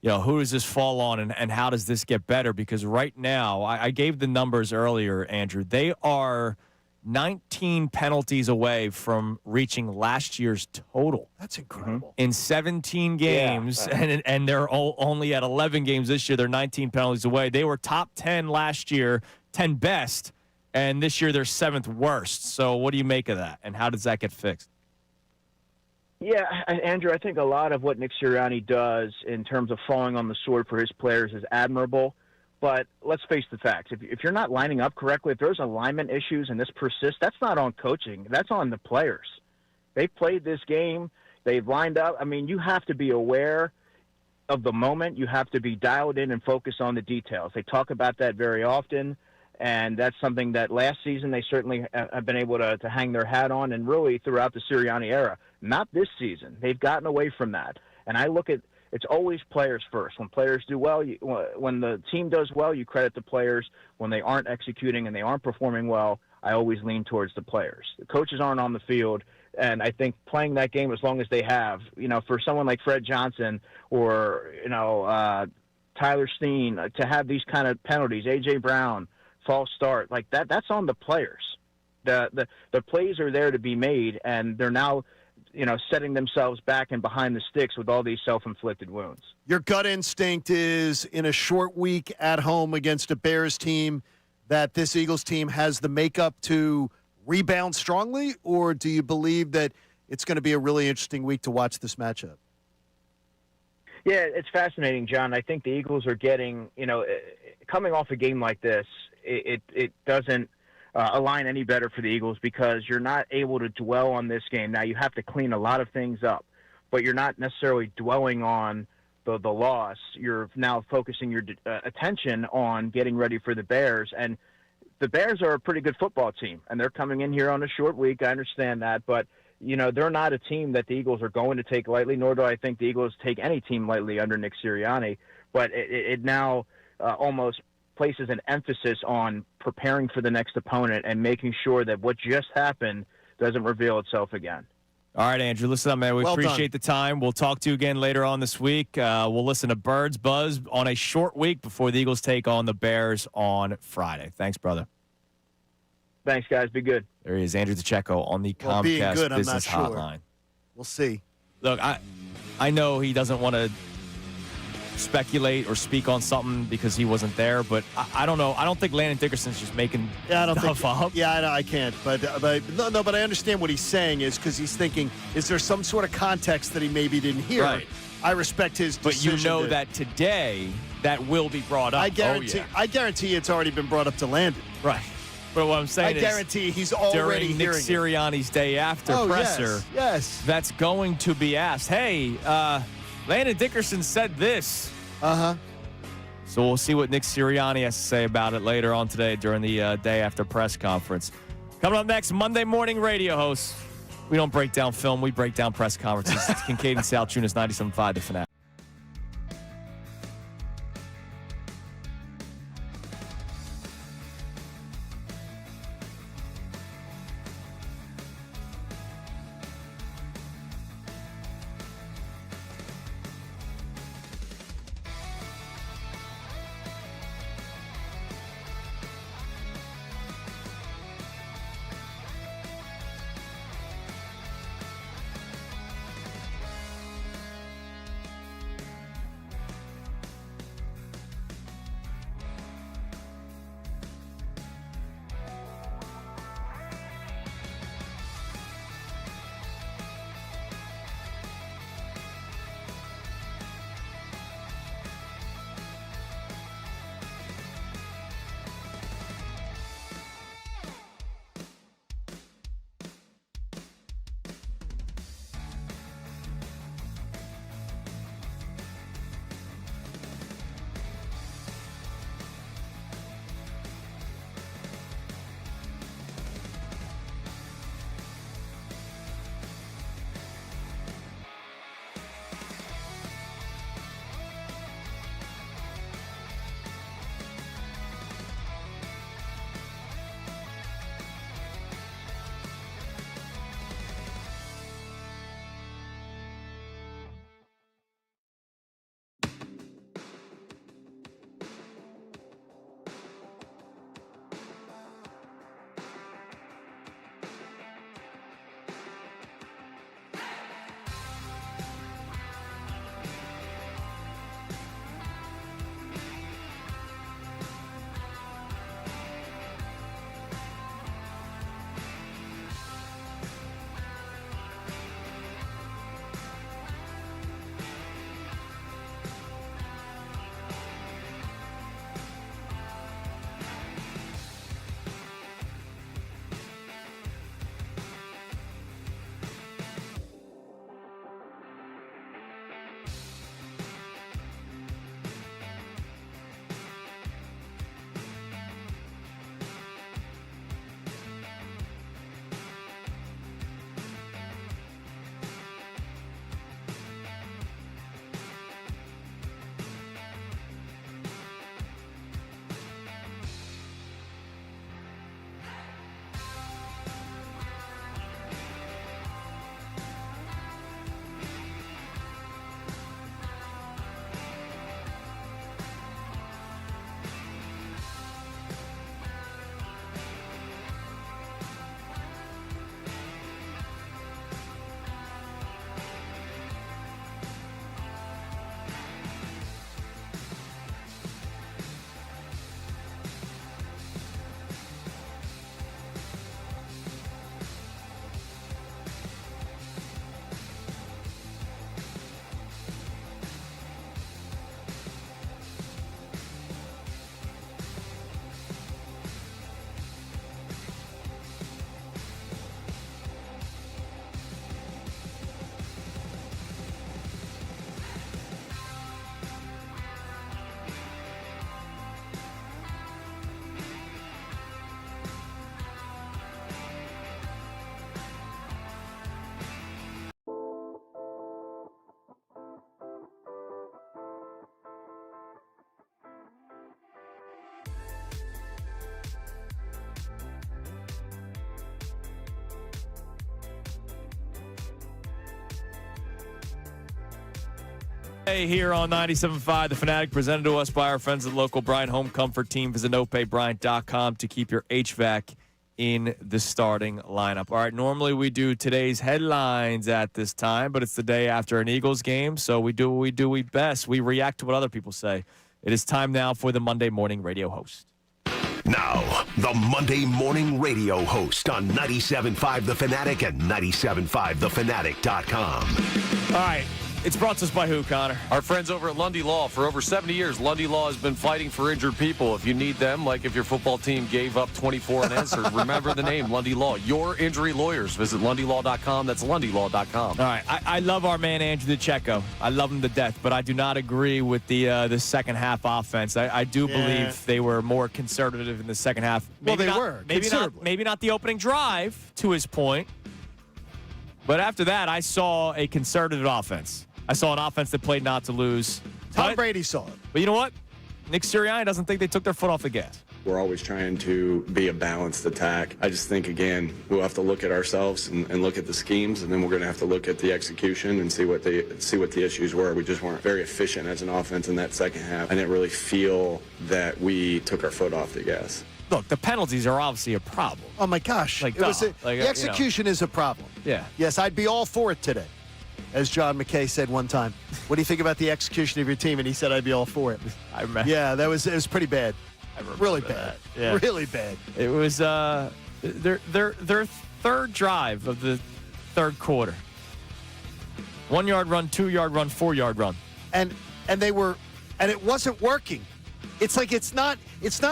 who does this fall on and how does this get better? Because right now, I gave the numbers earlier, Andrew. They are 19 penalties away from reaching last year's total. That's incredible. In 17 games, and they're only at 11 games this year. They're 19 penalties away. They were top 10 last year, 10 best, and this year they're 7th worst. So what do you make of that, and how does that get fixed? Yeah, Andrew, I think a lot of what Nick Sirianni does in terms of falling on the sword for his players is admirable. But let's face the facts. If you're not lining up correctly, if there's alignment issues and this persists, that's not on coaching. That's on the players. They played this game. They've lined up. I mean, you have to be aware of the moment. You have to be dialed in and focused on the details. They talk about that very often, and that's something that last season they certainly have been able to hang their hat on, and really throughout the Sirianni era. Not this season. They've gotten away from that. And I look at it's always players first. When players do well, when the team does well, you credit the players. When they aren't executing and they aren't performing well, I always lean towards the players. The coaches aren't on the field, and I think playing that game as long as they have, for someone like Fred Johnson or, Tyler Steen to have these kind of penalties, A.J. Brown, false start, like that's on the players. The plays are there to be made, and they're now setting themselves back and behind the sticks with all these self-inflicted wounds. Your gut instinct is in a short week at home against a Bears team that this Eagles team has the makeup to rebound strongly, or do you believe that it's going to be a really interesting week to watch this matchup? Yeah, it's fascinating, John. I think the Eagles are getting, coming off a game like this, it doesn't align any better for the Eagles because you're not able to dwell on this game. Now, you have to clean a lot of things up, but you're not necessarily dwelling on the loss. You're now focusing your attention on getting ready for the Bears. And the Bears are a pretty good football team, and they're coming in here on a short week. I understand that, but they're not a team that the Eagles are going to take lightly, nor do I think the Eagles take any team lightly under Nick Sirianni. But it now almost places an emphasis on preparing for the next opponent and making sure that what just happened doesn't reveal itself again. All right, Andrew, listen up, man. We appreciate the time. We'll talk to you again later on this week. We'll listen to Birds Buzz on a short week before the Eagles take on the Bears on Friday. Thanks, brother. Thanks, guys. Be good. There he is, Andrew DeCecco on the being Comcast good, I'm Business not sure. Hotline. We'll see. Look, I know he doesn't want to speculate or speak on something because he wasn't there, but I don't know. I don't think Landon Dickerson's just making stuff up. Yeah, I can't. But I understand what he's saying is because he's thinking, is there some sort of context that he maybe didn't hear? Right. I respect his decision. But you know that today that will be brought up. I guarantee it's already been brought up to Landon. Right. But what I'm saying I guarantee he's already during Nick Sirianni's day after presser, yes, that's going to be asked. Hey, Landon Dickerson said this. So we'll see what Nick Sirianni has to say about it later on today during the day after press conference. Coming up next, Monday morning radio hosts. We don't break down film, we break down press conferences. It's Kincade Salciunas, 97.5 The Fanatic. Hey, here on 97.5, The Fanatic, presented to us by our friends at local Bryant Home Comfort Team. Visit nopaybryant.com to keep your HVAC in the starting lineup. All right, normally we do today's headlines at this time, but it's the day after an Eagles game, so we do what we do best. We react to what other people say. It is time now for the Monday morning radio host. Now, the Monday morning radio host on 97.5 The Fanatic and 97.5thefanatic.com. All right. It's brought to us by who, Connor? Our friends over at Lundy Law. For over 70 years, Lundy Law has been fighting for injured people. If you need them, like if your football team gave up 24 unanswered, remember the name, Lundy Law. Your injury lawyers. Visit LundyLaw.com. That's LundyLaw.com. All right. I love our man, Andrew DeCecco. I love him to death, but I do not agree with the second half offense. I do believe they were more conservative in the second half. Maybe they were. Maybe not the opening drive, to his point. But after that, I saw a conservative offense. I saw an offense that played not to lose. Tom Brady saw it. But you know what? Nick Sirianni doesn't think they took their foot off the gas. We're always trying to be a balanced attack. I just think, again, we'll have to look at ourselves and look at the schemes, and then we're going to have to look at the execution and see what the issues were. We just weren't very efficient as an offense in that second half. I didn't really feel that we took our foot off the gas. Look, the penalties are obviously a problem. Oh, my gosh. The execution is a problem. Yeah. Yes, I'd be all for it today. As John McKay said one time, what do you think about the execution of your team? And he said, I'd be all for it. I remember. Yeah, it was pretty bad. I remember really that. bad. Yeah. Really bad. It was their third drive of the third quarter. 1 yard run, 2 yard run, 4 yard run. And it wasn't working. It's not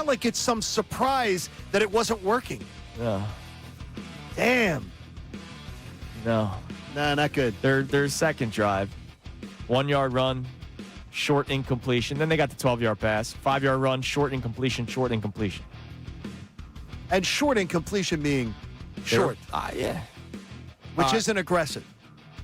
like it's some surprise that it wasn't working. No. Damn. No. Nah, not good. Their second drive, 1 yard run, short incompletion. Then they got the 12-yard pass, 5 yard run, short incompletion, short incompletion. And short incompletion being short. Yeah. Which isn't aggressive.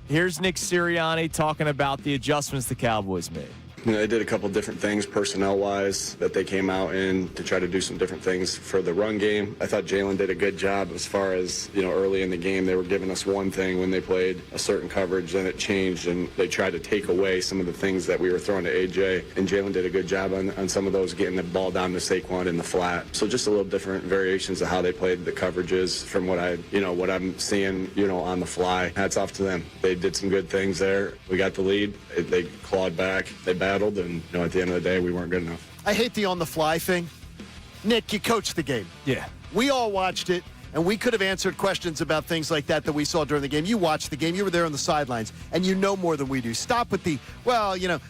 Here's Nick Sirianni talking about the adjustments the Cowboys made. You know, they did a couple different things personnel-wise that they came out in to try to do some different things for the run game. I thought Jalen did a good job as far as, early in the game they were giving us one thing when they played a certain coverage, then it changed and they tried to take away some of the things that we were throwing to AJ, and Jalen did a good job on some of those, getting the ball down to Saquon in the flat. So just a little different variations of how they played the coverages from what I'm seeing, on the fly. Hats off to them. They did some good things there. We got the lead. They clawed back. They battled, and at the end of the day, we weren't good enough. I hate the on-the-fly thing. Nick, you coached the game. Yeah. We all watched it, and we could have answered questions about things like that we saw during the game. You watched the game. You were there on the sidelines, and you know more than we do. Stop with the,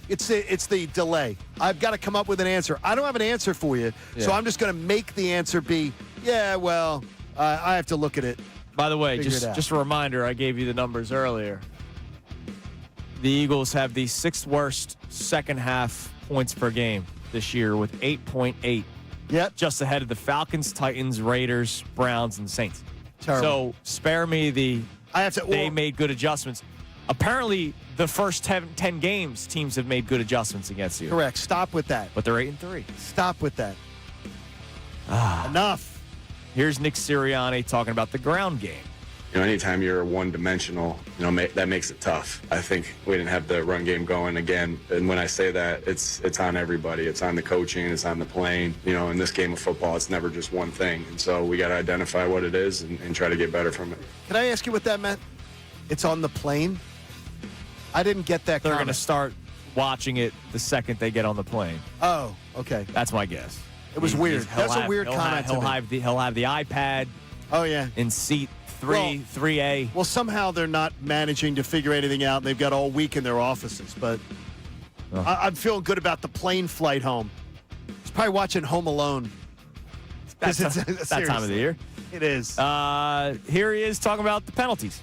it's the delay. I've got to come up with an answer. I don't have an answer for you, so I'm just going to make the answer be, I have to look at it. By the way, just a reminder, I gave you the numbers earlier. The Eagles have the sixth worst second half points per game this year with 8.8. Yep. Just ahead of the Falcons, Titans, Raiders, Browns, and Saints. Terrible. So spare me they made good adjustments. Apparently, the first 10 games, teams have made good adjustments against you. Correct. Stop with that. But they're 8-3. Stop with that. Enough. Here's Nick Sirianni talking about the ground game. Anytime you're one-dimensional, that makes it tough. I think we didn't have the run game going again. And when I say that, it's on everybody. It's on the coaching. It's on the playing. In this game of football, it's never just one thing. And so we got to identify what it is and try to get better from it. Can I ask you what that meant? It's on the plane? I didn't get that They're comment. going to start watching it the second they get on the plane. Oh, okay. That's my guess. It was weird. That's a weird comment. He'll have the iPad. Oh, yeah. In seat 3A. Well, somehow they're not managing to figure anything out. They've got all week in their offices, but I'm feeling good about the plane flight home. He's probably watching Home Alone. That's that time of the year. It is. Here he is talking about the penalties.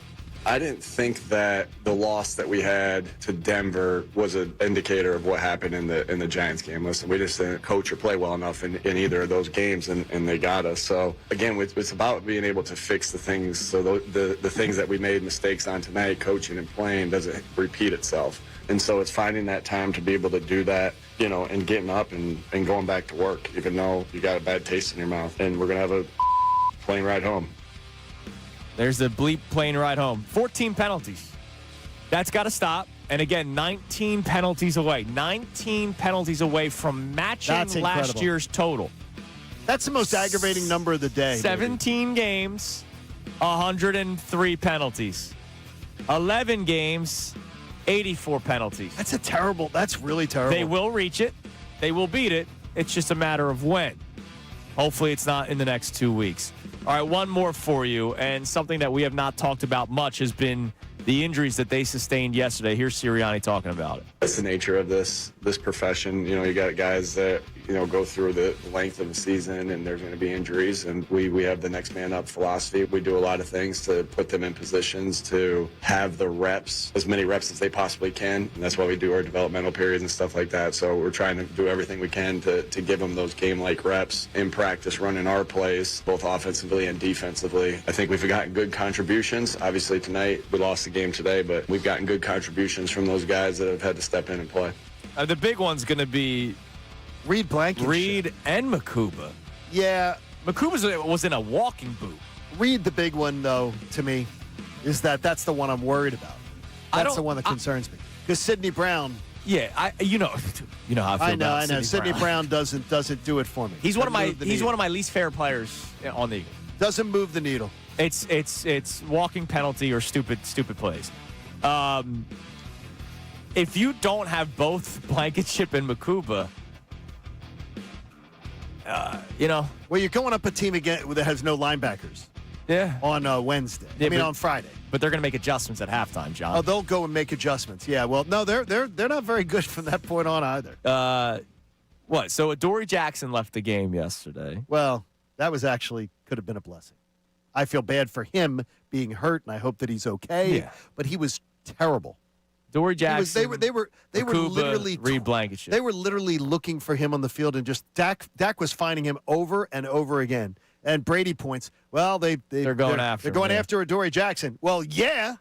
I didn't think that the loss that we had to Denver was an indicator of what happened in the Giants game. Listen, we just didn't coach or play well enough in either of those games, and they got us. So, again, it's about being able to fix the things. So the things that we made mistakes on tonight, coaching and playing, doesn't repeat itself. And so it's finding that time to be able to do that, and getting up and going back to work, even though you got a bad taste in your mouth. And we're going to have a plane ride home. There's the bleep plane ride home. 14 penalties. That's got to stop. And again, 19 penalties away. 19 penalties away from matching That's last incredible. year's total. That's the most aggravating number of the day. 17 games, 103 penalties. 11 games, 84 penalties. That's really terrible. They will reach it. They will beat it. It's just a matter of when. Hopefully it's not in the next 2 weeks. All right, one more for you, and something that we have not talked about much has been the injuries that they sustained yesterday. Here's Sirianni talking about it. That's the nature of this profession. You got guys that, go through the length of the season and there's going to be injuries. And we have the next man up philosophy. We do a lot of things to put them in positions to have the reps, as many reps as they possibly can. And that's why we do our developmental periods and stuff like that. So we're trying to do everything we can to give them those game-like reps in practice, running our plays, both offensively and defensively. I think we've gotten good contributions. Obviously tonight, we lost the game today, but we've gotten good contributions from those guys that have had to step in and play. The big one's going to be Reed Blankenship. Reed and Makuba. Yeah. Makuba was in a walking boot. Reed, the big one, though, to me, is that's the one I'm worried about. That's the one that concerns me. Because Sidney Brown. Yeah, you know how I feel I know. about Sidney Brown doesn't do it for me. He's one of my least favorite players on the Eagles. Doesn't move the needle. It's walking penalty or stupid plays. If you don't have both Blankenship and Makuba, Well, you're going up a team again that has no linebackers. Yeah. On Wednesday. Yeah, on Friday. But they're going to make adjustments at halftime, John. Oh, they'll go and make adjustments. Yeah. Well, no, they're not very good from that point on either. What? So Adoree Jackson left the game yesterday. Well, that was actually could have been a blessing. I feel bad for him being hurt, and I hope that he's okay. Yeah. But he was terrible. Adoree Jackson. They were Makuba, literally Reed Blankenship. They were literally looking for him on the field, and just Dak was finding him over and over again. And Brady points. Well, they're going after Adoree Jackson. Well, yeah.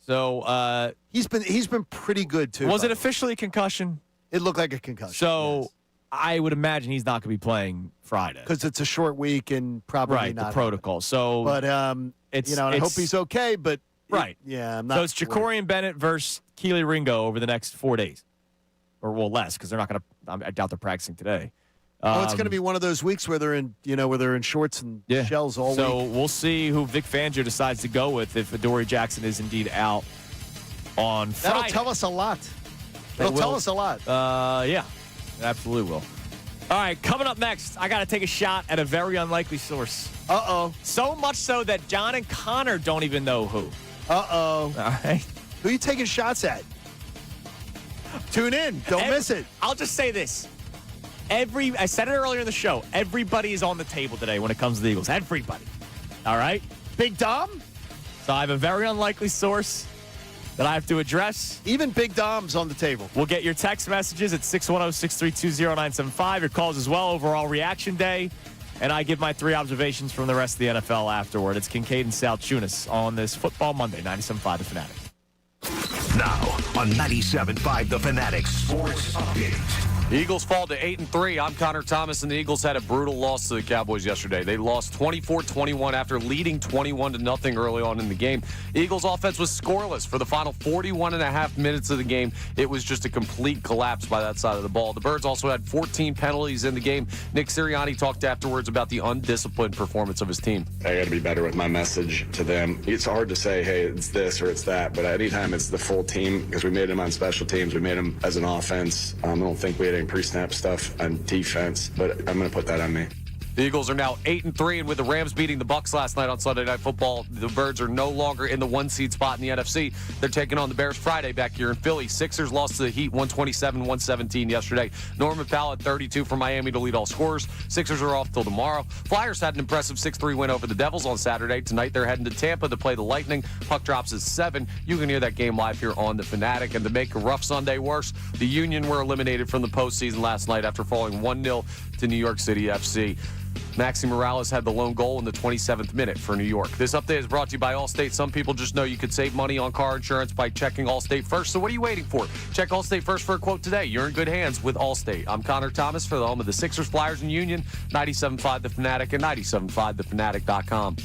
So he's been pretty good too. Was it officially a concussion? It looked like a concussion. So yes. I would imagine he's not going to be playing Friday because it's a short week and probably not the protocol. So, but I hope he's okay. But right, I'm not. So it's Jacorian Bennett versus Keely Ringo over the next 4 days, or less because they're not going to. I doubt they're practicing today. It's going to be one of those weeks where they're in shorts and shells all week. So we'll see who Vic Fangio decides to go with if Adoree Jackson is indeed out on Friday. That'll tell us a lot. It'll tell us a lot. Yeah, it absolutely will. All right, coming up next, I got to take a shot at a very unlikely source. Uh-oh. So much so that John and Connor don't even know who. Uh-oh. All right. Who are you taking shots at? Tune in. Don't miss it. I'll just say this. I said it earlier in the show. Everybody is on the table today when it comes to the Eagles. Everybody. All right? Big Dom? So I have a very unlikely source that I have to address. Even Big Dom's on the table. We'll get your text messages at 610-632-0975. Your calls as well. Overall reaction day. And I give my 3 observations from the rest of the NFL afterward. It's Kincade and Salciunas on this Football Monday, 97.5 The Fanatic. Now on 97.5 The Fanatic Sports Update. The Eagles fall to 8-3. I'm Connor Thomas, and the Eagles had a brutal loss to the Cowboys yesterday. They lost 24-21 after leading 21-0 early on in the game. The Eagles' offense was scoreless for the final 41.5 minutes of the game. It was just a complete collapse by that side of the ball. The Birds also had 14 penalties in the game. Nick Sirianni talked afterwards about the undisciplined performance of his team. I got to be better with my message to them. It's hard to say, hey, it's this or it's that, but anytime it's the full team, because we made them on special teams, we made them as an offense. I don't think we had pre-snap stuff on defense, but I'm going to put that on me. The Eagles are now 8-3, and with the Rams beating the Bucs last night on Sunday Night Football, the Birds are no longer in the 1-seed spot in the NFC. They're taking on the Bears Friday back here in Philly. Sixers lost to the Heat 127-117 yesterday. Norman Powell at 32 for Miami to lead all scorers. Sixers are off till tomorrow. Flyers had an impressive 6-3 win over the Devils on Saturday. Tonight they're heading to Tampa to play the Lightning. Puck drops at 7. You can hear that game live here on The Fanatic. And to make a rough Sunday worse, the Union were eliminated from the postseason last night after falling 1-0 to New York City FC. Maxi Morales had the lone goal in the 27th minute for New York. This update is brought to you by Allstate. Some people just know you could save money on car insurance by checking Allstate first. So what are you waiting for? Check Allstate first for a quote today. You're in good hands with Allstate. I'm Connor Thomas for the home of the Sixers, Flyers, and Union. 97.5 The Fanatic and 97.5thefanatic.com.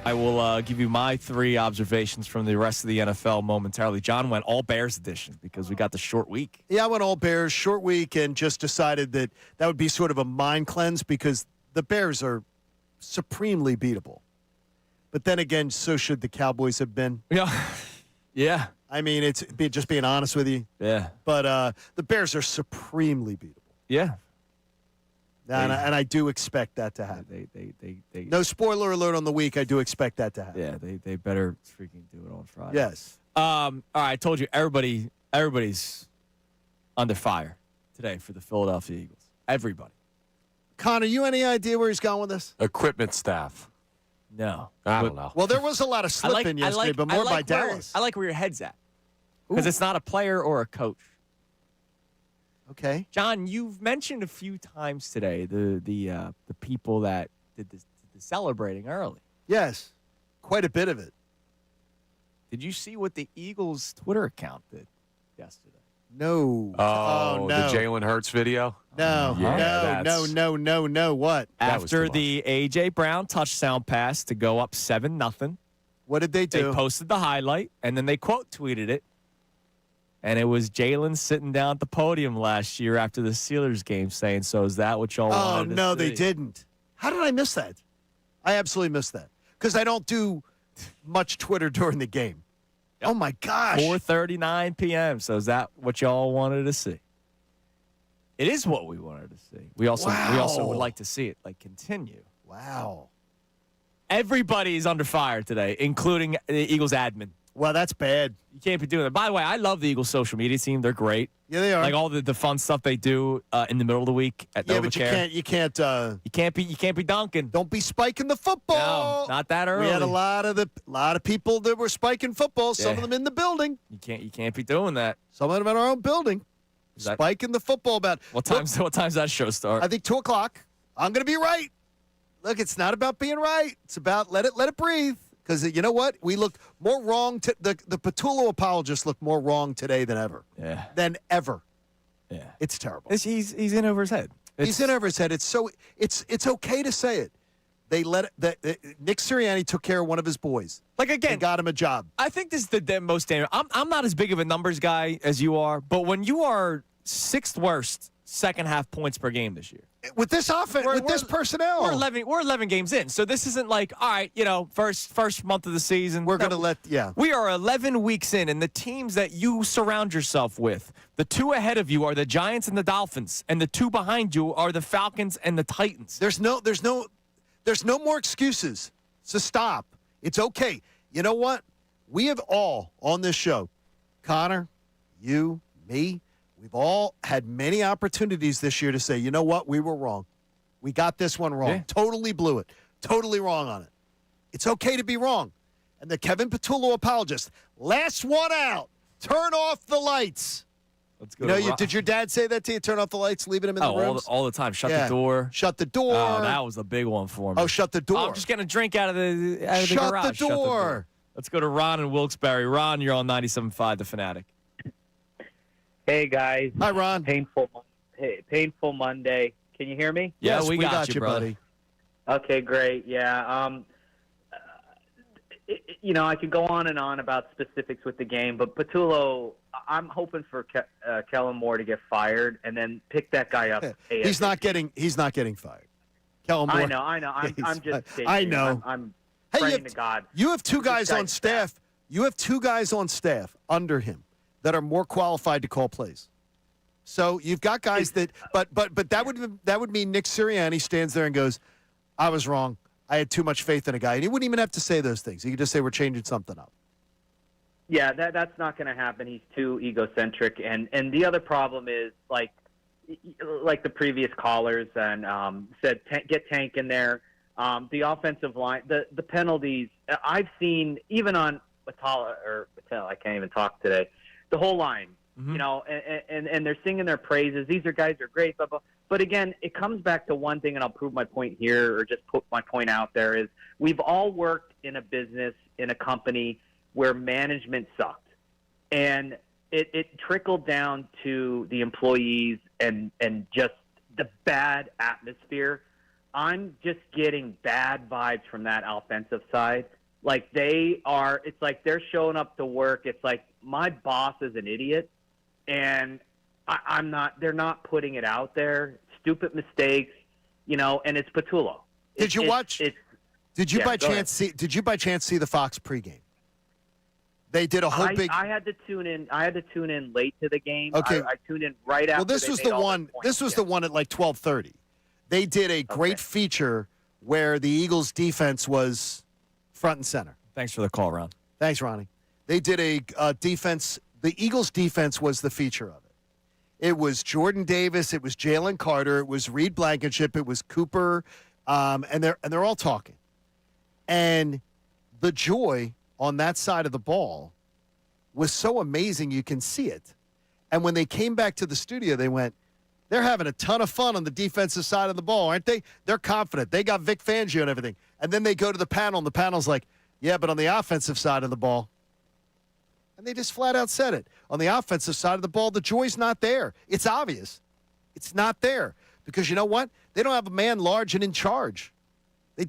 I will give you my 3 observations from the rest of the NFL momentarily. John went all Bears edition because we got the short week. Yeah, I went all Bears, short week, and just decided that would be sort of a mind cleanse because the Bears are supremely beatable. But then again, so should the Cowboys have been. Yeah. Yeah. I mean, it's just being honest with you. Yeah. But the Bears are supremely beatable. Yeah. And I do expect that to happen. They No spoiler alert on the week. I do expect that to happen. Yeah, they better freaking do it on Friday. Yes. All right, I told you everybody's under fire today for the Philadelphia Eagles. Everybody. Connor, you any idea where he's going with this? Equipment staff. No. I don't know. Well, there was a lot of slipping yesterday, but more by Dallas. I like where your head's at because it's not a player or a coach. Okay. John, you've mentioned a few times today the people that did the celebrating early. Yes, quite a bit of it. Did you see what the Eagles' Twitter account did yesterday? No. Oh, no. the Jalen Hurts video? No. Yeah, No. What? After the A.J. Brown touchdown pass to go up 7-0. What did they do? They posted the highlight, and then they quote tweeted it. And it was Jalen sitting down at the podium last year after the Steelers game saying, so is that what y'all wanted to see? No, they didn't. How did I miss that? I absolutely missed that because I don't do much Twitter during the game. Yep. Oh, my gosh. 4:39 p.m. So is that what y'all wanted to see? It is what we wanted to see. We also would like to see it continue. Wow. Everybody's under fire today, including the Eagles admin. Well, that's bad. You can't be doing that. By the way, I love the Eagles social media team. They're great. Yeah, they are. Like all the fun stuff they do in the middle of the week at yeah, NovaCare. but you can't be dunking. Don't be spiking the football. No, not that early. We had a lot of people that were spiking football. Some of them in the building. You can't be doing that. Some of them in our own building. Spiking the football about. What time's that show start? I think 2:00. I'm going to be right. Look, it's not about being right. It's about let it breathe. Because you know what? We look more wrong. The Patullo apologists look more wrong today than ever. Yeah. Than ever. Yeah. It's terrible. He's in over his head. He's in over his head. It's okay to say it. They Nick Sirianni took care of one of his boys. Again, and got him a job. I think this is the most dangerous. I'm not as big of a numbers guy as you are, but when you are 6th worst second half points per game this year. With this offense, with this personnel. We're 11 games in. So this isn't all right, first month of the season. We're going to We are 11 weeks in, and the teams that you surround yourself with, the 2 ahead of you are the Giants and the Dolphins, and the 2 behind you are the Falcons and the Titans. There's no more excuses. So stop. It's okay. You know what? We have all on this show, Connor, you, me, we've all had many opportunities this year to say, you know what? We were wrong. We got this one wrong. Yeah. Totally blew it. Totally wrong on it. It's okay to be wrong. And the Kevin Patullo apologist, last one out. Turn off the lights. Let's go. Did your dad say that to you? Turn off the lights, leaving him in the rooms? All the time. Shut the door. Shut the door. Oh, that was a big one for me. Oh, shut the door. I'm just getting a drink out of the garage. Shut the door. Let's go to Ron in Wilkes-Barre. Ron, you're on 97.5 The Fanatic. Hey, guys. Hi, Ron. Painful Monday. Can you hear me? Yeah, yes, we got you, buddy. Okay, great. Yeah. I could go on and on about specifics with the game, but Patullo, I'm hoping for Kellen Moore to get fired and then pick that guy up. He's not getting fired. Kellen Moore. I know. I'm just stating. I know. I'm praying to God. You have 2 guys on staff. You have 2 guys on staff under him that are more qualified to call plays. So you've got guys that, but that would mean Nick Sirianni stands there and goes, "I was wrong. I had too much faith in a guy," and he wouldn't even have to say those things. He could just say, "We're changing something up." Yeah, that's not going to happen. He's too egocentric, and the other problem is like the previous callers and said, get Tank in there. The offensive line, the penalties I've seen even on Patel, I can't even talk today. The whole line, and they're singing their praises. These guys are great, blah, blah. But again, it comes back to one thing, and I'll prove my point here, or just put my point out there, is we've all worked in a business, in a company where management sucked. And it trickled down to the employees and just the bad atmosphere I'm just getting bad vibes from that offensive side. Like it's like they're showing up to work. It's like my boss is an idiot, and I'm not. They're not putting it out there. Stupid mistakes, and it's Patullo. Did you by chance see the Fox pregame? They did a whole big. I had to tune in. I had to tune in late to the game. Okay. I tuned in right after. Well, this was the one. This was the one at like 12:30. They did a great feature where the Eagles' defense was front and center. Thanks for the call, Ron. Thanks, Ronnie. They did a defense. The Eagles' defense was the feature of it. It was Jordan Davis. It was Jalen Carter. It was Reed Blankenship. It was Cooper, and they're all talking. And the joy on that side of the ball was so amazing. You can see it. And when they came back to the studio, they went, they're having a ton of fun on the defensive side of the ball, aren't they? They're confident. They got Vic Fangio and everything. And then they go to the panel, and the panel's like, yeah, but on the offensive side of the ball. And they just flat out said it. On the offensive side of the ball, the joy's not there. It's obvious. It's not there. Because you know what? They don't have a man large and in charge. They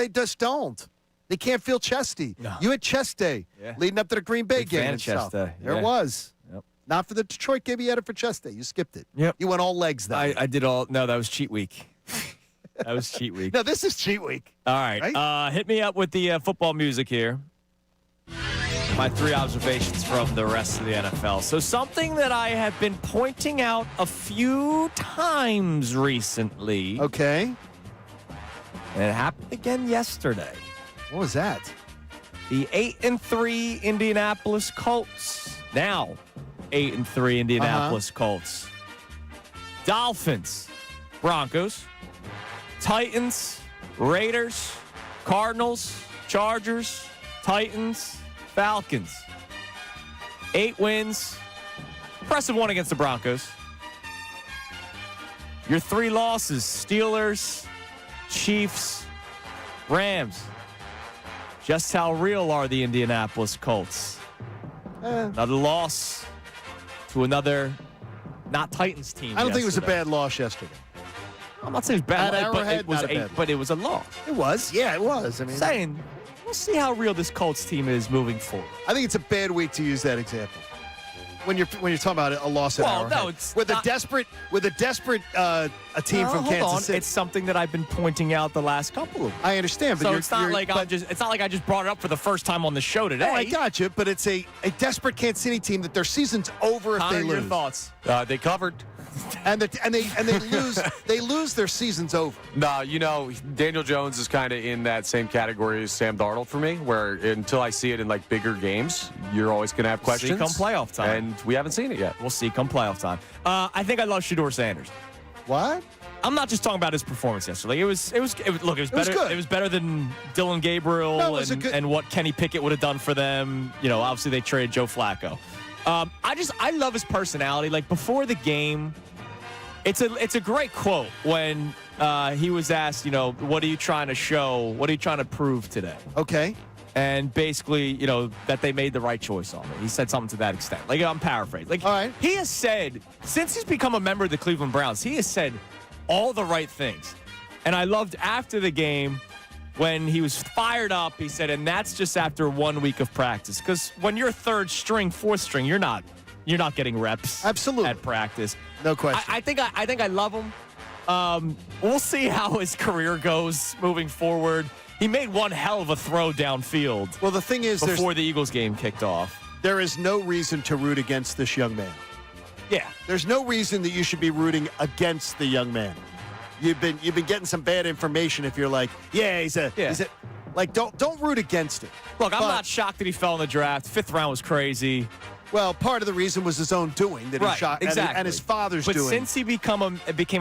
just don't. They can't feel chesty. No. You had chest day leading up to the Green Bay Big game fan and of chest stuff. day. There it was. Yep. Not for the Detroit game. You had it for chest day. You skipped it. Yep. You went all legs then. I did all. No, that was cheat week. That was cheat week. No, this is cheat week. All right. Hit me up with the football music here. My 3 observations from the rest of the NFL. So something that I have been pointing out a few times recently. Okay. And it happened again yesterday. What was that? The 8-3 Indianapolis Colts. Now 8-3 Indianapolis Colts. Dolphins, Broncos, Titans, Raiders, Cardinals, Chargers, Titans, Falcons. 8 wins. Impressive one against the Broncos. Your 3 losses, Steelers, Chiefs, Rams. Just how real are the Indianapolis Colts? Another loss to another not Titans team. I don't think it was a bad loss yesterday. I'm not saying it's bad, At Arrowhead, but it was a loss. It was. Yeah, it was. I mean, Saying, we'll see how real this Colts team is moving forward. I think it's a bad week to use that example. When you're talking about a loss at Arrowhead. No, it's with not, a desperate a team from Kansas City. It's something that I've been pointing out the last couple of weeks. I understand, but so it's not like I just brought it up for the first time on the show today. No, I got you, but it's a desperate Kansas City team that their season's over if they lose. Your thoughts? They covered. And they lose their season's over. No, Daniel Jones is kind of in that same category as Sam Darnold for me, where until I see it in like bigger games, you're always going to have questions. See come playoff time. And we haven't seen it yet. We'll see come playoff time. I think I love Shedeur Sanders. What? I'm not just talking about his performance yesterday. It was better. Good. It was better than Dylan Gabriel and what Kenny Pickett would have done for them. Obviously they traded Joe Flacco. I love his personality. Like before the game, it's a great quote when he was asked, what are you trying to show? What are you trying to prove today? Okay. And basically, that they made the right choice on it. He said something to that extent. Like, I'm paraphrasing. Like, all right. He has said, since he's become a member of the Cleveland Browns, he has said all the right things. And I loved after the game when he was fired up, he said, and that's just after 1 week of practice. Because when you're third string, fourth string, you're not getting reps. Absolutely. At practice. No question. I think I love him. We'll see how his career goes moving forward. He made one hell of a throw downfield. Well, the thing is, before the Eagles game kicked off, there is no reason to root against this young man. Yeah, there's no reason that you should be rooting against the young man. You've been getting some bad information if you're like, he's a like don't root against it. Look, I'm not shocked that he fell in the draft. 5th round was crazy. Well, part of the reason was his own doing that he shot, exactly. and his father's doing. But since he became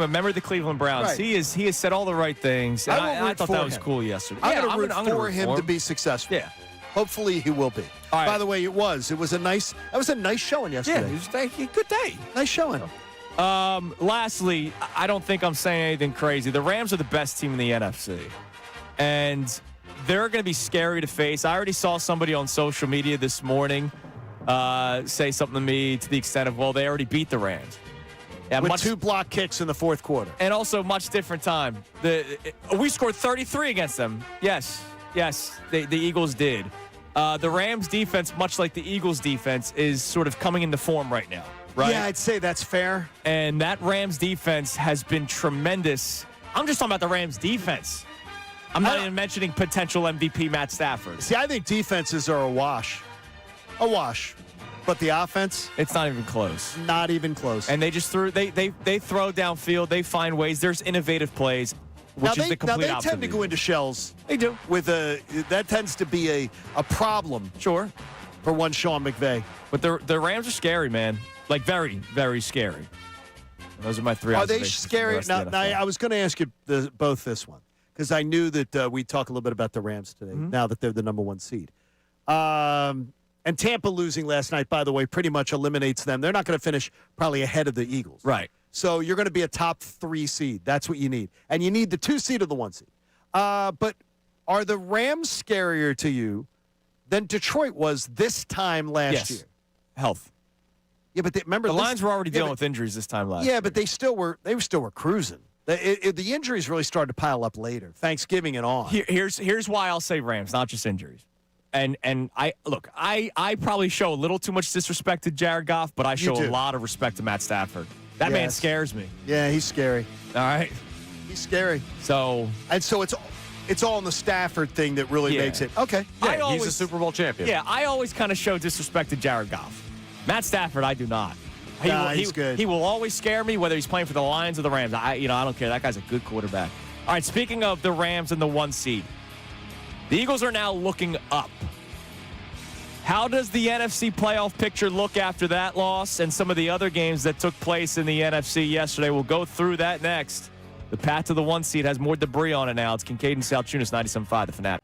a member of the Cleveland Browns, he has said all the right things. And I thought that was cool yesterday. I'm going to root for him to be successful. Yeah, hopefully he will be. All right. By the way, it was a nice showing yesterday. Yeah, it was a good day. Nice showing. Lastly, I don't think I'm saying anything crazy. The Rams are the best team in the NFC, and they're going to be scary to face. I already saw somebody on social media this morning say something to me to the extent of, well, they already beat the Rams. Yeah, with 2 block kicks in the fourth quarter. And also much different time. We scored 33 against them. Yes, the Eagles did. The Rams defense, much like the Eagles defense, is sort of coming into form right now. Right? Yeah, I'd say that's fair. And that Rams defense has been tremendous. I'm just talking about the Rams defense. I'm not even mentioning potential MVP Matt Stafford. See, I think defenses are a wash. A wash. But the offense? It's not even close. Not even close. And they just throw downfield. They find ways. There's innovative plays, which is the complete opposite. They tend to go into shells. They do. That tends to be a problem. Sure. For one Sean McVay. But the Rams are scary, man. Like very, very scary. Those are my 3 Are observations. they scary? Now, I was going to ask you both this one because I knew that we'd talk a little bit about the Rams today now that they're the number 1 seed. And Tampa losing last night, by the way, pretty much eliminates them. They're not going to finish probably ahead of the Eagles. Right. So you're going to be a top 3 seed. That's what you need. And you need the 2 seed or the 1 seed. But are the Rams scarier to you than Detroit was this time last year? Health. Yeah, but remember the Lions were already dealing with injuries this time last year. Yeah, but they still were cruising. The injuries really started to pile up later, Thanksgiving and on. Here's why I'll say Rams, not just injuries. And I probably show a little too much disrespect to Jared Goff, but I show a lot of respect to Matt Stafford. That man scares me. Yeah, he's scary. All right, he's scary. So it's all in the Stafford thing that really makes it okay. Yeah, he's a Super Bowl champion. Yeah, I always kind of show disrespect to Jared Goff. Matt Stafford, I do not. He's good. He will always scare me, whether he's playing for the Lions or the Rams. I don't care. That guy's a good quarterback. All right, speaking of the Rams and the 1 seed, the Eagles are now looking up. How does the NFC playoff picture look after that loss and some of the other games that took place in the NFC yesterday? We'll go through that next. The path to the 1 seed has more debris on it now. It's Kincade and Salciunas, 97.5, the Fanatic.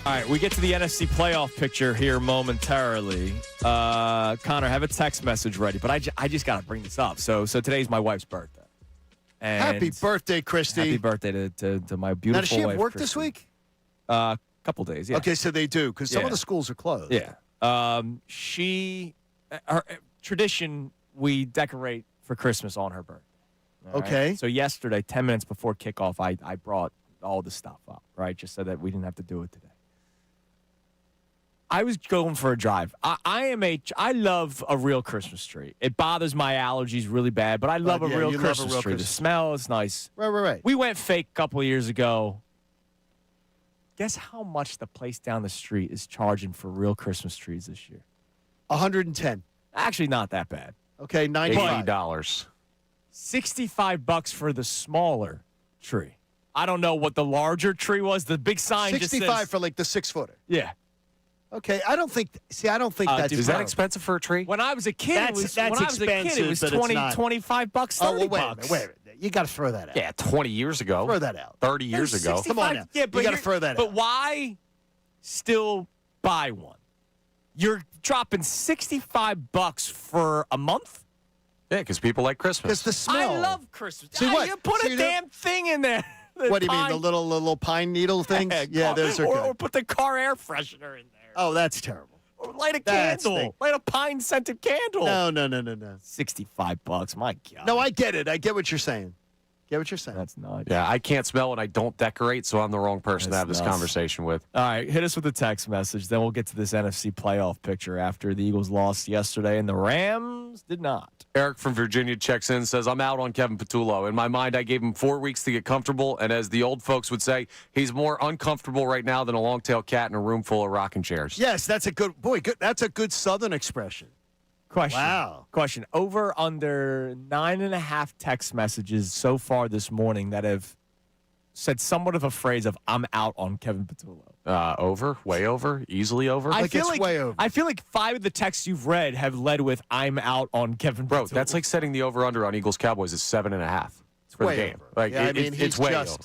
All right, we get to the NFC playoff picture here momentarily. Connor, have a text message ready, but I just got to bring this up. So today's my wife's birthday. And Happy birthday, Christy. Happy birthday to my beautiful wife. Now, does she have work Christy. this week? Couple days, yeah. Okay, so they do, because some Yeah. of the schools are closed. Yeah. Her tradition, we decorate for Christmas on her birthday. All right? Okay. So yesterday, 10 minutes before kickoff, I brought all the stuff up, right, just so that we didn't have to do it today. I was going for a drive. I love a real Christmas tree. It bothers my allergies really bad, but I love a yeah, real you love a Christmas real tree. Christmas. The smell is nice. Right. We went fake a couple of years ago. Guess how much the place down the street is charging for real Christmas trees this year? 110. Actually, not that bad. Okay, 95. $80. $65 for the smaller tree. I don't know what the larger tree was. The big sign just 65 says, for like the 6-footer. yeah. Okay, I don't think that's dude, Is that terrible. expensive for a tree? When I was a kid, That's expensive, it was but it's 20, not. $25, $30. Oh, well, wait a minute. You got to throw that out. Yeah, 20 years ago. Throw that out. 30 years ago. 65 Come on now. Yeah, but You gotta you're- throw that But out. why still buy one? You're dropping $65 for a month? Yeah, because people like Christmas. Because the smell. I love Christmas. See what? You put See a that- damn thing in there. What do you mean, the little pine needle things? Yeah, those are or, good. Or put the car air freshener in there. Oh, that's terrible. Or light a That's candle. thing. Light a pine-scented candle. No. $65, my God. No, I get it. I get what you're saying. That's nuts. Yeah, I can't smell and I don't decorate, so I'm the wrong person to That's have this nuts. conversation with. All right, hit us with a text message. Then we'll get to this NFC playoff picture after the Eagles lost yesterday and the Rams did not. Eric from Virginia checks in, says, I'm out on Kevin Patullo. In my mind, I gave him 4 weeks to get comfortable, and as the old folks would say, he's more uncomfortable right now than a long-tailed cat in a room full of rocking chairs. Yes, that's a good That's a good Southern expression. Question. Wow. Question. Over under 9.5 text messages so far this morning that have said somewhat of a phrase of "I'm out on Kevin Patullo." Over, way over, easily over. Like it's way over. I feel like 5 of the texts you've read have led with "I'm out on Kevin Bro, Patullo." that's like setting the over-under on Eagles Cowboys at 7.5 for way the game. over. Like, Yeah, I mean, it's way over.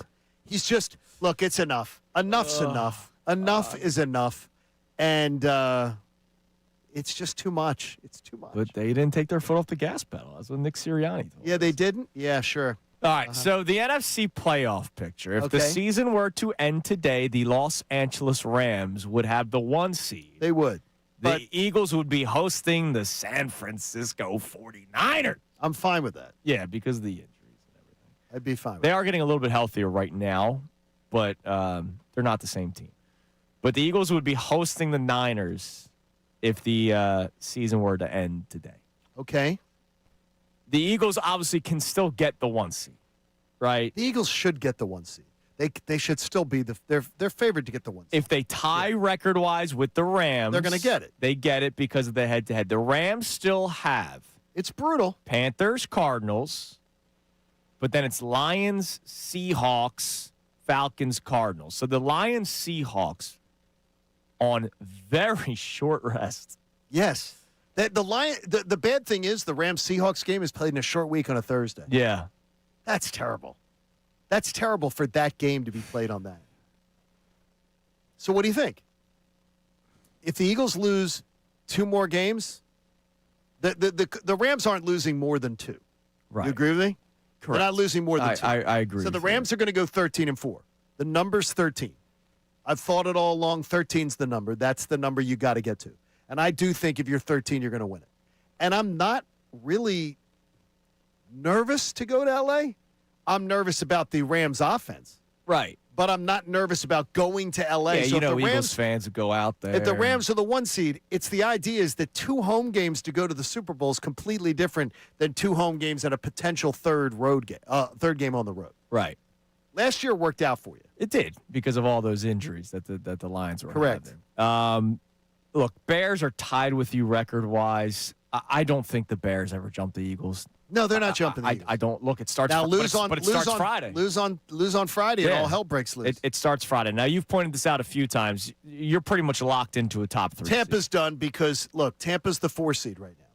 He's just, look, it's enough. Enough's enough. Enough is enough. And it's just too much. It's too much. But they didn't take their foot off the gas pedal. That's what Nick Sirianni told. Yeah, they didn't? Yeah, sure. All right, so the NFC playoff picture. If the Okay. season were to end today, the Los Angeles Rams would have the 1 seed. They would. The But Eagles would be hosting the San Francisco 49ers. I'm fine with that. Yeah, because of the injuries and everything. I'd be fine with They that. are getting a little bit healthier right now, but they're not the same team. But the Eagles would be hosting the Niners if the season were to end today. Okay. The Eagles obviously can still get the 1 seed, right? The Eagles should get the 1 seed. They should still be they're favored to get the 1 seed. If they tie record-wise with the Rams, They're gonna get it. They get it because of the head-to-head. The Rams still have It's brutal. Panthers, Cardinals, but then it's Lions, Seahawks, Falcons, Cardinals. So the Lions, Seahawks on very short rest. Yes. The bad thing is the Rams Seahawks game is played in a short week on a Thursday. Yeah. That's terrible. That's terrible for that game to be played on that. So what do you think? If the Eagles lose 2 more games, the Rams aren't losing more than 2. Right. You agree with me? Correct. They're not losing more than 2. I agree. So the with you. Rams are going to go 13-4. The number's 13. I've thought it all along. 13's the number. That's the number you got to get to. And I do think if you're 13, you're going to win it. And I'm not really nervous to go to L.A. I'm nervous about the Rams offense. Right. But I'm not nervous about going to L.A. Yeah, So you know if the Eagles Rams, fans would go out there. if the Rams are the 1 seed, it's the idea is that 2 home games to go to the Super Bowl is completely different than 2 home games and a potential third game on the road. Right. Last year worked out for you. It did because of all those injuries that the Lions were Correct. having. Look, Bears are tied with you record-wise. I don't think the Bears ever jumped the Eagles. No, they're not jumping the Eagles. I don't. Look, it starts Now but lose it starts Friday. Lose on Friday, and Yeah. all hell breaks loose. It starts Friday. Now, you've pointed this out a few times. You're pretty much locked into a top 3 Tampa's seed. done because look, Tampa's the 4 seed right now.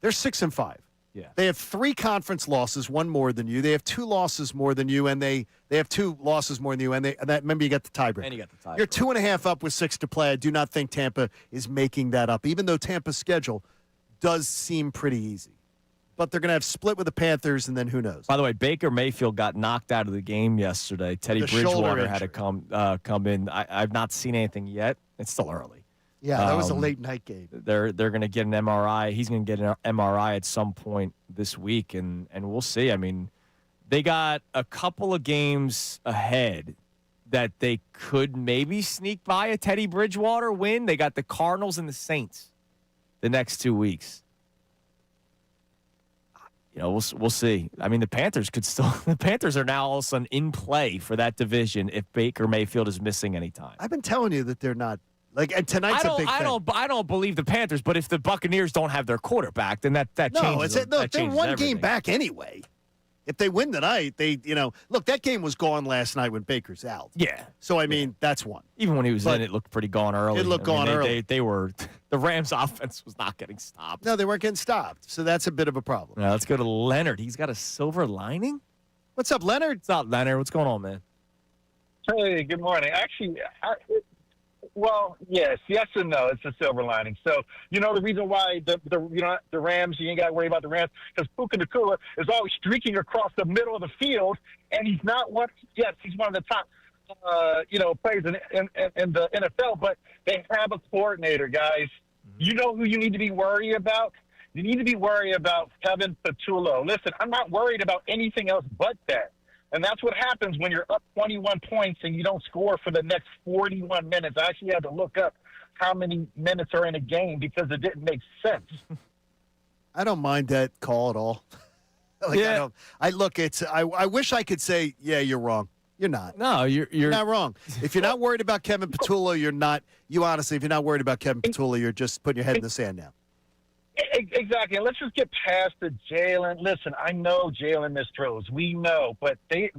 They're 6-5. Yeah. They have 3 conference losses, one more than you. They have 2 losses more than you, and they have 2 losses more than you. And remember, you got the tiebreaker. And you got the tiebreaker. You're 2.5 up with 6 to play. I do not think Tampa is making that up, even though Tampa's schedule does seem pretty easy. But they're going to have split with the Panthers, and then who knows? By the way, Baker Mayfield got knocked out of the game yesterday. Teddy The shoulder Bridgewater had to injury. come in. I've not seen anything yet. It's still early. Yeah, that was a late night game. They're going to get an MRI. He's going to get an MRI at some point this week, and we'll see. I mean, they got a couple of games ahead that they could maybe sneak by a Teddy Bridgewater win. They got the Cardinals and the Saints the next 2 weeks. You know, we'll see. I mean, the Panthers are now all of a sudden in play for that division if Baker Mayfield is missing any time. I've been telling you that they're not. And tonight's a big thing. I don't believe the Panthers, but if the Buccaneers don't have their quarterback, then that changes. They're changes one everything. game back anyway. If they win tonight, look, that game was gone last night when Baker's out. Yeah. So, I mean, that's one. Even when he was in, it looked pretty gone early. It looked gone early. They were the Rams' offense was not getting stopped. No, they weren't getting stopped. So that's a bit of a problem. Now let's go to Leonard. He's got a silver lining. What's up, Leonard? What's up, Leonard? What's going on, man? Hey, good morning. Actually, yes and no. It's a silver lining. So, the reason why the Rams, you ain't got to worry about the Rams, because Puka Nacua is always streaking across the middle of the field, and he's not one. Yes, he's one of the top, players in the NFL. But they have a coordinator, guys. You know who you need to be worried about? You need to be worried about Kevin Patullo. Listen, I'm not worried about anything else but that. And that's what happens when you're up 21 points and you don't score for the next 41 minutes. I actually had to look up how many minutes are in a game because it didn't make sense. I don't mind that call at all. I wish I could say, yeah, you're wrong. You're not. No, you're not wrong. If you're not worried about Kevin Patullo, you're not. You honestly, if you're not worried about Kevin Patullo, you're just putting your head in the sand now. Exactly. And let's just get past the Jalen. Listen, I know Jalen missed throws. We know. But the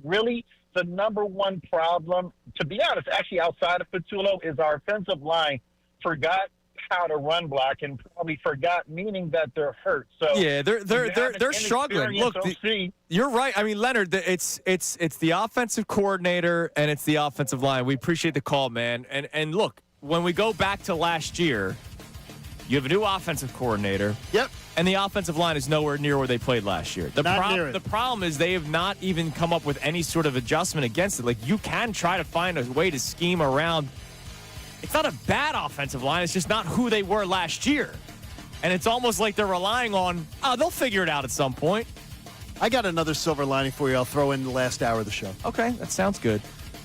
number one problem, to be honest, actually outside of Patullo, is our offensive line forgot how to run block and probably forgot, meaning that they're hurt. So yeah, they're struggling. Look, you're right. I mean, Leonard, it's the offensive coordinator and it's the offensive line. We appreciate the call, man. And look, when we go back to last year, you have a new offensive coordinator. Yep. And the offensive line is nowhere near where they played last year. The problem is they have not even come up with any sort of adjustment against it. Like, you can try to find a way to scheme around. It's not a bad offensive line. It's just not who they were last year. And it's almost like they're relying on, they'll figure it out at some point. I got another silver lining for you. I'll throw in the last hour of the show. Okay, that sounds good.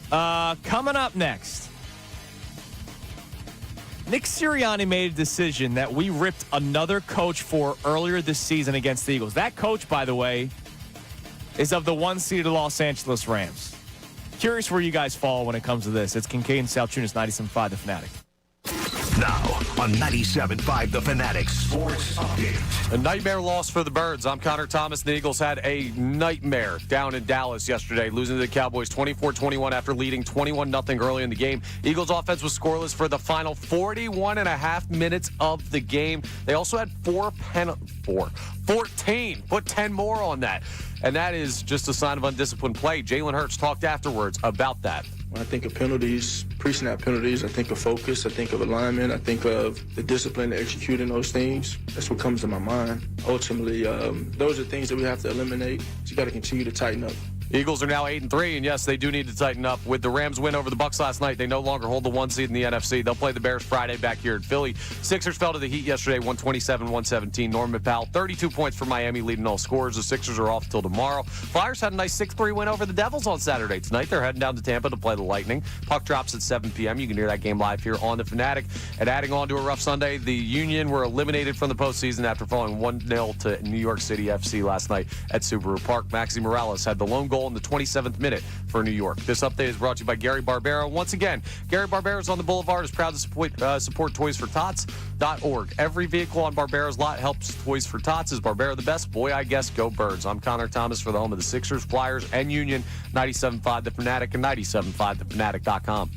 Coming up next. Nick Sirianni made a decision that we ripped another coach for earlier this season against the Eagles. That coach, by the way, is of the 1-seeded Los Angeles Rams. Curious where you guys fall when it comes to this. It's Kincade Salciunas, 97.5 The Fanatic. Now on 97.5 The Fanatic Sports Update. A nightmare loss for the Birds. I'm Connor Thomas. The Eagles had a nightmare down in Dallas yesterday, losing to the Cowboys 24-21 after leading 21-0 early in the game. Eagles offense was scoreless for the final 41.5 minutes of the game. They also had 14. Put 10 more on that. And that is just a sign of undisciplined play. Jalen Hurts talked afterwards about that. When I think of penalties, pre-snap penalties, I think of focus, I think of alignment, I think of the discipline to executing those things. That's what comes to my mind. Ultimately, those are things that we have to eliminate. You got to continue to tighten up. Eagles are now 8-3, and yes, they do need to tighten up. With the Rams win over the Bucs last night, they no longer hold the 1 seed in the NFC. They'll play the Bears Friday back here in Philly. Sixers fell to the Heat yesterday, 127-117. Norman Powell, 32 points for Miami, leading all scorers. The Sixers are off till tomorrow. Flyers had a nice 6-3 win over the Devils on Saturday. Tonight, they're heading down to Tampa to play the Lightning. Puck drops at 7 p.m. You can hear that game live here on The Fanatic. And adding on to a rough Sunday, the Union were eliminated from the postseason after falling 1-0 to New York City FC last night at Subaru Park. Maxi Morales had the lone goal in the 27th minute for New York. This update is brought to you by Gary Barbera. Once again, Gary Barbera's on the Boulevard is proud to support ToysForTots.org. Every vehicle on Barbera's lot helps Toys for Tots. Is Barbera the best? Boy, I guess go Birds. I'm Connor Thomas for the home of the Sixers, Flyers, and Union. 97.5 The Fanatic and 97.5thefanatic.com.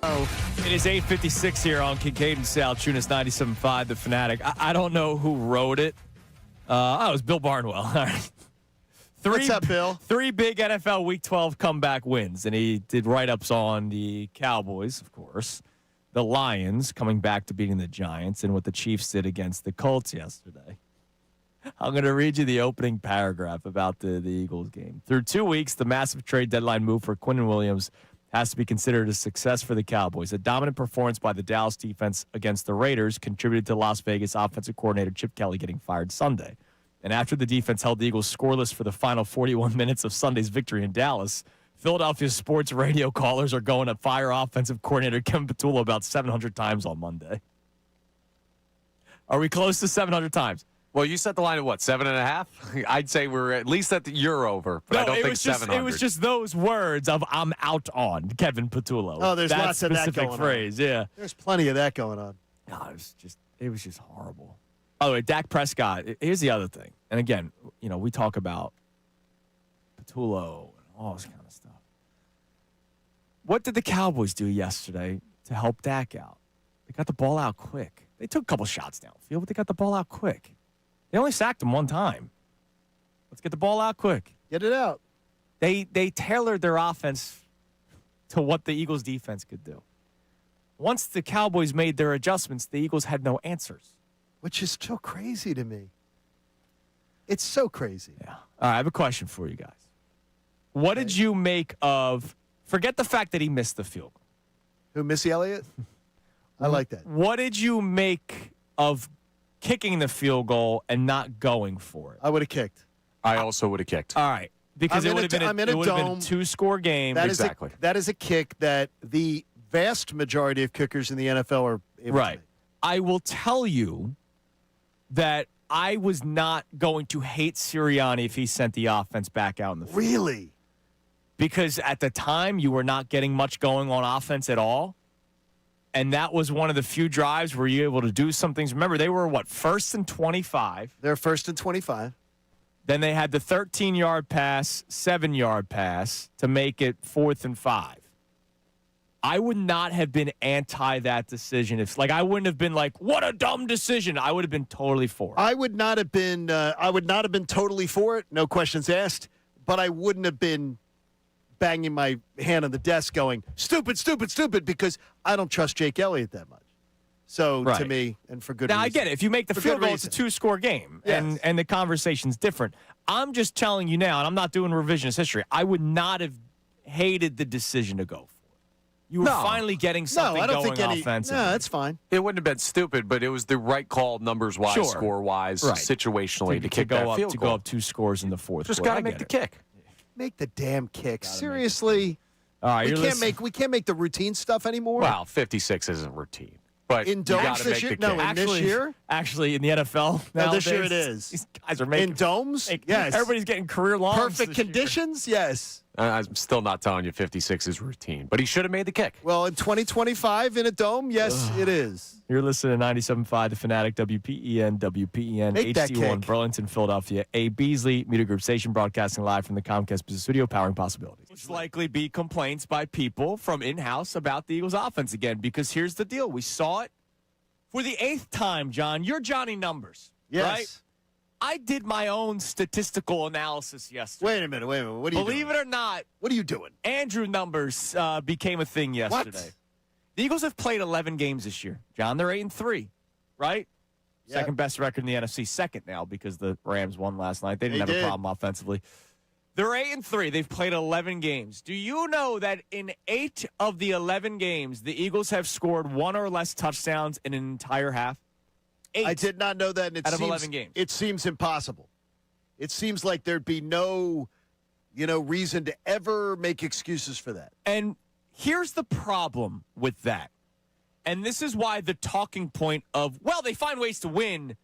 It is 8:56 here on Kincade Salciunas 97.5 The Fanatic. I don't know who wrote it. It was Bill Barnwell. All right. What's up, Bill? 3 big NFL Week 12 comeback wins, and he did write-ups on the Cowboys, of course, the Lions coming back to beating the Giants, and what the Chiefs did against the Colts yesterday. I'm going to read you the opening paragraph about the Eagles game. Through 2 weeks, the massive trade deadline move for Quinnen Williams has to be considered a success for the Cowboys. A dominant performance by the Dallas defense against the Raiders contributed to Las Vegas offensive coordinator Chip Kelly getting fired Sunday. And after the defense held the Eagles scoreless for the final 41 minutes of Sunday's victory in Dallas, Philadelphia sports radio callers are going to fire offensive coordinator Kevin Petullo about 700 times on Monday. Are we close to 700 times? Well, you set the line at what, 7.5? I'd say we're at least at the year over, but I don't think 700. It was just those words of "I'm out on" Kevin Petullo. Oh, there's that lots of that specific going phrase. on. Yeah, There's plenty of that going on. no, it was just horrible. By the way, Dak Prescott. Here's the other thing, and again, we talk about Petullo and all this kind of stuff. What did the Cowboys do yesterday to help Dak out? They got the ball out quick. They took a couple shots downfield, but they got the ball out quick. They only sacked him one time. Let's get the ball out quick. Get it out. They tailored their offense to what the Eagles' defense could do. Once the Cowboys made their adjustments, the Eagles had no answers. Which is so crazy to me. It's so crazy. Yeah. All right, I have a question for you guys. What did you make of, forget the fact that he missed the field goal. Who, Missy Elliott? I like that. What did you make of kicking the field goal and not going for it? I would have kicked. I also would have kicked. All right. Because it would have been a two-score game. Exactly. That is a kick that the vast majority of kickers in the NFL are able to make. I will tell you that I was not going to hate Sirianni if he sent the offense back out in the field. Really? Because at the time, you were not getting much going on offense at all. And that was one of the few drives where you were able to do some things. Remember, they were, first and 25? They're first and 25. Then they had the 13-yard pass, 7-yard pass to make it 4th and 5. I would not have been anti that decision. I wouldn't have been like, what a dumb decision. I would have been totally for it. I would not have been totally for it, no questions asked, but I wouldn't have been banging my hand on the desk going, stupid, stupid, stupid, because I don't trust Jake Elliott that much. So, to me, and for good reason. Now, I get it. If you make the field goal, it's a two-score game, Yes. and the conversation's different. I'm just telling you now, and I'm not doing revisionist history, I would not have hated the decision to go for it. You were finally getting something going offensively. No, that's fine. It wouldn't have been stupid, but it was the right call numbers-wise, Sure. score-wise, Right. situationally to kick go that up, field to goal. go up 2 scores in the fourth. Just quarter. got to I make get the it. kick. Make the damn kick. Seriously. All right, We can't make the routine stuff anymore. Well, 56 isn't routine. But in you domes got to this make year? the No, kick. this year? Actually, in the NFL No, nowadays, this year it is. These guys are making In domes? Yes. Everybody's getting career longs. Perfect this year. conditions? Yes. I'm still not telling you 56 is routine, but he should have made the kick. Well, in 2025 in a dome, yes, it is. You're listening to 97.5 The Fanatic, WPEN, Make that HD1, kick. Burlington, Philadelphia, a Beasley Media Group station broadcasting live from the Comcast Business Studio, powering possibilities. Most likely be complaints by people from in-house about the Eagles' offense again, because here's the deal. We saw it for the 8th time, John. You're Johnny Numbers, Yes. right? I did my own statistical analysis yesterday. Wait a minute. What are you Believe doing? it or not, What are you doing? Andrew Numbers became a thing yesterday. The Eagles have played 11 games this year. John, they're 8-3, right? Yep. Second best record in the NFC. Second now because the Rams won last night. They didn't They have did. a problem offensively. They're 8-3. They've played 11 games. Do you know that in 8 of the 11 games, the Eagles have scored 1 or less touchdowns in an entire half? 8. I did not know that, and Out of 11 games. It seems impossible. It seems like there'd be no, reason to ever make excuses for that. And here's the problem with that. And this is why the talking point of, they find ways to win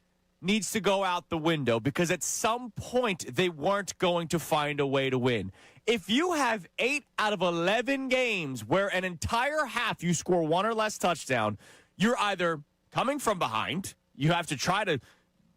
needs to go out the window, because at some point they weren't going to find a way to win. If you have 8 out of 11 games where an entire half you score 1 or less touchdown, you're either coming from behind, you have to try to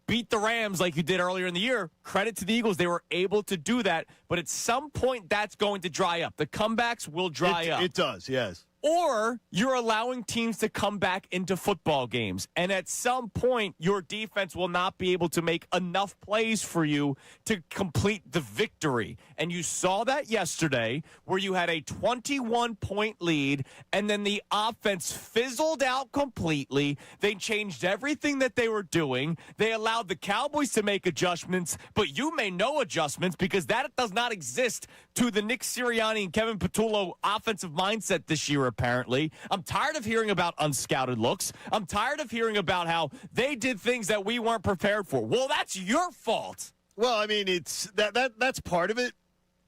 beat the Rams like you did earlier in the year, credit to the Eagles. They were able to do that, but at some point that's going to dry up. The comebacks will dry up. It does, yes. Or you're allowing teams to come back into football games. And at some point, your defense will not be able to make enough plays for you to complete the victory. And you saw that yesterday where you had a 21-point lead, and then the offense fizzled out completely. They changed everything that they were doing. They allowed the Cowboys to make adjustments, but you made no adjustments because that does not exist to the Nick Sirianni and Kevin Patullo offensive mindset this year, apparently. I'm tired of hearing about unscouted looks. I'm tired of hearing about how they did things that we weren't prepared for. Well, that's your fault. Well, I mean, it's that's part of it.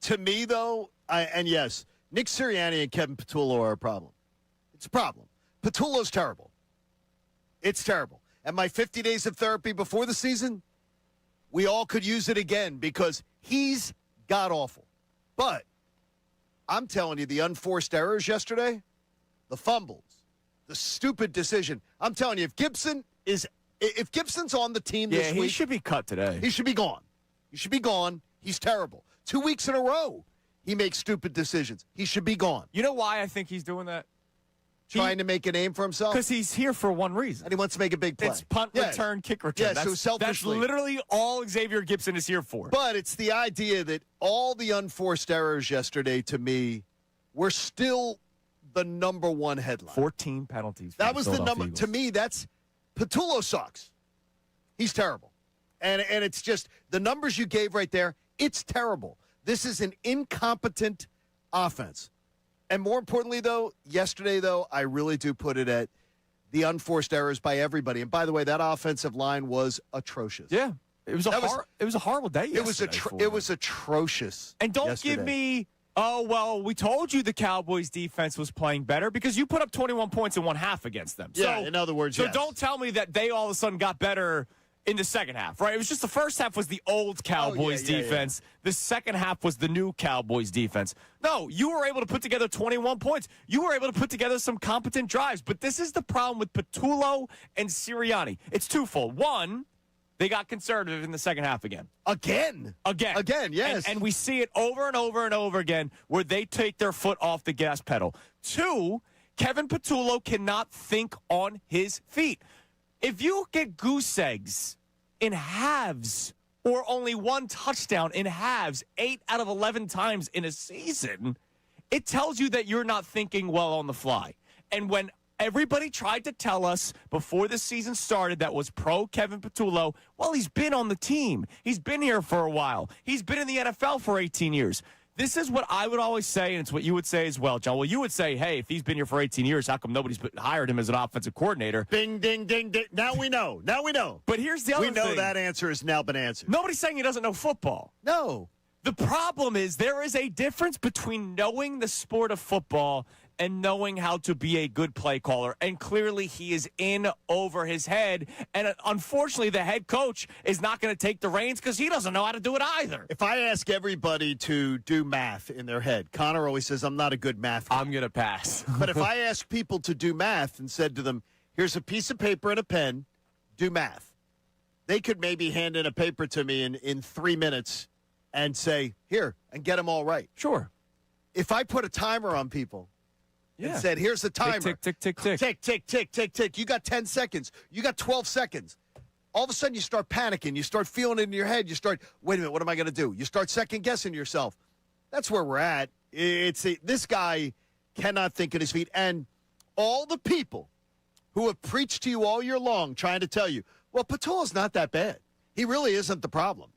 To me, though, and yes, Nick Sirianni and Kevin Patullo are a problem. It's a problem. Patullo's terrible. It's terrible. And my 50 days of therapy before the season, we all could use it again because he's god-awful. But I'm telling you, the unforced errors yesterday, the fumbles, the stupid decision. I'm telling you, if Gibson's on the team this week, he should be cut today. He should be gone. He should be gone. He's terrible. 2 weeks in a row, he makes stupid decisions. He should be gone. You know why I think he's doing that? Trying to make a name for himself? Because he's here for one reason. And he wants to make a big play. It's punt return, kick return. Yeah, so selfishly. That's literally all Xavier Gibson is here for. But it's the idea that all the unforced errors yesterday, to me, were still the number one headline. 14 penalties. That was the number. To me, that's Patullo sucks. He's terrible. And it's just the numbers you gave right there, it's terrible. This is an incompetent offense. And more importantly, though, yesterday, though, I really do put it at the unforced errors by everybody. And by the way, that offensive line was atrocious. Yeah. It was a horrible day yesterday. It was atrocious. And don't give me, oh, well, we told you the Cowboys defense was playing better because you put up 21 points in one half against them. Yeah, in other words, So don't tell me that they all of a sudden got better in the second half, right? It was just the first half was the old Cowboys defense. The second half was the new Cowboys defense. No, you were able to put together 21 points. You were able to put together some competent drives. But this is the problem with Patullo and Sirianni. It's twofold. One, they got conservative in the second half again. Again, yes. And we see it over and over and over again where they take their foot off the gas pedal. Two, Kevin Patullo cannot think on his feet. If you get goose eggs in halves or only one touchdown in halves 8 out of 11 times in a season, it tells you that you're not thinking well on the fly. And when everybody tried to tell us before the season started that was pro Kevin Patullo, well, he's been on the team. He's been here for a while. He's been in the NFL for 18 years. This is what I would always say, and it's what you would say as well, John. Well, you would say, hey, if he's been here for 18 years, how come nobody's hired him as an offensive coordinator? Bing, ding, ding, ding. Now we know. But here's the other thing. We know that answer has now been answered. Nobody's saying he doesn't know football. No. The problem is there is a difference between knowing the sport of football and knowing how to be a good play caller. And clearly he is in over his head. And unfortunately, the head coach is not going to take the reins because he doesn't know how to do it either. If I ask everybody to do math in their head, Connor always says, I'm not a good math guy. I'm going to pass. But if I ask people to do math and said to them, here's a piece of paper and a pen, do math. They could maybe hand in a paper to me in 3 minutes and say, here, and get them all right. Sure. If I put a timer on people, and said, here's the timer. Tick, tick, tick, tick, tick. Tick, tick, tick, tick. You got 10 seconds. You got 12 seconds. All of a sudden, you start panicking. You start feeling it in your head. You start, wait a minute, what am I going to do? You start second-guessing yourself. That's where we're at. This guy cannot think on his feet. And all the people who have preached to you all year long trying to tell you, well, Patullo's not that bad. He really isn't the problem.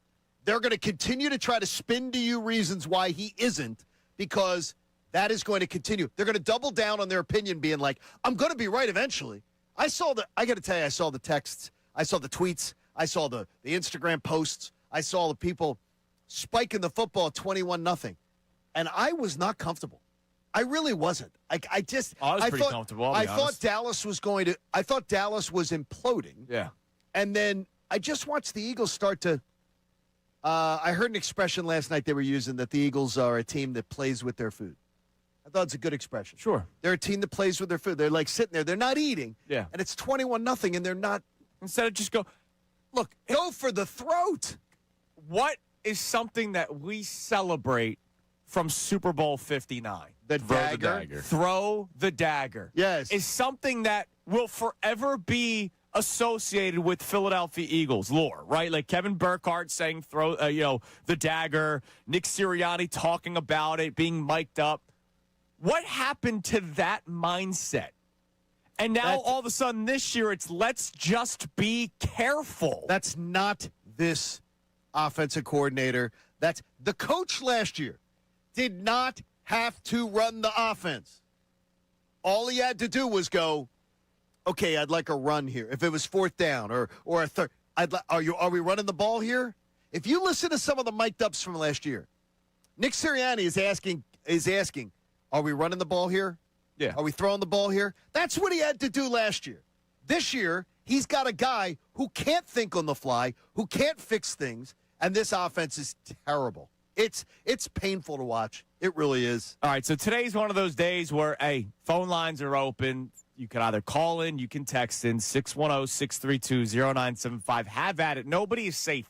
They're going to continue to try to spin to you reasons why he isn't because that is going to continue. They're going to double down on their opinion, being like, I'm going to be right eventually. I got to tell you, I saw the texts. I saw the tweets. I saw the Instagram posts. I saw the people spiking the football 21-0. And I was not comfortable. I really wasn't. I was pretty comfortable, I'll be honest. thought Dallas was imploding. Yeah. And then I just watched the Eagles start to I heard an expression last night they were using that the Eagles are a team that plays with their food. I thought it's a good expression. Sure. They're a team that plays with their food. They're like sitting there. They're not eating. Yeah. And it's 21-0, and they're not. Instead of just go for the throat. what is something that we celebrate from Super Bowl 59? The Throw dagger. the dagger. Throw the dagger. Yes. Is something that will forever be associated with Philadelphia Eagles lore, right? Like Kevin Burkhardt saying throw, the dagger, Nick Sirianni talking about it, being mic'd up. What happened to that mindset? And now all of a sudden this year it's let's just be careful. That's not this offensive coordinator. That's the coach last year did not have to run the offense. All he had to do was go, okay, I'd like a run here. If it was fourth down or a third, are we running the ball here? If you listen to some of the mic'd ups from last year, Nick Sirianni is asking, are we running the ball here? Yeah. Are we throwing the ball here? That's what he had to do last year. This year, he's got a guy who can't think on the fly, who can't fix things, and this offense is terrible. It's painful to watch. It really is. All right, so today's one of those days where, hey, phone lines are open. You can either call in, you can text in 610-632-0975. Have at it. Nobody is safe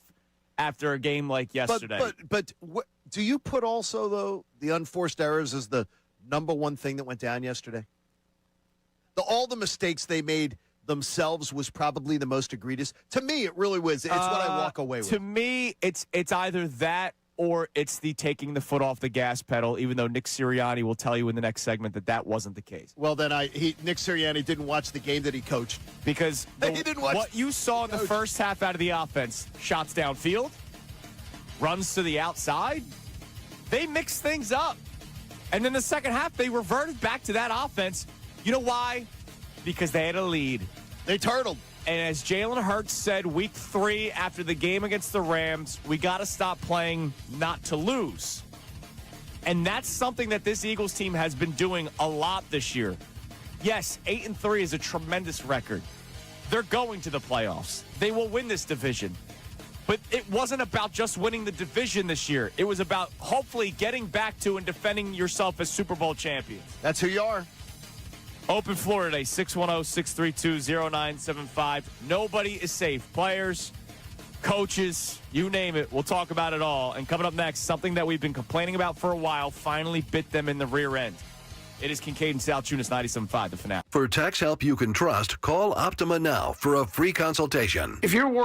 after a game like yesterday. But do you put also, though, the unforced errors as the number one thing that went down yesterday? All the mistakes they made themselves was probably the most egregious. To me, it really was. It's what I walk away with. To me, it's either that or it's the taking the foot off the gas pedal, even though Nick Sirianni will tell you in the next segment that wasn't the case. Well, then Nick Sirianni didn't watch the game that he coached. Because he didn't watch what you saw in the first half out of the offense, shots downfield, runs to the outside, they mixed things up. And then the second half, they reverted back to that offense. You know why? Because they had a lead. They turtled. And as Jalen Hurts said week 3 after the game against the Rams, we got to stop playing not to lose. And that's something that this Eagles team has been doing a lot this year. Yes, 8-3 is a tremendous record. They're going to the playoffs. They will win this division. But it wasn't about just winning the division this year. It was about hopefully getting back to and defending yourself as Super Bowl champions. That's who you are. Open floor today, 610-632-0975. Nobody is safe. Players, coaches, you name it. We'll talk about it all. And coming up next, something that we've been complaining about for a while finally bit them in the rear end. It is Kincade Salciunas, 97.5, the Fanatic. For tax help you can trust, call Optima now for a free consultation. If you're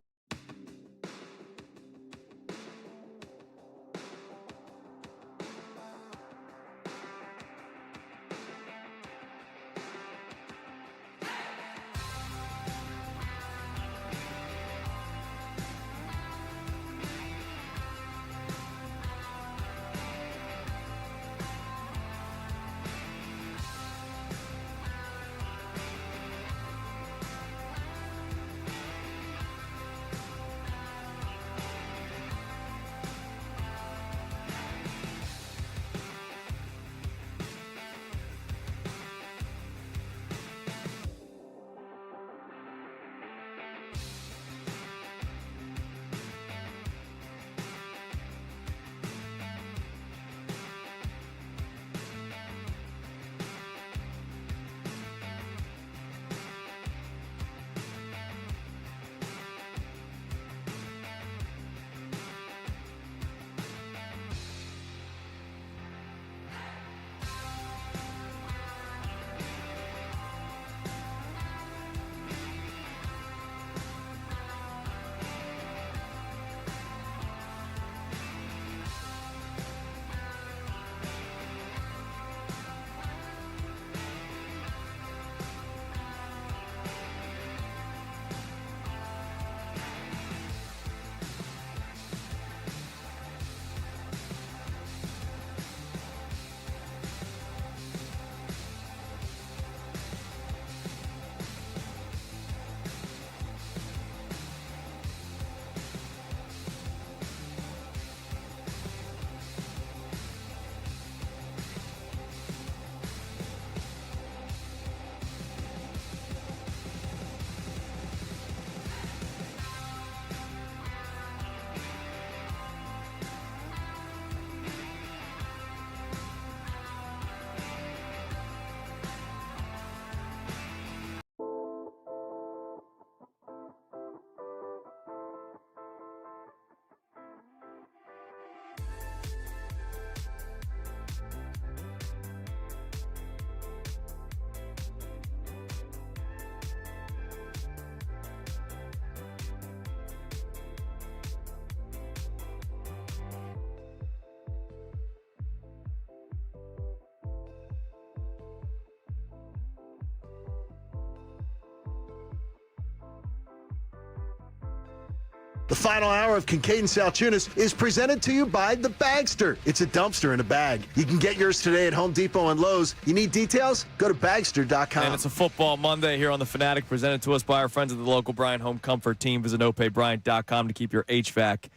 The final hour of Kincade Salciunas is presented to you by The Bagster. It's a dumpster in a bag. You can get yours today at Home Depot and Lowe's. You need details? Go to Bagster.com. And it's a football Monday here on the Fanatic, presented to us by our friends at the local Bryant Home Comfort Team. Visit opayBryant.com to keep your HVAC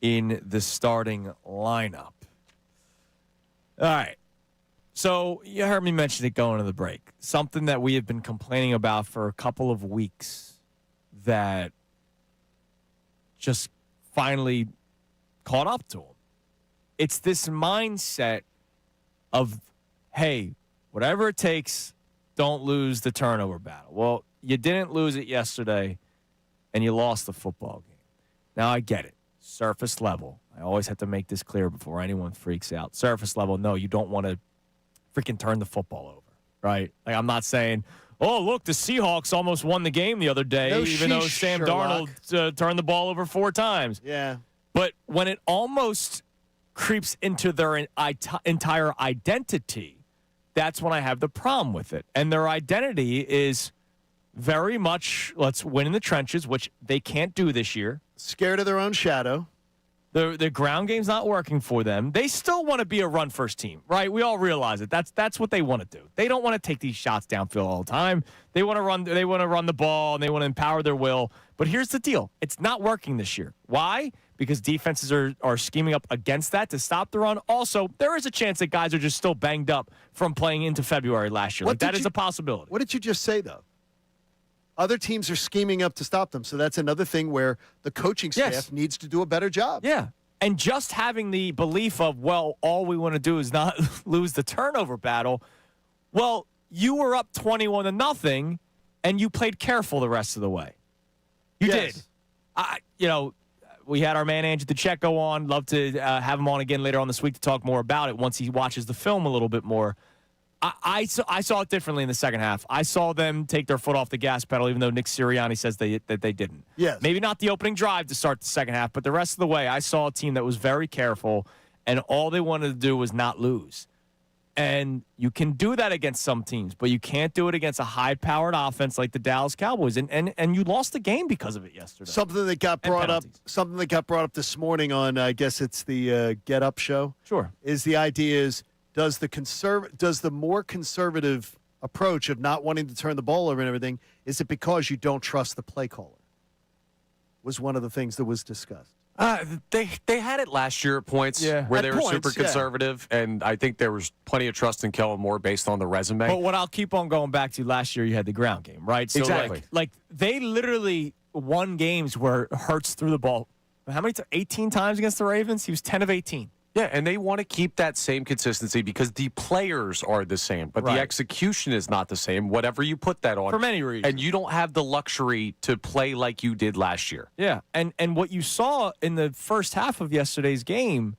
in the starting lineup. All right. So you heard me mention it going to the break. Something that we have been complaining about for a couple of weeks that just finally caught up to him. It's this mindset of, hey, whatever it takes, don't lose the turnover battle. Well, you didn't lose it yesterday, and you lost the football game. Now, I get it. Surface level. I always have to make this clear before anyone freaks out. Surface level, no, you don't want to freaking turn the football over, right? Like, I'm not saying, oh, look, the Seahawks almost won the game the other day, even though Sam Darnold turned the ball over 4 times. Yeah. But when it almost creeps into their entire identity, that's when I have the problem with it. And their identity is very much, let's win in the trenches, which they can't do this year. Scared of their own shadow. The ground game's not working for them. They still want to be a run-first team, right? We all realize it. That's what they want to do. They don't want to take these shots downfield all the time. They want to run. They want to run the ball, and they want to empower their will. But here's the deal: it's not working this year. Why? Because defenses are scheming up against that to stop the run. Also, there is a chance that guys are just still banged up from playing into February last year. Like, that is a possibility. What did you just say, though? Other teams are scheming up to stop them. So that's another thing where the coaching staff needs to do a better job. Yeah. And just having the belief of, well, all we want to do is not lose the turnover battle. Well, you were up 21-0, and you played careful the rest of the way. You did. We had our man Andrew DeCecco on. Love to have him on again later on this week to talk more about it once he watches the film a little bit more. I saw it differently in the second half. I saw them take their foot off the gas pedal, even though Nick Sirianni says that they didn't. Yes. Maybe not the opening drive to start the second half, but the rest of the way, I saw a team that was very careful, and all they wanted to do was not lose. And you can do that against some teams, but you can't do it against a high-powered offense like the Dallas Cowboys. And you lost the game because of it yesterday. Something that got brought up this morning on, I guess it's the Get Up show. Sure. Is the idea is, does the more conservative approach of not wanting to turn the ball over and everything, is it because you don't trust the play caller? Was one of the things that was discussed. They had it last year at points where they were super conservative, and I think there was plenty of trust in Kellen Moore based on the resume. But what I'll keep on going back to, last year you had the ground game, right? So exactly. Like they literally won games where Hurts threw the ball. How many 18 times against the Ravens? He was 10 of 18. Yeah, and they want to keep that same consistency because the players are the same, but the execution is not the same, whatever you put that on. For many reasons. And you don't have the luxury to play like you did last year. Yeah, and what you saw in the first half of yesterday's game,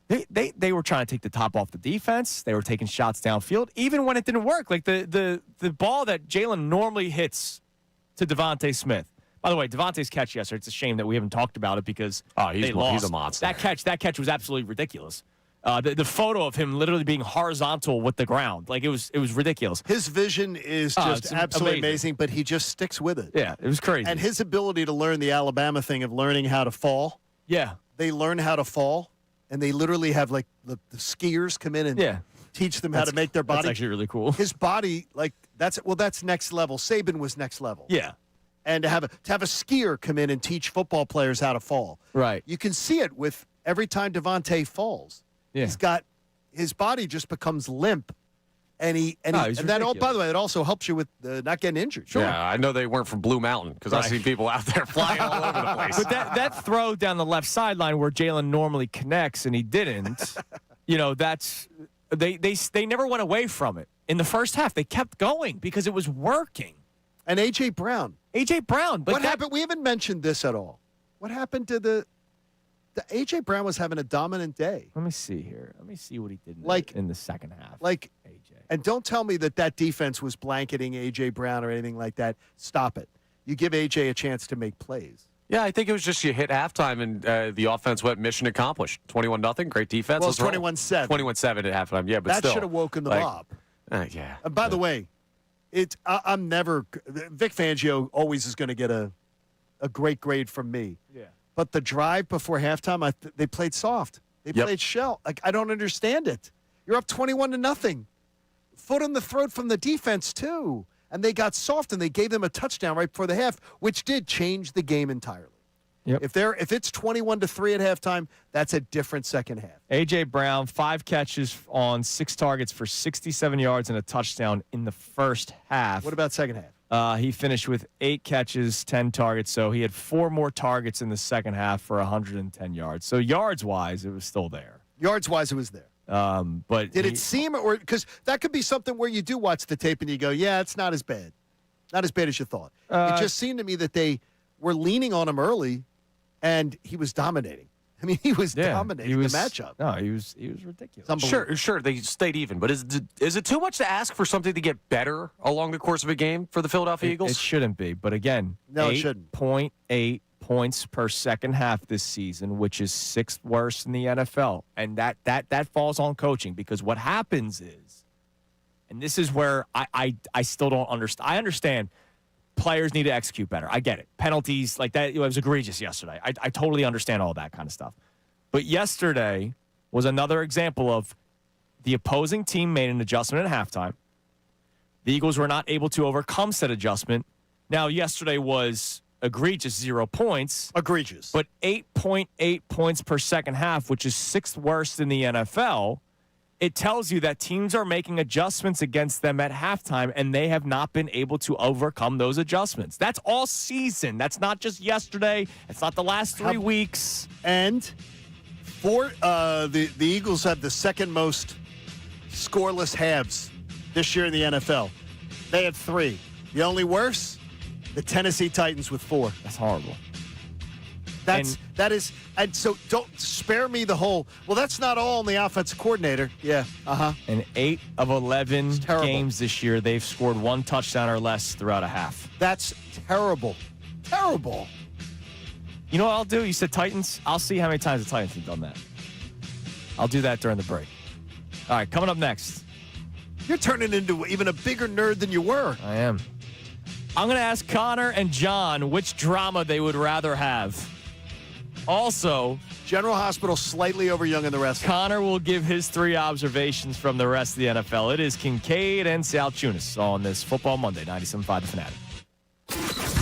they were trying to take the top off the defense. They were taking shots downfield, even when it didn't work. Like the ball that Jalen normally hits to Devontae Smith. By the way, Devontae's catch yesterday, it's a shame that we haven't talked about it because they lost. He's a monster. That catch was absolutely ridiculous. The photo of him literally being horizontal with the ground, like it was ridiculous. His vision is just absolutely amazing, but he just sticks with it. Yeah, it was crazy. And his ability to learn the Alabama thing of learning how to fall. Yeah. They learn how to fall, and they literally have like the skiers come in and teach them how to make their body. That's actually really cool. His body, that's next level. Saban was next level. Yeah. And to have a skier come in and teach football players how to fall. Right. You can see it with every time Devontae falls. Yeah. His body just becomes limp. And by the way, it also helps you with not getting injured. Sure. Yeah, I know they weren't from Blue Mountain because I see people out there flying all over the place. But that throw down the left sideline where Jalen normally connects and he didn't, that's they never went away from it. In the first half, they kept going because it was working. And A.J. Brown. What happened? We haven't mentioned this at all. What happened to the A.J. Brown was having a dominant day. Let me see here. Let me see what he did in the second half. AJ. And don't tell me that defense was blanketing A.J. Brown or anything like that. Stop it. You give A.J. a chance to make plays. Yeah, I think it was just you hit halftime and the offense went mission accomplished. 21-0. Great defense. Well, 21-7. 21-7 at halftime. Yeah, but that should have woken them up. Yeah. And by the way, I'm never – Vic Fangio always is going to get a great grade from me. Yeah. But the drive before halftime, they played soft. They played shell. Like, I don't understand it. You're up 21-0. Foot on the throat from the defense, too. And they got soft, and they gave them a touchdown right before the half, which did change the game entirely. Yep. If it's 21-3 at halftime, that's a different second half. A.J. Brown, 5 catches on 6 targets for 67 yards and a touchdown in the first half. What about second half? He finished with 8 catches, 10 targets, so he had 4 more targets in the second half for 110 yards. So yards-wise, it was still there. Yards-wise, it was there. But did it seem, or because that could be something where you do watch the tape and you go, yeah, it's not as bad. Not as bad as you thought. It just seemed to me that they were leaning on him early, and he was dominating. I mean, he was dominating the matchup. No, he was ridiculous. Sure, they stayed even. But is it too much to ask for something to get better along the course of a game for the Philadelphia Eagles? It shouldn't be. But again, no, it shouldn't. 8.8 points per second half this season, which is 6th worst in the NFL. And that falls on coaching, because what happens is, and this is where I still don't understand. I understand players need to execute better. I get it. Penalties like that, it was egregious yesterday. I totally understand all that kind of stuff. But yesterday was another example of the opposing team made an adjustment at halftime. The Eagles were not able to overcome said adjustment. Now, yesterday was egregious, 0 points. Egregious. But 8.8 points per second half, which is 6th worst in the NFL. It tells you that teams are making adjustments against them at halftime, and they have not been able to overcome those adjustments. That's all season. That's not just yesterday. It's not the last 3 weeks. And the Eagles have the second most scoreless halves this year in the NFL. They have 3. The only worse, the Tennessee Titans with 4. That's horrible. That is, and so don't spare me the whole, well, that's not all on the offensive coordinator. Yeah, In 8 of 11 games this year, they've scored 1 touchdown or less throughout a half. That's terrible. Terrible. You know what I'll do? You said Titans. I'll see how many times the Titans have done that. I'll do that during the break. All right, coming up next. You're turning into even a bigger nerd than you were. I am. I'm going to ask Connor and John which drama they would rather have. Also, General Hospital slightly over young in the rest. Connor will give his 3 observations from the rest of the NFL. It is Kincade and Salciunas on this Football Monday, 97.5 The Fanatic.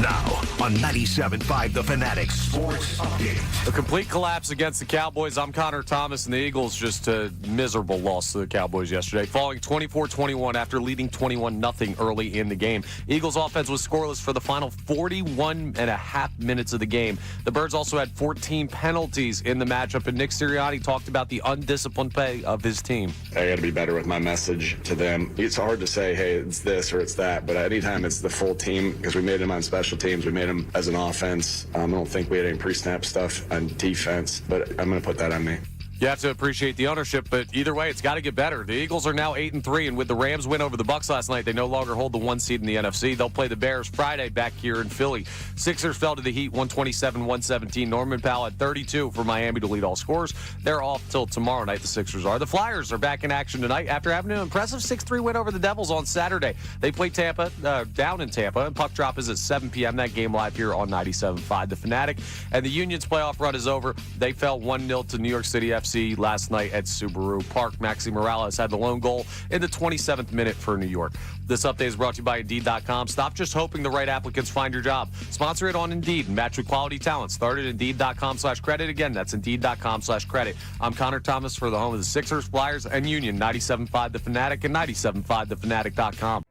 Now on 97.5 The Fanatic Sports Update. A complete collapse against the Cowboys. I'm Connor Thomas, and the Eagles just a miserable loss to the Cowboys yesterday, falling 24-21 after leading 21-0 early in the game. Eagles offense was scoreless for the final 41 and a half minutes of the game. The Birds also had 14 penalties in the matchup, and Nick Sirianni talked about the undisciplined play of his team. I got to be better with my message to them. It's hard to say, hey, it's this or it's that, but anytime it's the full team, because we made them on special teams, we made them as an offense. I don't think we had any pre-snap stuff on defense, but I'm going to put that on me. You have to appreciate the ownership, but either way, it's got to get better. The Eagles are now 8-3, and with the Rams win over the Bucs last night, they no longer hold the 1 seed in the NFC. They'll play the Bears Friday back here in Philly. Sixers fell to the Heat 127-117. Norman Powell had 32 for Miami to lead all scorers. They're off till tomorrow night, the Sixers are. The Flyers are back in action tonight after having an impressive 6-3 win over the Devils on Saturday. They play Tampa, down in Tampa, and puck drop is at 7 p.m. That game live here on 97.5 The Fanatic. And the Union's playoff run is over. They fell 1-0 to New York City FC last night at Subaru Park. Maxi Morales had the lone goal in the 27th minute for New York. This update is brought to you by Indeed.com. Stop just hoping the right applicants find your job. Sponsor it on Indeed and match with quality talent. Start at Indeed.com/credit. Again, that's Indeed.com/credit. I'm Connor Thomas for the home of the Sixers, Flyers, and Union. 97.5 The Fanatic and 97.5thefanatic.com.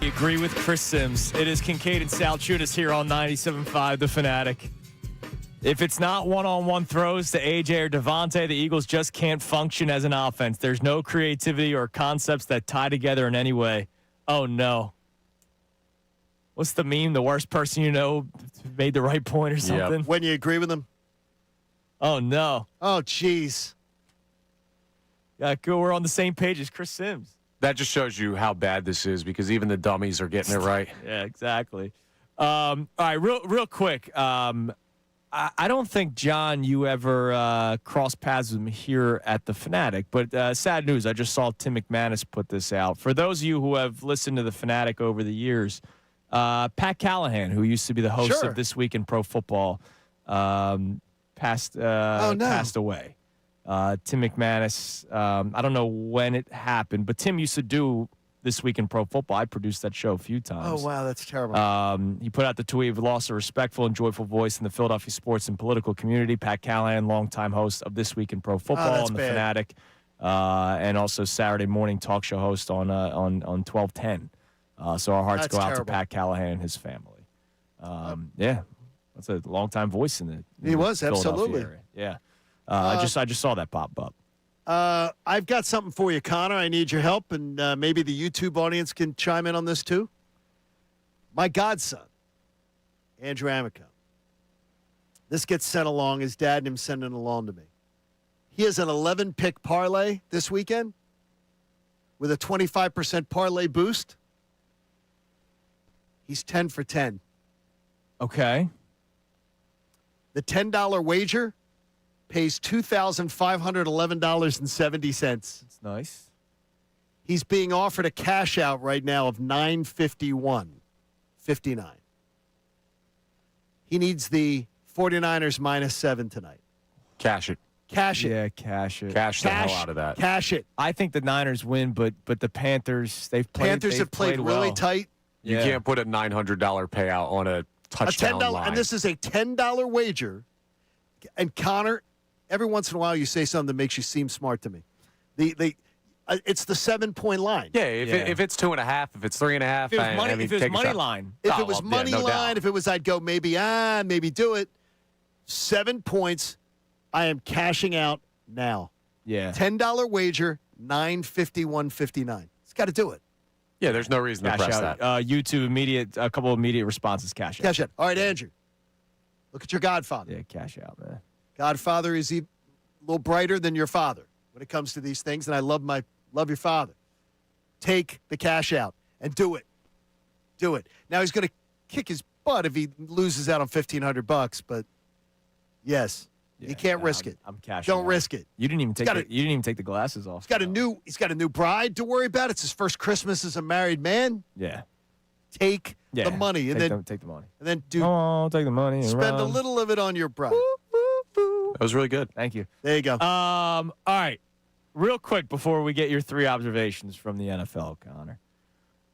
I agree with Chris Sims. It is Kincade and Salciunas here on 97.5 The Fanatic. If it's not one-on-one throws to AJ or Devontae, the Eagles just can't function as an offense. There's no creativity or concepts that tie together in any way. Oh, no. What's the meme? The worst person you know made the right point or something? When you agree with them? Oh, no. Oh, jeez. Yeah, good. We're on the same page as Chris Sims. That just shows you how bad this is because even the dummies are getting it right. Yeah, exactly. All right, real quick. I don't think, John, you ever crossed paths with him here at the Fanatic, but sad news. I just saw Tim McManus put this out. For those of you who have listened to the Fanatic over the years, Pat Callahan, who used to be the host of This Week in Pro Football, passed away. Tim McManus, I don't know when it happened, but Tim used to do This Week in Pro Football. I produced that show a few times. Oh, wow, that's terrible. He put out the tweet, "We've lost a respectful and joyful voice in the Philadelphia sports and political community." Pat Callahan, longtime host of This Week in Pro Football on the Fanatic, and also Saturday morning talk show host on 1210. So our hearts go out to Pat Callahan and his family. Yeah, that's a longtime voice in the He was, Philadelphia absolutely. area. Yeah. I just saw that pop up. I've got something for you, Connor. I need your help, and maybe the YouTube audience can chime in on this too. My godson, Andrew Amico. This gets sent along. His dad and him sending it along to me. He has an 11-pick parlay this weekend with a 25% parlay boost. He's 10 for 10. Okay. The $10 wager pays $2,511.70. That's nice. He's being offered a cash out right now of $951.59. He needs the 49ers -7 tonight. Cash it. Cash it. Yeah, cash it. Cash the hell out of that. Cash it. I think the Niners win, but the Panthers, they've played really well. tight. You can't put a $900 payout on a touchdown line. And this is a $10 wager. And Connor, every once in a while you say something that makes you seem smart to me. It's the 7-point line. Yeah, if it's 2.5, if it's 3.5, If it was money line. If it was money line, doubt. if it was, I'd go maybe do it. 7 points. I am cashing out now. Yeah. $10 wager, $951.59. It's got to do it. Yeah, there's no reason to Cash press out. that. YouTube, a couple of immediate responses, cash out. Cash out. All right, Andrew. Look at your godfather. Yeah, cash out, man. Godfather is a little brighter than your father when it comes to these things, and I love your father. Take the cash out and do it. Do it. Now he's going to kick his butt if he loses out on $1,500, but yes, you can't risk it. I'm cashing. Don't risk it. You didn't even take the glasses off. He's got a new bride to worry about. It's his first Christmas as a married man. Yeah. Take the money and then take the money. And then take the money. And spend a run. little of it on your bride. That was really good. Thank you. There you go. All right. Real quick before we get your 3 observations from the NFL, Connor.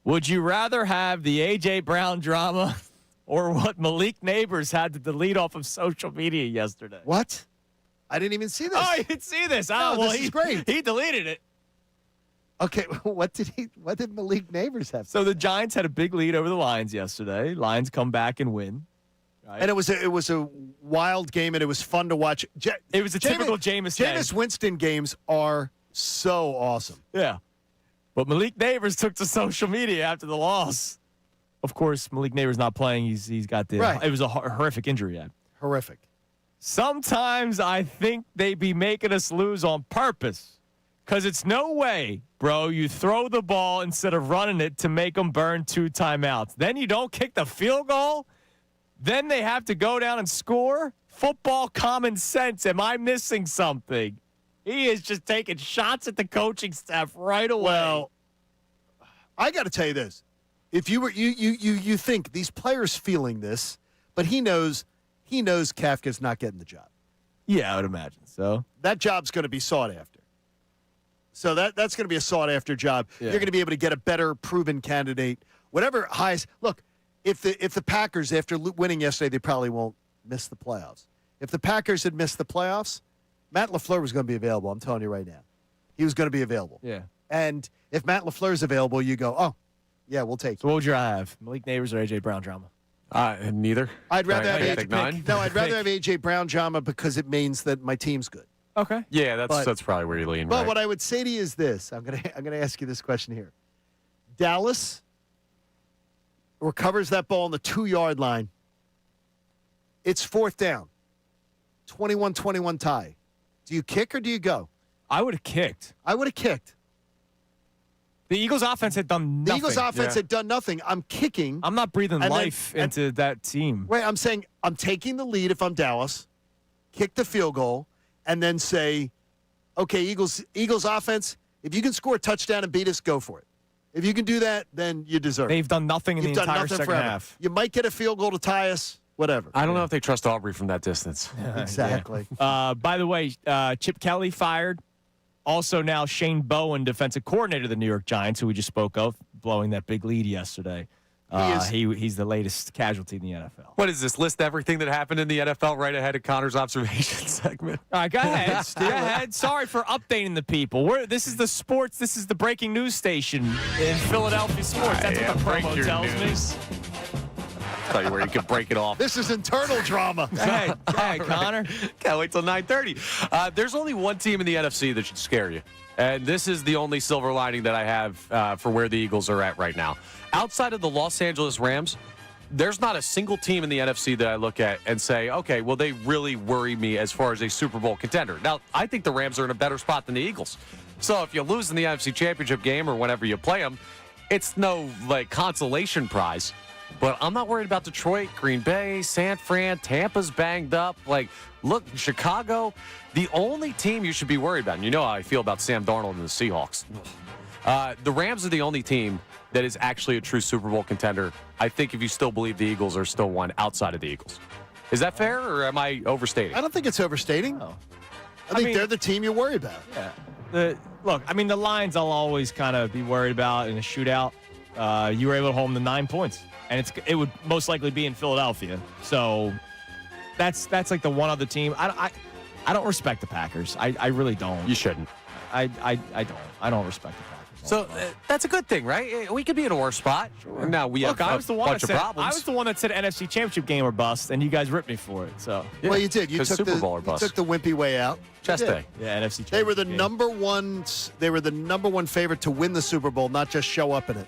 Would you rather have the A.J. Brown drama or what Malik Neighbors had to delete off of social media yesterday? What? I didn't even see this. Oh, you didn't see this? No, this is great. He deleted it. Okay, what did Malik Neighbors have? So the Giants had a big lead over the Lions yesterday. Lions come back and win. Right? And it was a wild game, and it was fun to watch. It was a typical Jameis game. Jameis Winston games are so awesome. Yeah. But Malik Neighbors took to social media after the loss. Of course, Malik Neighbors not playing. He's got the It was a horrific injury. Yeah. Horrific. Sometimes I think they be making us lose on purpose. Because it's no way, bro, you throw the ball instead of running it to make them burn 2 timeouts. Then you don't kick the field goal. Then they have to go down and score. Football common sense. Am I missing something? He is just taking shots at the coaching staff right away. Well, I got to tell you this. If you were you think these players feeling this, but he knows Kafka's not getting the job. Yeah, I would imagine so. That job's going to be sought after. So that's going to be a sought after job. Yeah. You're going to be able to get a better proven candidate. Whatever highest. Look, if the Packers, after winning yesterday, they probably won't miss the playoffs. If the Packers had missed the playoffs, Matt LaFleur was going to be available. I'm telling you right now. He was going to be available. Yeah. And if Matt LaFleur's available, you go, oh, Yeah, we'll take it. So what would you have? Malik Neighbors or A.J. Brown drama? Neither. I'd rather I have take AJ none. No, I'd rather have A.J. Brown drama because it means that my team's good. Okay. Yeah, But- that's probably where you lean. But right? what I would say to you is this. I'm gonna ask you this question here. Dallas recovers that ball on the 2-yard line. It's 4th down. 21-21 tie. Do you kick or do you go? I would have kicked. I would have kicked. The Eagles' offense had done The nothing. Eagles' offense had done nothing. I'm kicking. I'm not breathing And then- life into that team. Wait, I'm saying I'm taking the lead if I'm Dallas, kick the field goal, and then say, okay, Eagles offense, if you can score a touchdown and beat us, go for it. If you can do that, then you deserve it. They've done nothing in You've the done entire nothing second forever. half. You might get a field goal to tie us, whatever. I don't know if they trust Aubrey from that distance. Exactly. By the way, Chip Kelly fired. Also now Shane Bowen, defensive coordinator of the New York Giants, who we just spoke of, blowing that big lead yesterday. He's the latest casualty in the NFL. What is this? List everything that happened in the NFL right ahead of Connor's observation segment. All right, go ahead. Go ahead. Sorry for updating the people. This is the sports. This is the breaking news station in Philadelphia sports. That's what the promo tells me. Tell you where you can break it off. This is internal drama. Go ahead, Connor. Can't wait till 9:30. There's only one team in the NFC that should scare you, and this is the only silver lining that I have for where the Eagles are at right now. Outside of the Los Angeles Rams, there's not a single team in the NFC that I look at and say, okay, well, they really worry me as far as a Super Bowl contender. Now, I think the Rams are in a better spot than the Eagles. So if you lose in the NFC Championship game or whenever you play them, it's no consolation prize. But I'm not worried about Detroit, Green Bay, San Fran, Tampa's banged up. Look, Chicago, the only team you should be worried about, and you know how I feel about Sam Darnold and the Seahawks. The Rams are the only team that is actually a true Super Bowl contender, I think, if you still believe the Eagles are still one outside of the Eagles. Is that fair, or am I overstating? I don't think it's overstating. I think they're the team you worry about. Yeah. The Lions I'll always kind of be worried about in a shootout. You were able to hold them to 9 points, and it would most likely be in Philadelphia. So that's like the one other team. I don't respect the Packers. I really don't. You shouldn't. I don't. I don't respect the Packers. So that's a good thing, right? We could be in a worse spot. Sure. Now we have I a was the one bunch that of said, problems. I was the one that said NFC Championship game or bust, and you guys ripped me for it. So Well, you did. You 'cause took Super the Bowl or bust. you took the wimpy way out. Chest You did. day. yeah, NFC. They were the Championship game. number one. They were the number one favorite to win the Super Bowl, not just show up in it.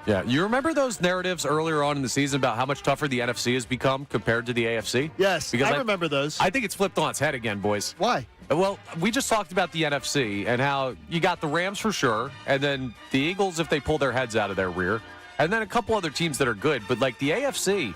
Yeah, you remember those narratives earlier on in the season about how much tougher the NFC has become compared to the AFC? Yes, Because I remember those. I think it's flipped on its head again, boys. Why? Well, we just talked about the NFC and how you got the Rams for sure, and then the Eagles if they pull their heads out of their rear, and then a couple other teams that are good. But like the AFC,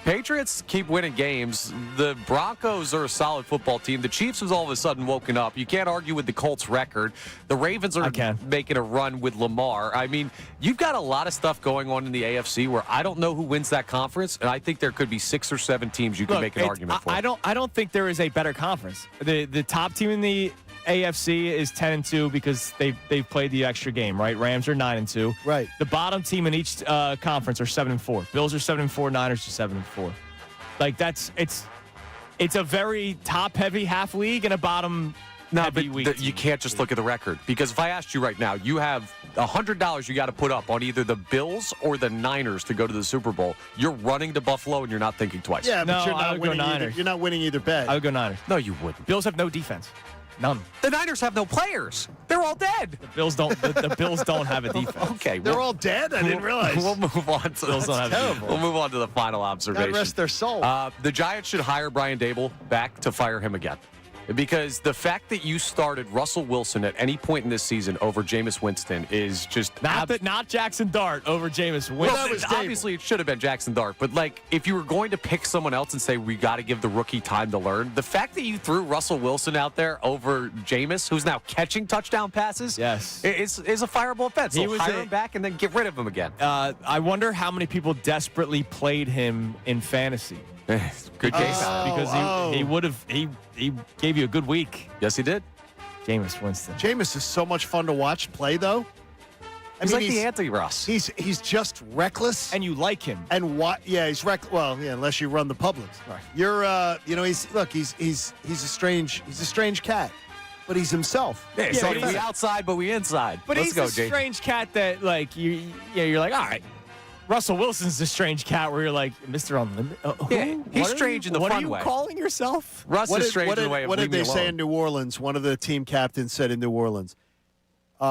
Patriots keep winning games. The Broncos are a solid football team. The Chiefs have all of a sudden woken up. You can't argue with the Colts record. The Ravens are making a run with Lamar. I mean, you've got a lot of stuff going on in the AFC where I don't know who wins that conference, and I think there could be 6 or 7 teams you can make an argument for. I don't think there is a better conference. The top team in the AFC is 10-2 because they've played the extra game, right? Rams are 9-2. Right. The bottom team in each conference are 7-4. Bills are 7-4. Niners are 7-4. Like it's a very top heavy half league and a bottom heavy week. You can't just look at the record, because if I asked you right now, you have $100 you got to put up on either the Bills or the Niners to go to the Super Bowl. You're running to Buffalo and you're not thinking twice. Yeah, but No, you're I not would go winning either. Niners. You're not winning either bet. I would go Niners. No, you wouldn't. Bills have no defense. None. The Niners have no players. They're all dead. The Bills don't. The Bills don't have a defense. Okay, They're all dead? I didn't realize. We'll move on to Bills don't have a defense. We'll move on to the final God observation. rest their soul. The Giants should hire Brian Dable back to fire him again. Because the fact that you started Russell Wilson at any point in this season over Jameis Winston is just not Jackson Dart over Jameis Winston. Well, obviously it should have been Jackson Dart, but if you were going to pick someone else and say we got to give the rookie time to learn, the fact that you threw Russell Wilson out there over Jameis, who's now catching touchdown passes, yes, is a fireable offense. So hire him back and then get rid of him again. I wonder how many people desperately played him in fantasy. Good case. Because he would have he gave you a good week. Yes, he did. Jameis Winston. Jameis is so much fun to watch play, though. He's like the anti-Russ. He's just reckless, and you like him. And what? Yeah, he's reckless. Well, yeah, unless you run the Publix. Right. You're, he's a strange cat. but he's himself. Yeah, so we outside, but we inside. But Let's he's go, the Jake. strange cat that, like, you're like, all right. Russell Wilson's the strange cat where you're like, Mr. Unlimited. Yeah, he's strange in the what fun are you way. calling yourself? Russ is strange in the way of what did leaving they me say alone. in New Orleans? One of the team captains said in New Orleans,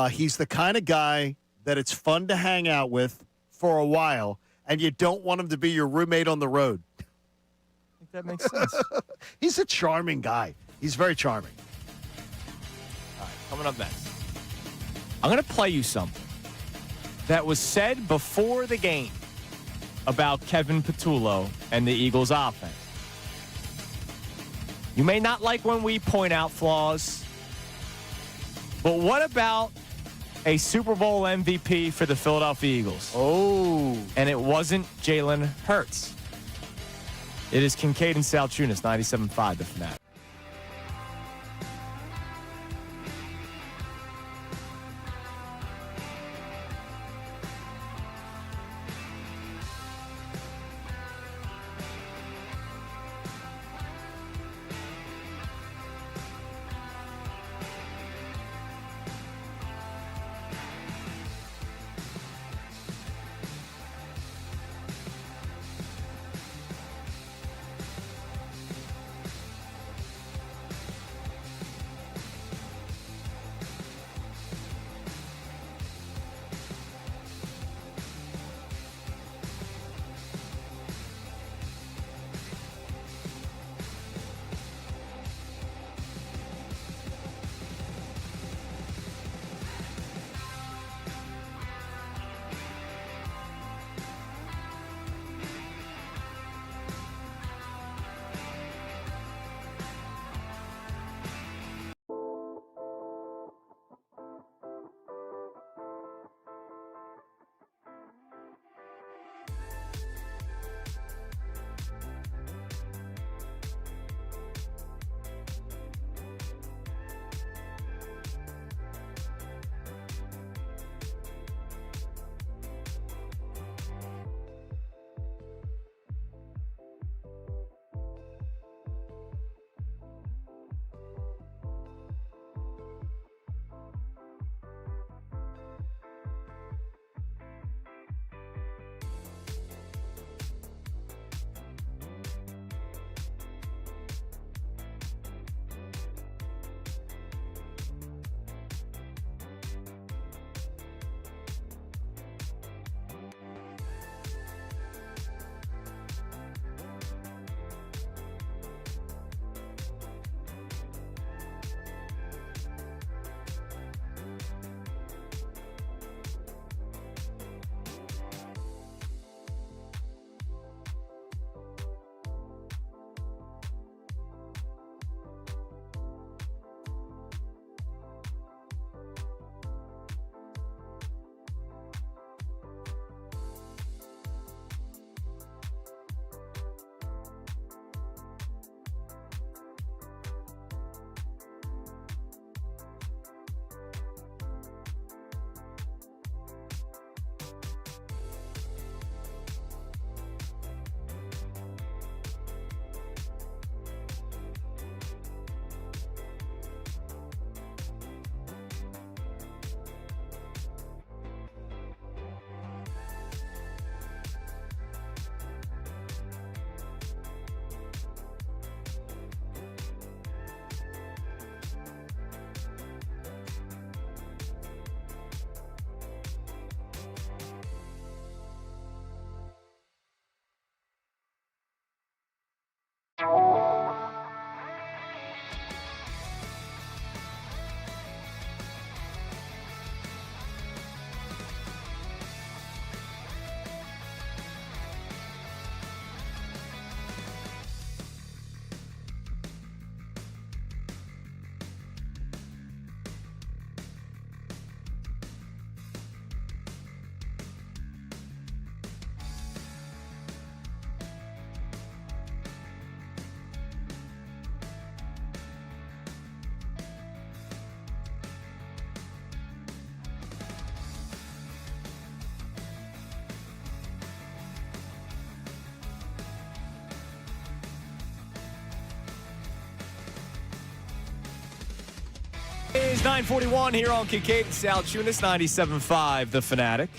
he's the kind of guy that it's fun to hang out with for a while, and you don't want him to be your roommate on the road. I think that makes sense. He's a charming guy. He's very charming. All right, coming up next. I'm going to play you something that was said before the game about Kevin Patullo and the Eagles offense. You may not like when we point out flaws, but what about a Super Bowl MVP for the Philadelphia Eagles? Oh. And it wasn't Jalen Hurts. It is Kincade and Salciunas, 97.5 The Fanatic. is 9:41 here on Kincade Salciunas, 97.5 The Fanatic.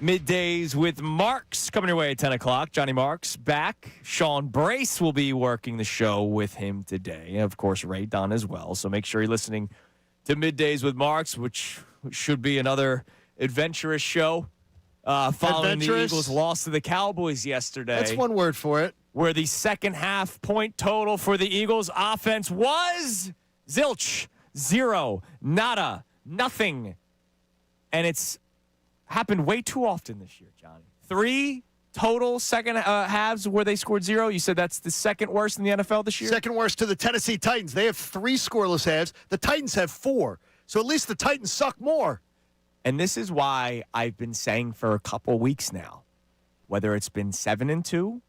Middays with Marks coming your way at 10 o'clock. Johnny Marks back. Sean Brace will be working the show with him today. Of course, Ray Dunn as well. So make sure you're listening to Middays with Marks, which should be another adventurous show. Following the Eagles' loss to the Cowboys yesterday. That's one word for it. Where the second half point total for the Eagles offense was zilch, zero, nada, nothing. And it's happened way too often this year, Johnny. 3 total second halves where they scored 0. You said that's the second worst in the NFL this year? Second worst to the Tennessee Titans. They have 3 scoreless halves. The Titans have 4. So at least the Titans suck more. And this is why I've been saying for a couple weeks now, whether it's been 7-2,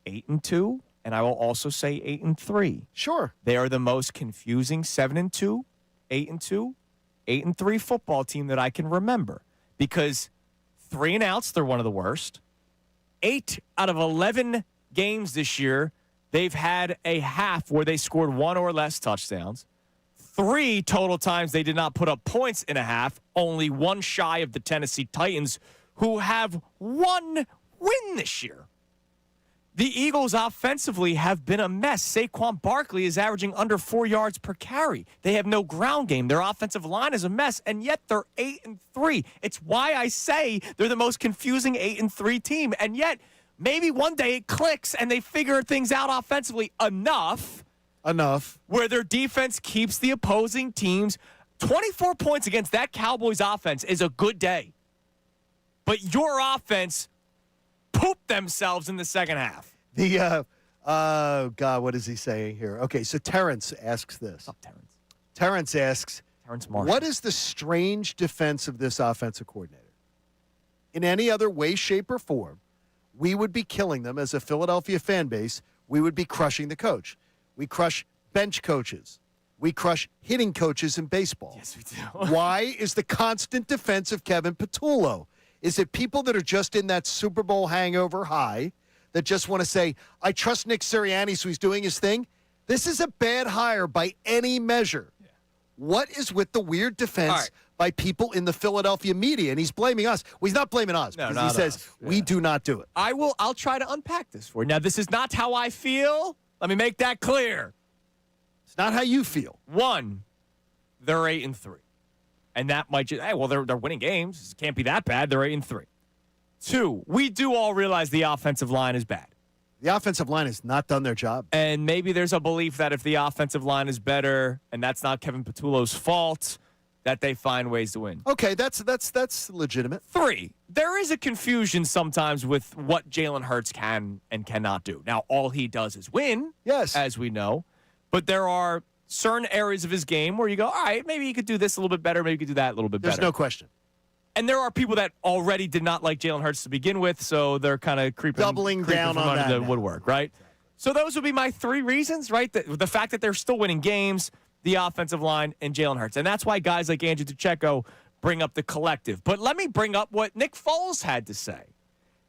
8-2, and I will also say 8-3. Sure. They are the most confusing 7-2, 8-2, 8-3 football team that I can remember. Because 3 and outs, they're one of the worst. 8 out of 11 games this year, they've had a half where they scored 1 or less touchdowns. 3 total times they did not put up points in a half, only 1 shy of the Tennessee Titans, who have 1 win this year. The Eagles offensively have been a mess. Saquon Barkley is averaging under 4 yards per carry. They have no ground game. Their offensive line is a mess, and yet they're 8-3. It's why I say they're the most confusing 8-3 team. And yet, maybe one day it clicks and they figure things out offensively enough where their defense keeps the opposing teams. 24 points against that Cowboys offense is a good day. But your offense pooped themselves in the second half. What is he saying here? Okay, so Terrence asks this. What's up, Terrence? Terrence asks, Terrence Marshall. what is the strange defense of this offensive coordinator? In any other way, shape, or form, we would be killing them as a Philadelphia fan base. We would be crushing the coach. We crush bench coaches. We crush hitting coaches in baseball. Yes, we do. Why is the constant defense of Kevin Patullo? Is it people that are just in that Super Bowl hangover high that just want to say, I trust Nick Sirianni, so he's doing his thing? This is a bad hire by any measure. Yeah. What is with the weird defense by people in the Philadelphia media? And he's blaming us. Well, he's not blaming us because he says we do not do it. I'll try to unpack this for you. Now, this is not how I feel. Let me make that clear. It's not how you feel. 1, they're 8-3. And that might just, they're winning games. It can't be that bad. They're 8-3. 2, we do all realize the offensive line is bad. The offensive line has not done their job. And maybe there's a belief that if the offensive line is better, and that's not Kevin Patullo's fault, that they find ways to win. Okay, that's legitimate. 3, there is a confusion sometimes with what Jalen Hurts can and cannot do. Now, all he does is win, yes, as we know. But there are certain areas of his game where you go, all right, maybe he could do this a little bit better, maybe he could do that a little bit better. There's no question. And there are people that already did not like Jalen Hurts to begin with, so they're kind of creeping down from on under the woodwork, right? So those would be my 3 reasons, right? The fact that they're still winning games, the offensive line, and Jalen Hurts. And that's why guys like Andrew DeCecco bring up the collective. But let me bring up what Nick Foles had to say.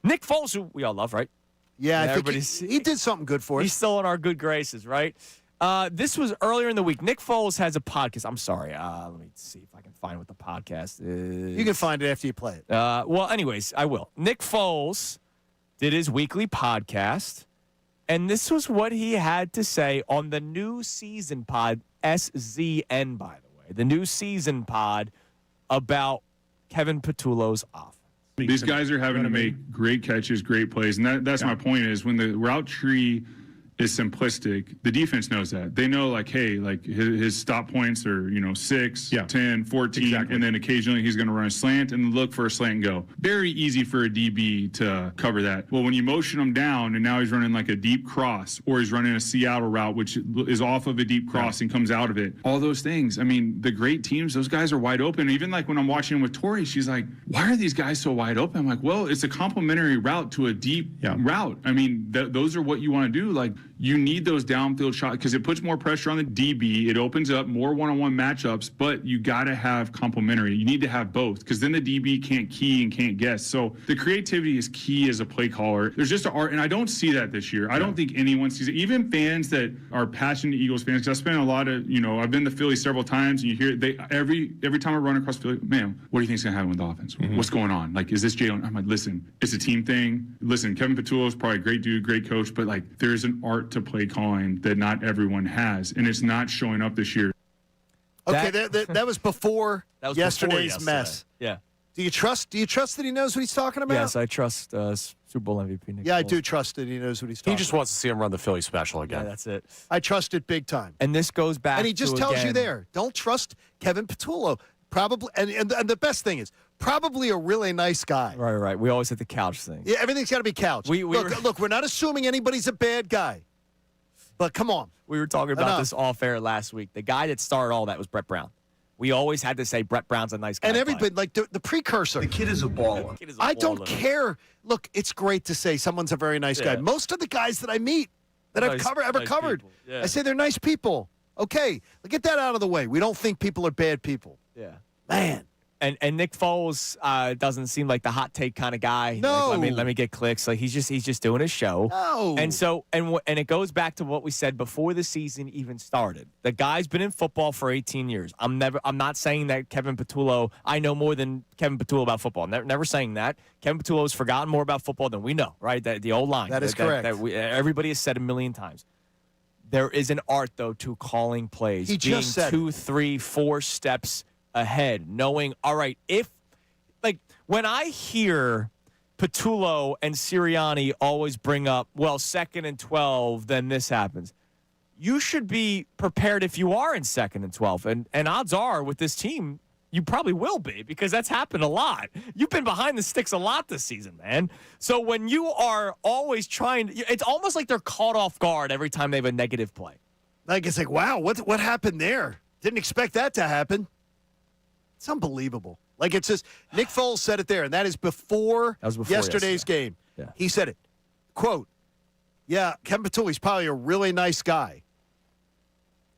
Nick Foles, who we all love, right? Yeah, I think he did something good for us. He's still in our good graces, right? This was earlier in the week. Nick Foles has a podcast. I'm sorry. Let me see if I can find what the podcast is. You can find it after you play it. Well, anyways, I will. Nick Foles did his weekly podcast, and this was what he had to say on the new season pod, SZN, by the way, the new season pod about Kevin Patullo's offense. These guys are having to make great catches, great plays, and that's my point is when the route tree is simplistic, the defense knows that. They know, like, hey, like his stop points are, 6, 10, 14, and then occasionally he's going to run a slant and look for a slant and go. Very easy for a DB to cover that. Well, when you motion him down and now he's running like a deep cross or he's running a Seattle route, which is off of a deep cross and comes out of it, all those things. I mean, the great teams, those guys are wide open. Even like when I'm watching with Tori, she's like, why are these guys so wide open? I'm like, well, it's a complementary route to a deep route. I mean, those are what you want to do. Like, you need those downfield shots because it puts more pressure on the DB. It opens up more one-on-one matchups, but you got to have complementary. You need to have both because then the DB can't key and can't guess. So the creativity is key as a play caller. There's just an art, and I don't see that this year. I don't think anyone sees it. Even fans that are passionate Eagles fans, because I spent a lot of, I've been to Philly several times, and you hear every time I run across Philly, man, what do you think's going to happen with the offense? What's going on? Like, is this Jalen? I'm like, listen, it's a team thing. Listen, Kevin Patullo is probably a great dude, great coach, but like, there's an art to play calling that not everyone has, and it's not showing up this year. Okay, that was before yesterday's mess. Yeah. Do you trust that he knows what he's talking about? Yes, I trust Super Bowl MVP Nick Yeah, I Foles. do trust that he knows what he's talking about. He just wants to see him run the Philly special again. Yeah, that's it. I trust it big time. And this goes back And he just to, tells again, you there, don't trust Kevin Patullo. Probably, and the best thing is, probably a really nice guy. Right. We always hit the couch thing. Yeah, everything's got to be couch. Look, we're not assuming anybody's a bad guy. But come on. We were talking about this off air last week. The guy that started all that was Brett Brown. We always had to say Brett Brown's a nice guy. And everybody, like the precursor. The kid is a baller. I don't care. Look, it's great to say someone's a very nice guy. Most of the guys that I meet that I've ever covered, yeah. I say they're nice people. Okay, get that out of the way. We don't think people are bad people. Yeah. Man. And Nick Foles doesn't seem like the hot take kind of guy. No. Like, let me get clicks. Like he's just doing his show. No. And so and it goes back to what we said before the season even started. The guy's been in football for 18 years. I'm not saying that Kevin Patullo. I know more than Kevin Patullo about football. Never saying that. Kevin Patullo has forgotten more about football than we know. Right? The old line. That is correct. Everybody has said a million times. There is an art though to calling plays. He just said 2, 3, 4 steps ahead, knowing, all right, when I hear Patullo and Sirianni always bring up, well, 2nd and 12, then this happens. You should be prepared if you are in 2nd and 12. And odds are with this team, you probably will be because that's happened a lot. You've been behind the sticks a lot this season, man. So when you are always it's almost like they're caught off guard every time they have a negative play. Like it's like, wow, what happened there? Didn't expect that to happen. It's unbelievable. Like it's just Nick Foles said it there, and that is before yesterday's game. Yeah. He said it. Quote, yeah, Kevin Patullo's probably a really nice guy,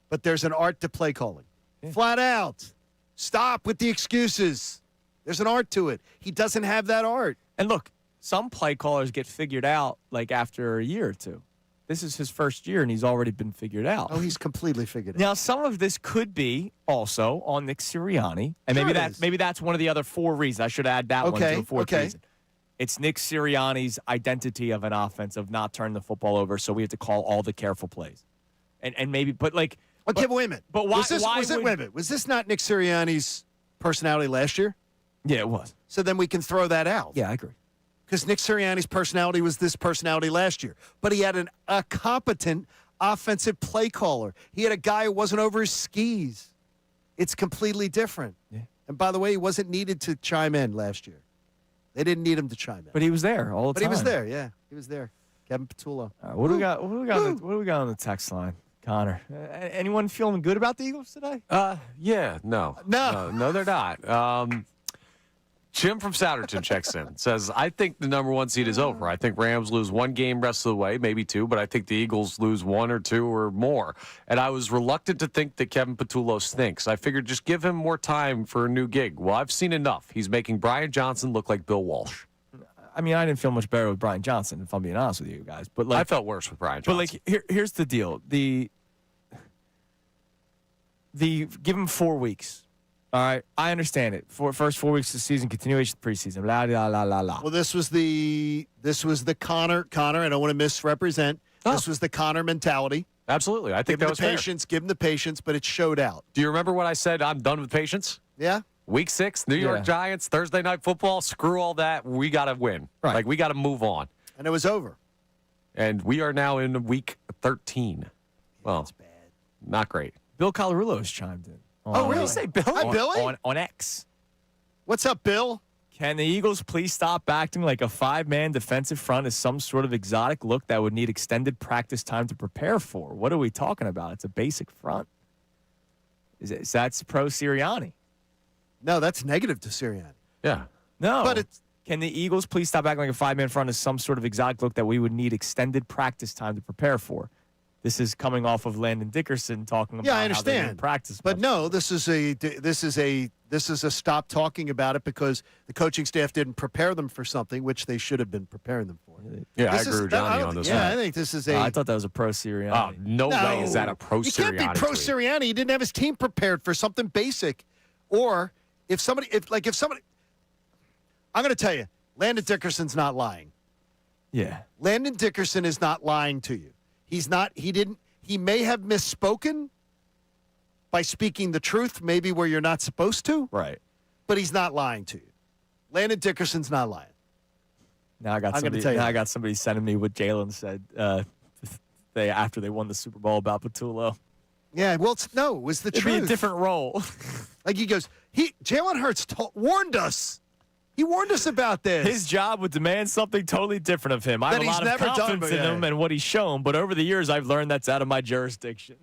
but there's an art to play calling. Yeah. Flat out. Stop with the excuses. There's an art to it. He doesn't have that art. And look, some play callers get figured out like after a year or two. This is his first year, and he's already been figured out. Oh, he's completely figured out. Now, some of this could be also on Nick Sirianni, and Sure maybe that's one of the other 4 reasons. I should add that one to the 4th reason. It's Nick Sirianni's identity of an offense of not turning the football over, so we have to call all the careful plays, and maybe, but like. Okay, wait a minute. But why? Wait a minute. Was this not Nick Sirianni's personality last year? Yeah, it was. So then we can throw that out. Yeah, I agree. Because Nick Sirianni's personality was this personality last year. But he had a competent offensive play caller. He had a guy who wasn't over his skis. It's completely different. Yeah. And by the way, he wasn't needed to chime in last year. They didn't need him to chime in. But he was there all the time. But he was there, yeah. He was there. Kevin Patullo. What do we got? What do we got on the text line, Connor? Anyone feeling good about the Eagles today? Yeah, no, they're not. Jim from Souderton checks in, says, I think the number 1 seed is over. I think Rams lose 1 game rest of the way, maybe 2, but I think the Eagles lose 1 or 2 or more. And I was reluctant to think that Kevin Patullo stinks. I figured just give him more time for a new gig. Well, I've seen enough. He's making Brian Johnson look like Bill Walsh. I mean, I didn't feel much better with Brian Johnson, if I'm being honest with you guys. But I felt worse with Brian Johnson. But here's the deal. The give him 4 weeks. All right, I understand it. First 4 weeks of the season, continuation of the preseason, la la la la la. Well, this was the Connor. I don't want to misrepresent. This was the Connor mentality. Absolutely, I think that was patience. Give him the patience, but it showed out. Do you remember what I said? I'm done with patience. Yeah. Week 6, New York Giants, Thursday Night Football. Screw all that. We got to win. Right. Like we got to move on. And it was over. And we are now in week 13. Well, that's bad. Not great. Bill Colorulo has chimed in. Oh, really? What did you say, Bill? Hi, Billy. On X. What's up, Bill? Can the Eagles please stop acting like a 5-man defensive front is some sort of exotic look that would need extended practice time to prepare for? What are we talking about? It's a basic front. That's pro Sirianni. No, that's negative to Sirianni. Yeah. No. But it's. Can the Eagles please stop acting like a 5-man front is some sort of exotic look that we would need extended practice time to prepare for? this is coming off of Landon Dickerson talking about Yeah, I how they understand. didn't practice. But much. no, this is a stop talking about it because the coaching staff didn't prepare them for something which they should have been preparing them for. Yeah, This I agree is- with Johnny I don't on this think- Yeah, one. I think this is a. I thought that was a pro Sirianni. No way is that a pro You can't be Sirianni pro tweet. Sirianni. He didn't have his team prepared for something basic. Or if somebody, I'm going to tell you, Landon Dickerson's not lying. Yeah. Landon Dickerson is not lying to you. He may have misspoken by speaking the truth, maybe where you're not supposed to. Right. But he's not lying to you. Landon Dickerson's not lying. Now I got I'm gonna somebody. tell you Now I that. got somebody sending me what Jalen said. After they won the Super Bowl about Patullo. Yeah, well, it was the It'd truth. be a different role. Like he goes, Jalen Hurts warned us. He warned us about this. His job would demand something totally different of him. I have That a he's lot of never done, confidence but in yeah. him and what he's shown, but over the years, I've learned that's out of my jurisdiction.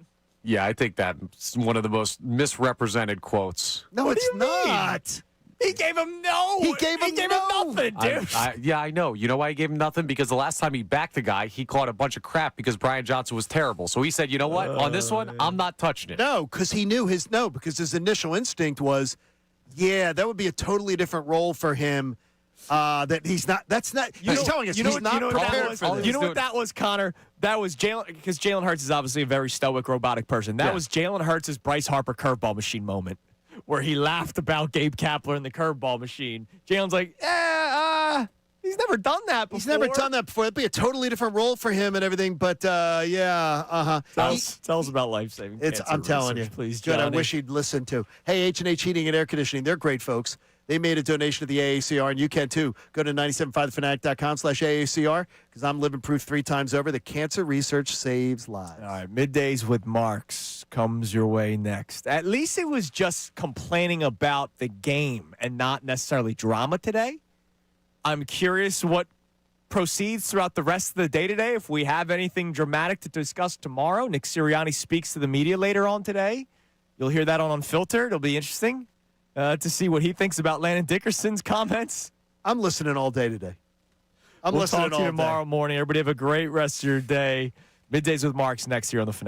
Yeah, I think that's one of the most misrepresented quotes. No, What do it's you mean? not. He gave him no. He gave him nothing, dude. Yeah, I know. You know why he gave him nothing? Because the last time he backed the guy, he caught a bunch of crap because Brian Johnson was terrible. So he said, you know what? On this one, I'm not touching it. No, because he knew because his initial instinct was, yeah, that would be a totally different role for him. That he's not. That's not. He's telling us he's not prepared for this. You know what that was, Connor? That was Jalen, because Jalen Hurts is obviously a very stoic, robotic person. That was Jalen Hurts' Bryce Harper curveball machine moment, where he laughed about Gabe Kapler and the curveball machine. Jalen's like, he's never done that before. He's never done that before. It'd be a totally different role for him and everything. But Tell us about life-saving cancer I'm telling research, you, please, Good. I Johnny. wish he'd listen to. Hey, H&H Heating and Air Conditioning, they're great folks. They made a donation to the AACR, and you can too. Go to 975thefanatic.com/AACR because I'm living proof 3 times over. The cancer research saves lives. All right, Middays with Marks comes your way next. At least it was just complaining about the game and not necessarily drama today. I'm curious what proceeds throughout the rest of the day today. If we have anything dramatic to discuss tomorrow, Nick Sirianni speaks to the media later on today. You'll hear that on Unfiltered. It'll be interesting to see what he thinks about Landon Dickerson's comments. I'm listening all day today. We'll listening talk to all you day. tomorrow morning. Everybody have a great rest of your day. Middays with Marks next here on the Fanatic.